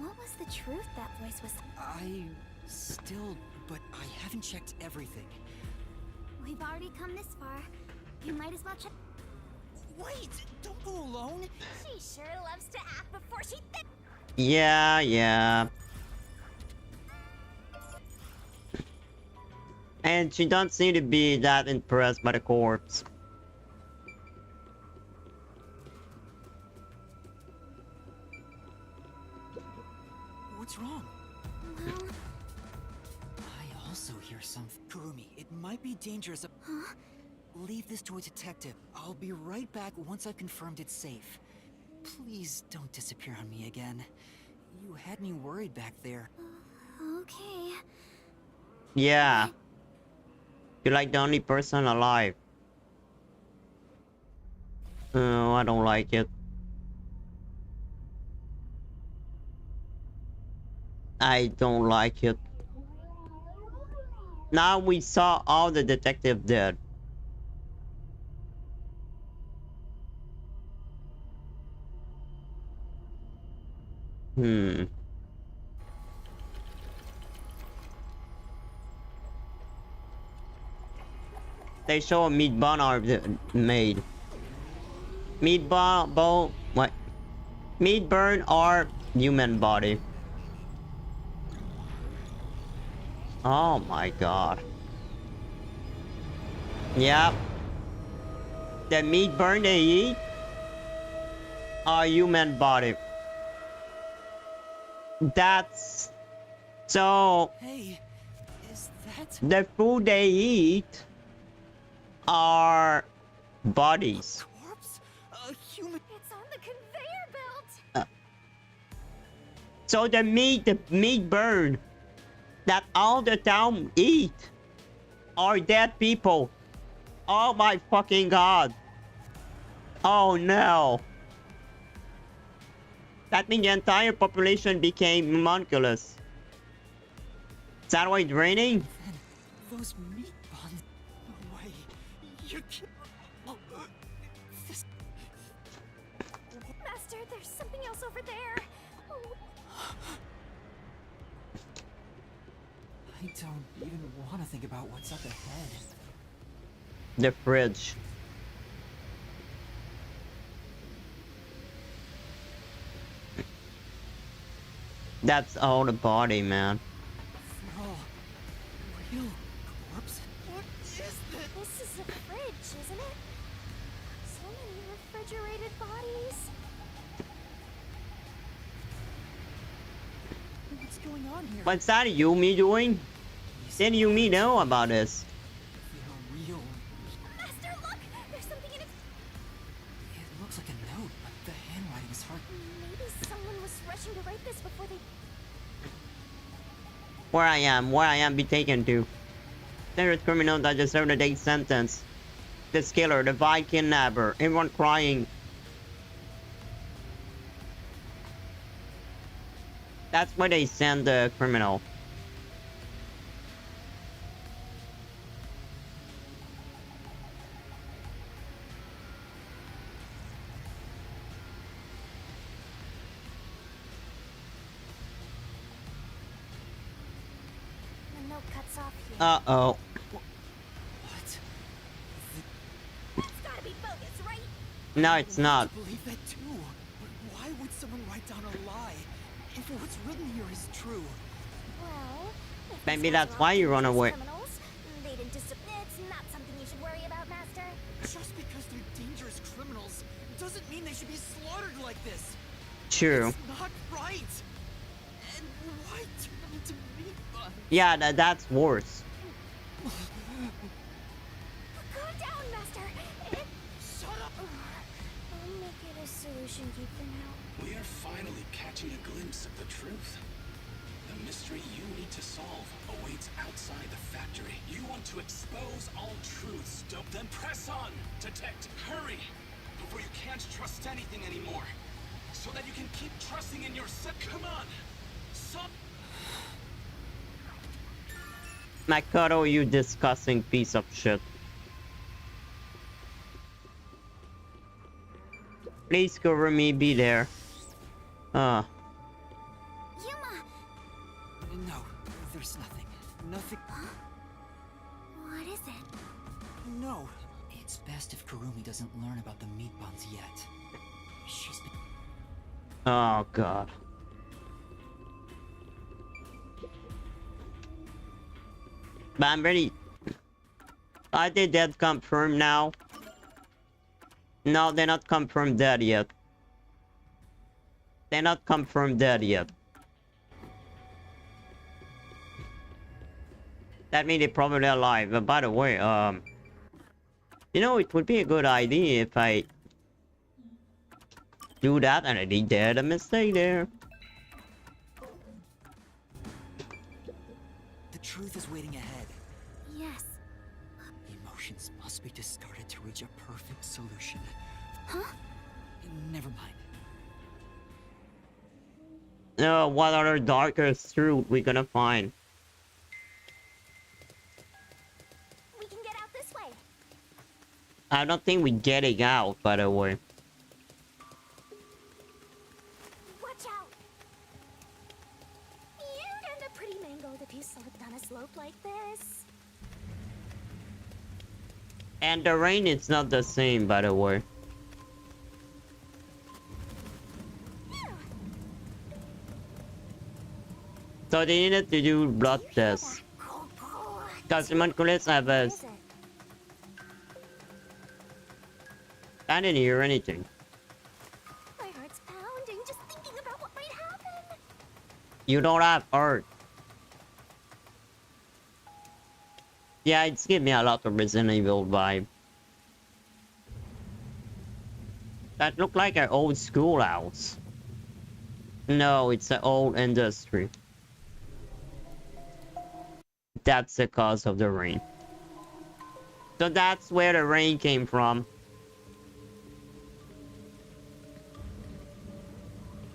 what was the truth that voice was... I still... but I haven't checked everything. We've already come this far. You might as well check... Wait! Don't go alone! She sure loves to act before she thinks. Yeah. And she don't seem to be that impressed by the corpse. What's wrong? Well... I also hear something. Kurumi, it might be dangerous. Huh? Leave this to a detective. I'll be right back once I've confirmed it's safe. Please don't disappear on me again. You had me worried back there. Okay. Yeah. You're like the only person alive. Oh, I don't like it. I don't like it. Now we saw all the detectives dead. They show a meat bun are made. Meat bone, what? Meat burn or human body. Oh my god. Yep. The meat burn they eat are human body. That's so. Hey, is that the food they eat are bodies. corpse? A human? It's on the conveyor belt. So the meat bird that all the town eat are dead people. Oh my fucking god. Oh no. That means the entire population became homunculus. Is that why it's raining? Those meat buns. No way. You can't. This... Master, there's something else over there. I don't even want to think about what's up ahead. The fridge. That's all the body, man. No. Real corpse? What is this? This is a fridge, isn't it? So many refrigerated bodies. What's going on here? What's that Yumi doing? Didn't Yumi know about this? They're real. Master, look! There's something in it. It looks like a note, but the handwriting is hard. Maybe someone was rushing to write this before they... Where I am, be taken to. Dangerous criminal that deserved a death sentence. This killer, the vile kidnapper, everyone crying. That's where they send the criminal. The note cuts off here. Uh-oh. What? That's gotta be bogus, right? No, it's not. I believe that too. But why would someone write down a lie if what's written here is true? Well, if Maybe these that's guys are why all you run dangerous away. criminals, they didn't it's not something you should worry about, Master. Just because they're dangerous criminals doesn't mean they should be slaughtered like this. True. It's not right. And why turn them into meatballs? Yeah, that's worse. Calm down, Master. Shut up. I'll make it a solution key for now. We are finally catching a glimpse of the truth. The mystery you need to solve awaits outside the factory. You want to expose all truths, don't then press on! Detect, hurry! Before you can't trust anything anymore. So that you can keep trusting in yourself. Come on! Makoto, you disgusting piece of shit. Please cover me, be there. Yuma! No, there's nothing. Nothing. Huh? What is it? No. It's best if Kurumi doesn't learn about the meat buns yet. She's been... Oh, God. But I'm ready. Are they dead confirmed now? No, they're not confirmed dead yet. They're not confirmed dead yet. That means they're probably alive. But by the way, you know, it would be a good idea if I do that and I did a mistake there. The truth is waiting ahead. Yes. Emotions must be discarded to reach a perfect solution. Huh? Never mind. What other darker truth we gonna find? We can get out this way. I don't think we're getting out, by the way. Watch out. And a pretty mango if you slipped on a slope like this. And the rain is not the same, by the way. So they needed to do blood tests. Because homunculus have a... I didn't hear anything. My heart's pounding just thinking about what might happen. You don't have heart. Yeah, it's giving me a lot of Resident Evil vibe. That looked like an old schoolhouse. No, it's an old industry. That's the cause of the rain. So that's where the rain came from.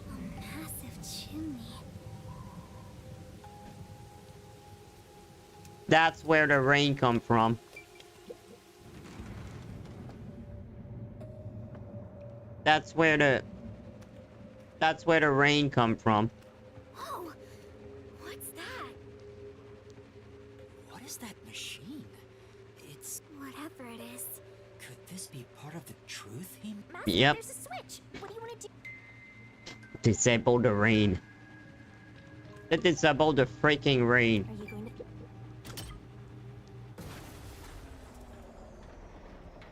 A massive chimney. That's where the rain come from. That's where the rain come from. Oh, what's that? What is that machine? It's... Whatever it is. Could this be part of the truth he... Master, Yep. there's a switch. What do you want to do? Disable the rain. Let's disable the freaking rain. Are you going to...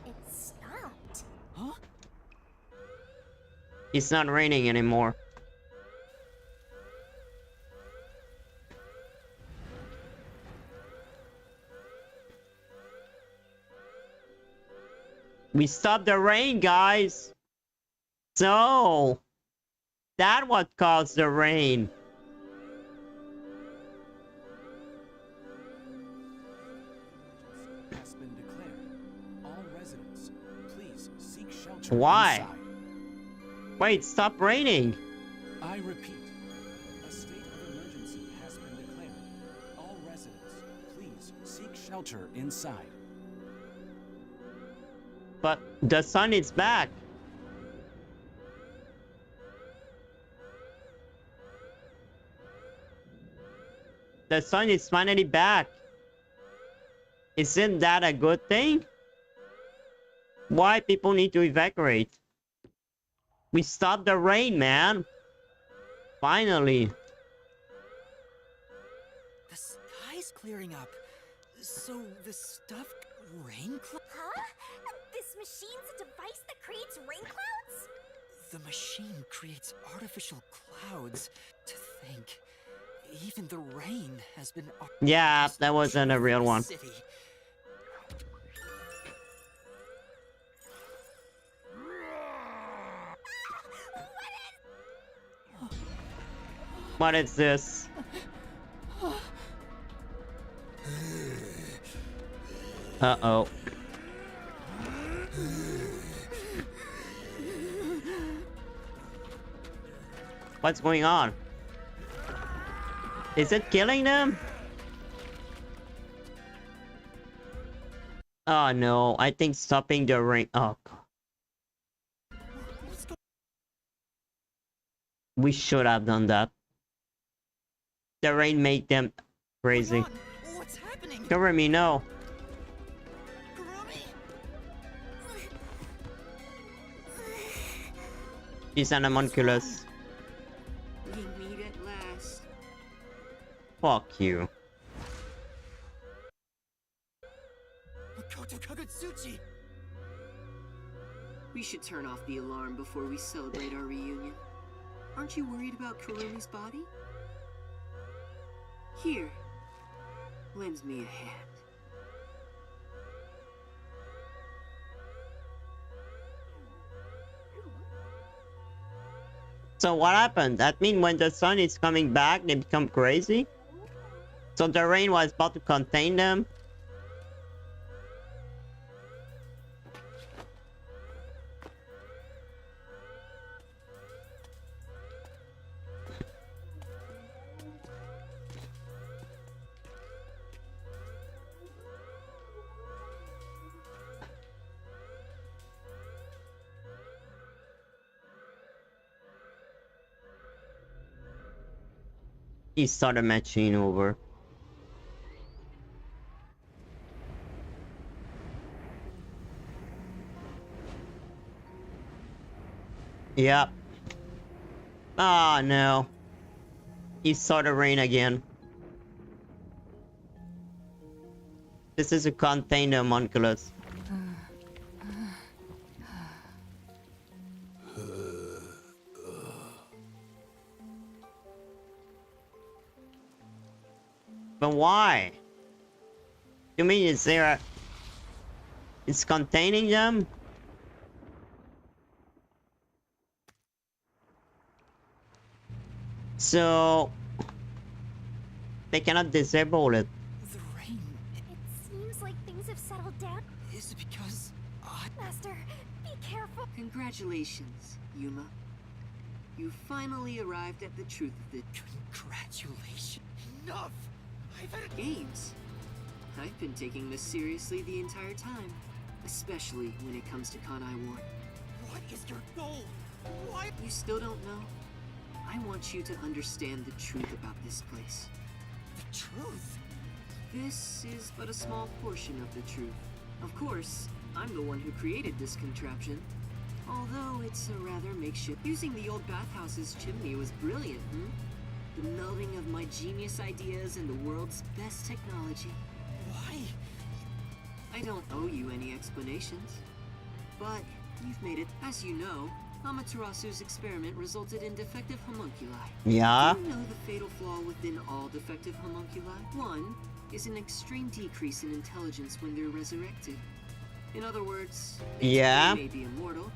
It stopped. Huh? It's not raining anymore. We stopped the rain, guys. So that what caused the rain. Has been declared. All residents, please seek shelter. Why? Inside. Wait, stop raining. I repeat, a state of emergency has been declared. All residents, please seek shelter inside. But the sun is back. The sun is finally back. Isn't that a good thing? Why people need to evacuate? We stopped the rain, man. Finally. The sky's clearing up. So the stuff rain clouds? Huh? This machine's a device that creates rain clouds? The machine creates artificial clouds. To think, even the rain has been. Yeah, that wasn't a real one. City. What is this? Uh-oh. What's going on? Is it killing them? Oh no, I think stopping the rain. Oh God. We should have done that. The rain made them crazy. What's happening? Cover me, no. She's an homunculus. We meet at last. Fuck you. Makoto Kagutsuchi! We should turn off the alarm before we celebrate our reunion. Aren't you worried about Kurumi's body? Here, lend me a hand. So what happened? That means when the sun is coming back, they become crazy? So the rain was about to contain them? He started machine over. Yep. Ah, no. He started rain again. This is a contained homunculus. But why? You mean is there a... It's containing them? So... They cannot disable it. The rain. It seems like things have settled down. Is it because Master, be careful. Congratulations, Yuma. You finally arrived at the truth of the... Congratulations. Enough! I've had games. I've been taking this seriously the entire time, especially when it comes to Kanai Ward. What is your goal? Why? You still don't know? I want you to understand the truth about this place. The truth? This is but a small portion of the truth. Of course, I'm the one who created this contraption. Although it's a rather makeshift. Using the old bathhouse's chimney was brilliant, The melding of my genius ideas and the world's best technology. Why? I don't owe you any explanations. But you've made it. As you know, Amaterasu's experiment resulted in defective homunculi. Yeah? Do you know the fatal flaw within all defective homunculi? One is an extreme decrease in intelligence when they're resurrected. In other words, they may be immortal,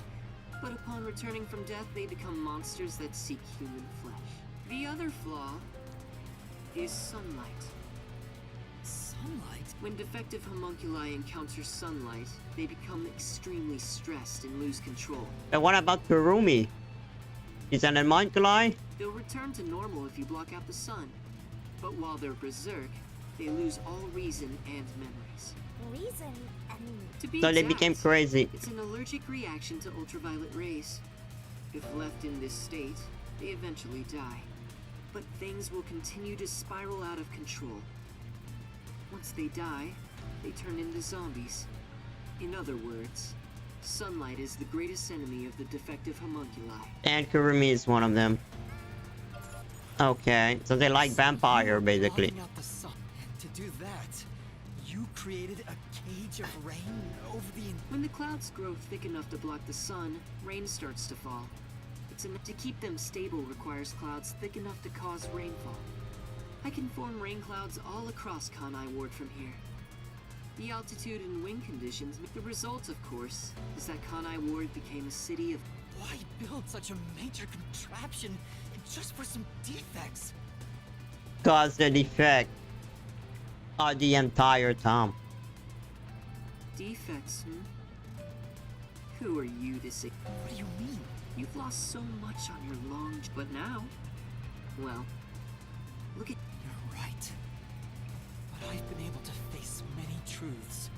but upon returning from death, they become monsters that seek human flesh. The other flaw is sunlight. Sunlight? When defective homunculi encounter sunlight, they become extremely stressed and lose control. And what about Kurumi? Is that a homunculi? They'll return to normal if you block out the sun. But while they're berserk, they lose all reason and memories. Reason and... To be So they exact, became crazy. It's an allergic reaction to ultraviolet rays. If left in this state, they eventually die. But things will continue to spiral out of control. Once they die, they turn into zombies. In other words, sunlight is the greatest enemy of the defective homunculi. And Kurumi is one of them. Okay, so they like vampire, basically. Blocking out the sun. And to do that, you created a cage of rain over the... When the clouds grow thick enough to block the sun, rain starts to fall. To keep them stable requires clouds thick enough to cause rainfall. I can form rain clouds all across Kanai Ward from here. The altitude and wind conditions make the result, of course, is that Kanai Ward became a city of... Why build such a major contraption just for some defects? Cause the defect are the entire town. Defects, Who are you to say? What do you mean? You've lost so much on your long... But now, well, look at... You're right. But I've been able to face many truths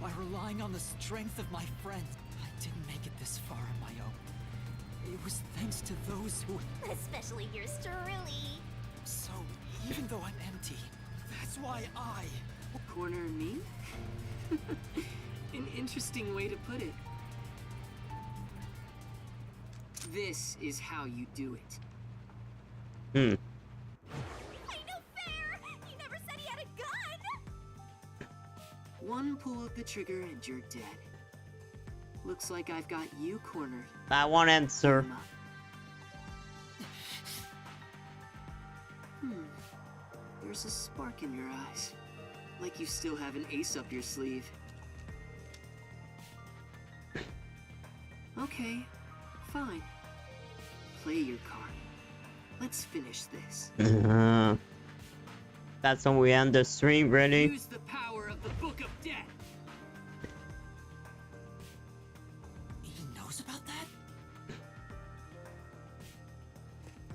by relying on the strength of my friends. I didn't make it this far on my own. It was thanks to those who... Especially yours truly. So, even though I'm empty, that's why I... Corner me? An interesting way to put it. This is how you do it. Ain't no fair! He never said he had a gun! One pull of the trigger and you're dead. Looks like I've got you cornered. That one answer. There's a spark in your eyes. Like you still have an ace up your sleeve. Okay, fine. Play your card. Let's finish this. That's when we end the stream, really. Use the power of the Book of Death. He knows about that?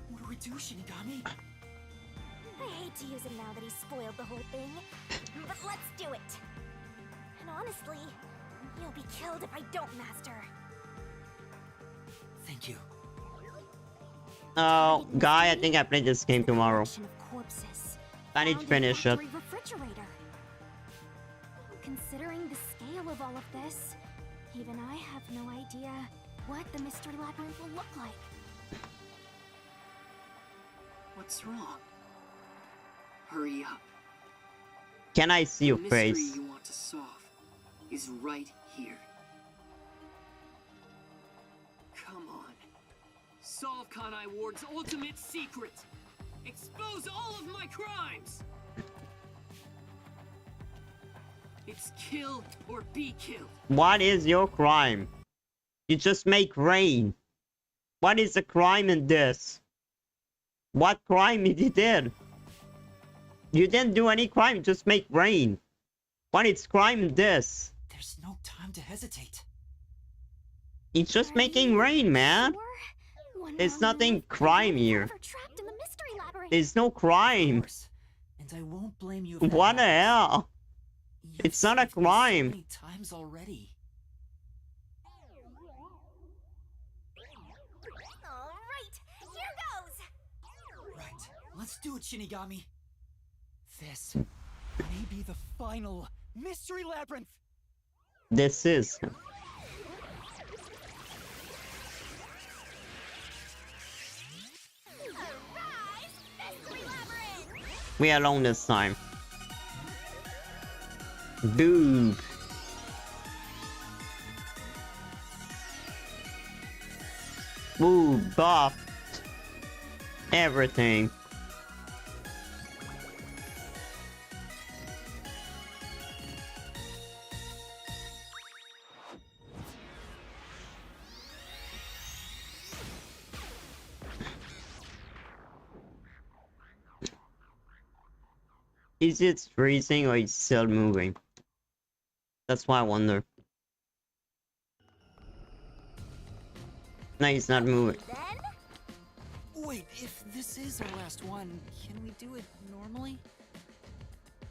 What do we do, Shinigami? I hate to use him now that he's spoiled the whole thing, but let's do it. And honestly, you'll be killed if I don't, Master. Thank you. Oh, Guy, I think I play this game tomorrow. I need to finish it. Refrigerator. Considering the scale of all of this, even I have no idea what the Mystery Labyrinth will look like. What's wrong? Hurry up. Can I see your the face? mystery you want to solve is right here. Come on. Solve Kanai Ward's ultimate secret. Expose all of my crimes. It's kill or be killed. What is your crime? You just make rain. What is the crime in this? What crime did you did? You didn't do any crime, you just make rain. What is crime in this? There's no time to hesitate. It's just making rain, man. There's nothing crime here. There's no crime. And I won't blame you. What the hell? It's not a crime. Many times already. Alright, here goes! Right, let's do it, Shinigami. This may be the final Mystery Labyrinth. This is. Arise, Mystery We are alone this time. Boo. Boo, buff. Everything. Is it freezing or is it still moving? That's why I wonder. No, he's not moving. Wait, if this is our last one, can we do it normally?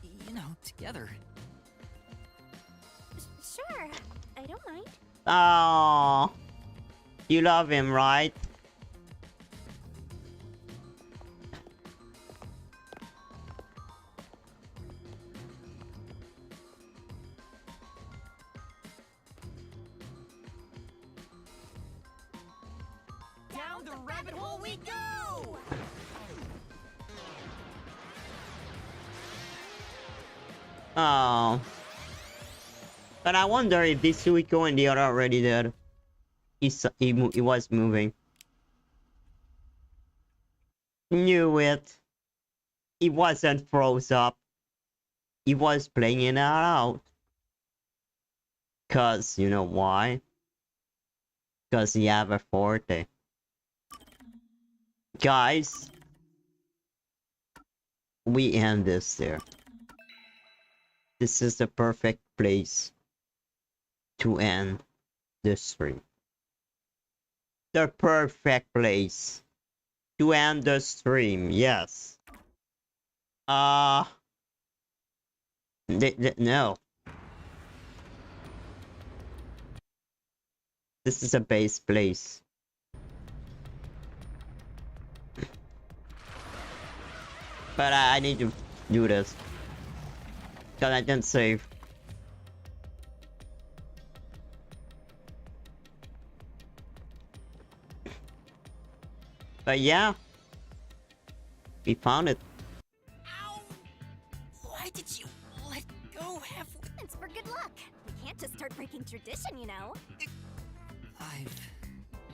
You know, together. Sure, I don't mind. Oh, you love him, right? Down the rabbit hole we go! Oh. But I wonder if this Suiko and the other already dead. He was moving. Knew it. He wasn't froze up. He was playing it out. Cause, you know why? Cause he have a forte. Guys. We end this there. This is the perfect place to end this stream. The perfect place to end the stream, yes. No. This is a base place. But I need to do this. Because I didn't save. But yeah. We found it. Ow! Why did you let go halfway? It's for good luck. We can't just start breaking tradition, you know. I've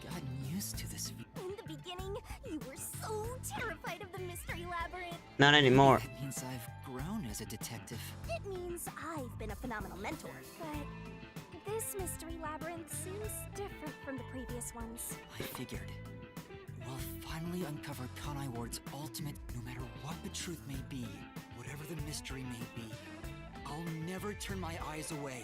gotten used to this. In the beginning, you were so terrified of the mystery labyrinth. Not anymore. That means I've grown as a detective. It means I've been a phenomenal mentor. But this mystery labyrinth seems different from the previous ones. I figured. We'll finally uncover Kanai Ward's ultimate, no matter what the truth may be, whatever the mystery may be. I'll never turn my eyes away.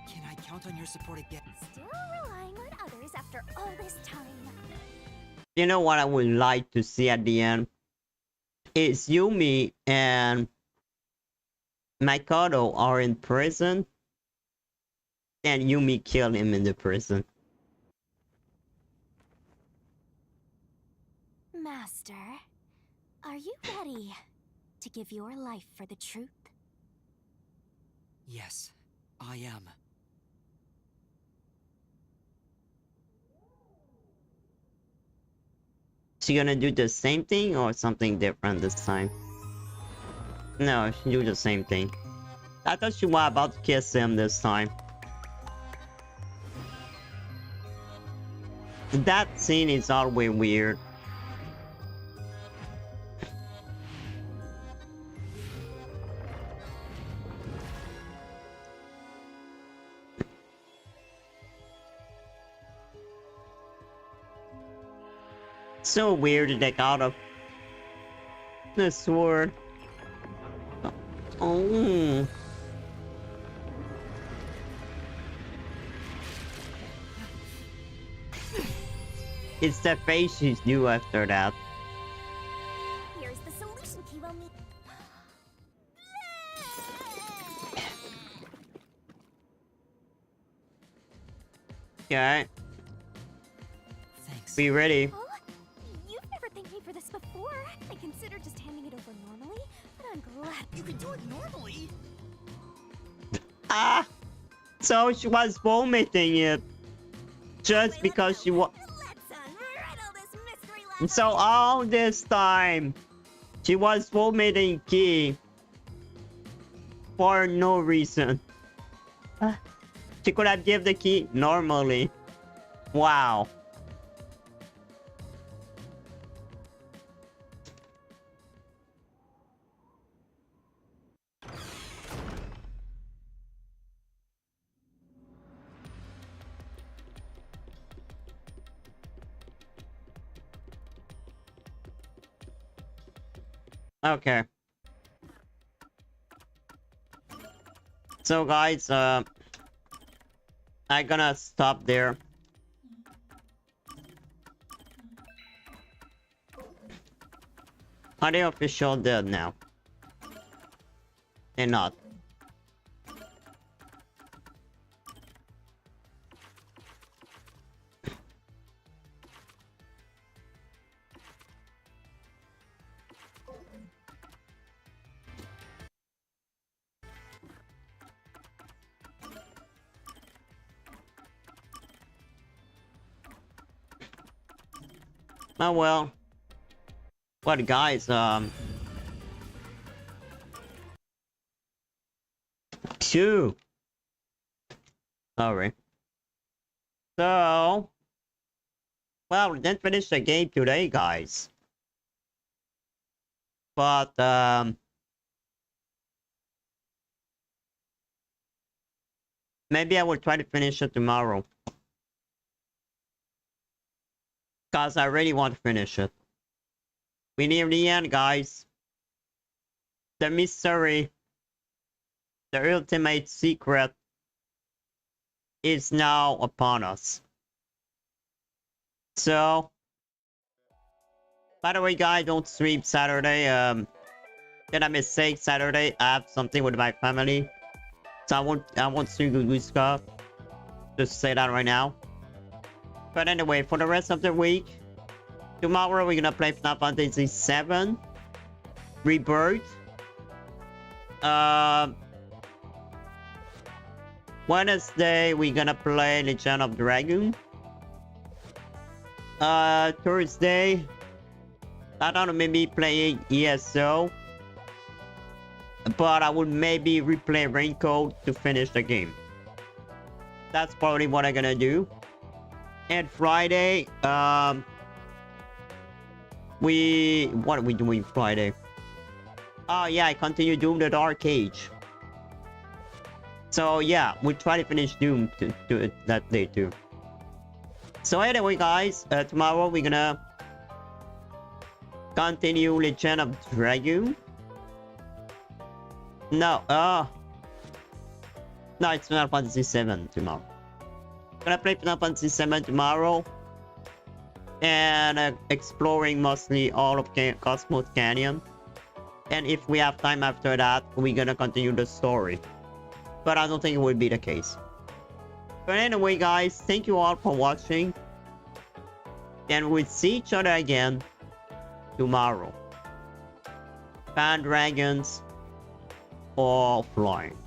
Can I count on your support again? Still relying on others after all this time. You know what I would like to see at the end? Is Yumi and Makoto are in prison. And Yumi killed him in the prison. Master, are you ready to give your life for the truth? Yes, I am. She gonna do the same thing or something different this time? No, she do the same thing. I thought she was about to kiss him this time. That scene is always weird. So weird to take out of the sword. Oh. It's the face she's due after that. Here's the solution key we'll need. Okay. Thanks. Be ready. Oh, you've never thanked me for this before. I considered just handing it over normally, but I'm glad. You can do it normally. Ah! So she was vomiting it. Just because she was. Let's unriddle this mystery labyrinth. So all this time, She was formatting key for no reason. She could have given the key normally. Wow. Okay. So guys, I'm gonna stop there. Are they official dead now? They're not. Oh well. What guys, two. Sorry. So, well, we didn't finish the game today, guys. But, maybe I will try to finish it tomorrow. Because I really want to finish it. We're near the end, guys. The mystery, the ultimate secret, is now upon us. So, by the way, guys, don't stream Saturday. Did I mistake Saturday? I have something with my family, so I won't stream Guska. Just say that right now. But anyway, for the rest of the week, tomorrow we're gonna play Final Fantasy VII Rebirth. Wednesday we're gonna play Legend of Dragon. Thursday, I don't know, maybe playing ESO. But I would maybe replay Raincoat to finish the game. That's probably what I'm gonna do. And Friday, what are we doing Friday? Oh yeah, I continue Doom the Dark Age. So yeah, we'll try to finish Doom to that day too. So anyway, guys, tomorrow we're gonna continue Legend of Dragon. No, no, it's Final Fantasy VII tomorrow. I'm gonna play Final Fantasy VII tomorrow, and exploring mostly all of Cosmos Canyon. And if we have time after that, we're gonna continue the story. But I don't think it will be the case. But anyway, guys, thank you all for watching. And we'll see each other again tomorrow. Dragons or flying.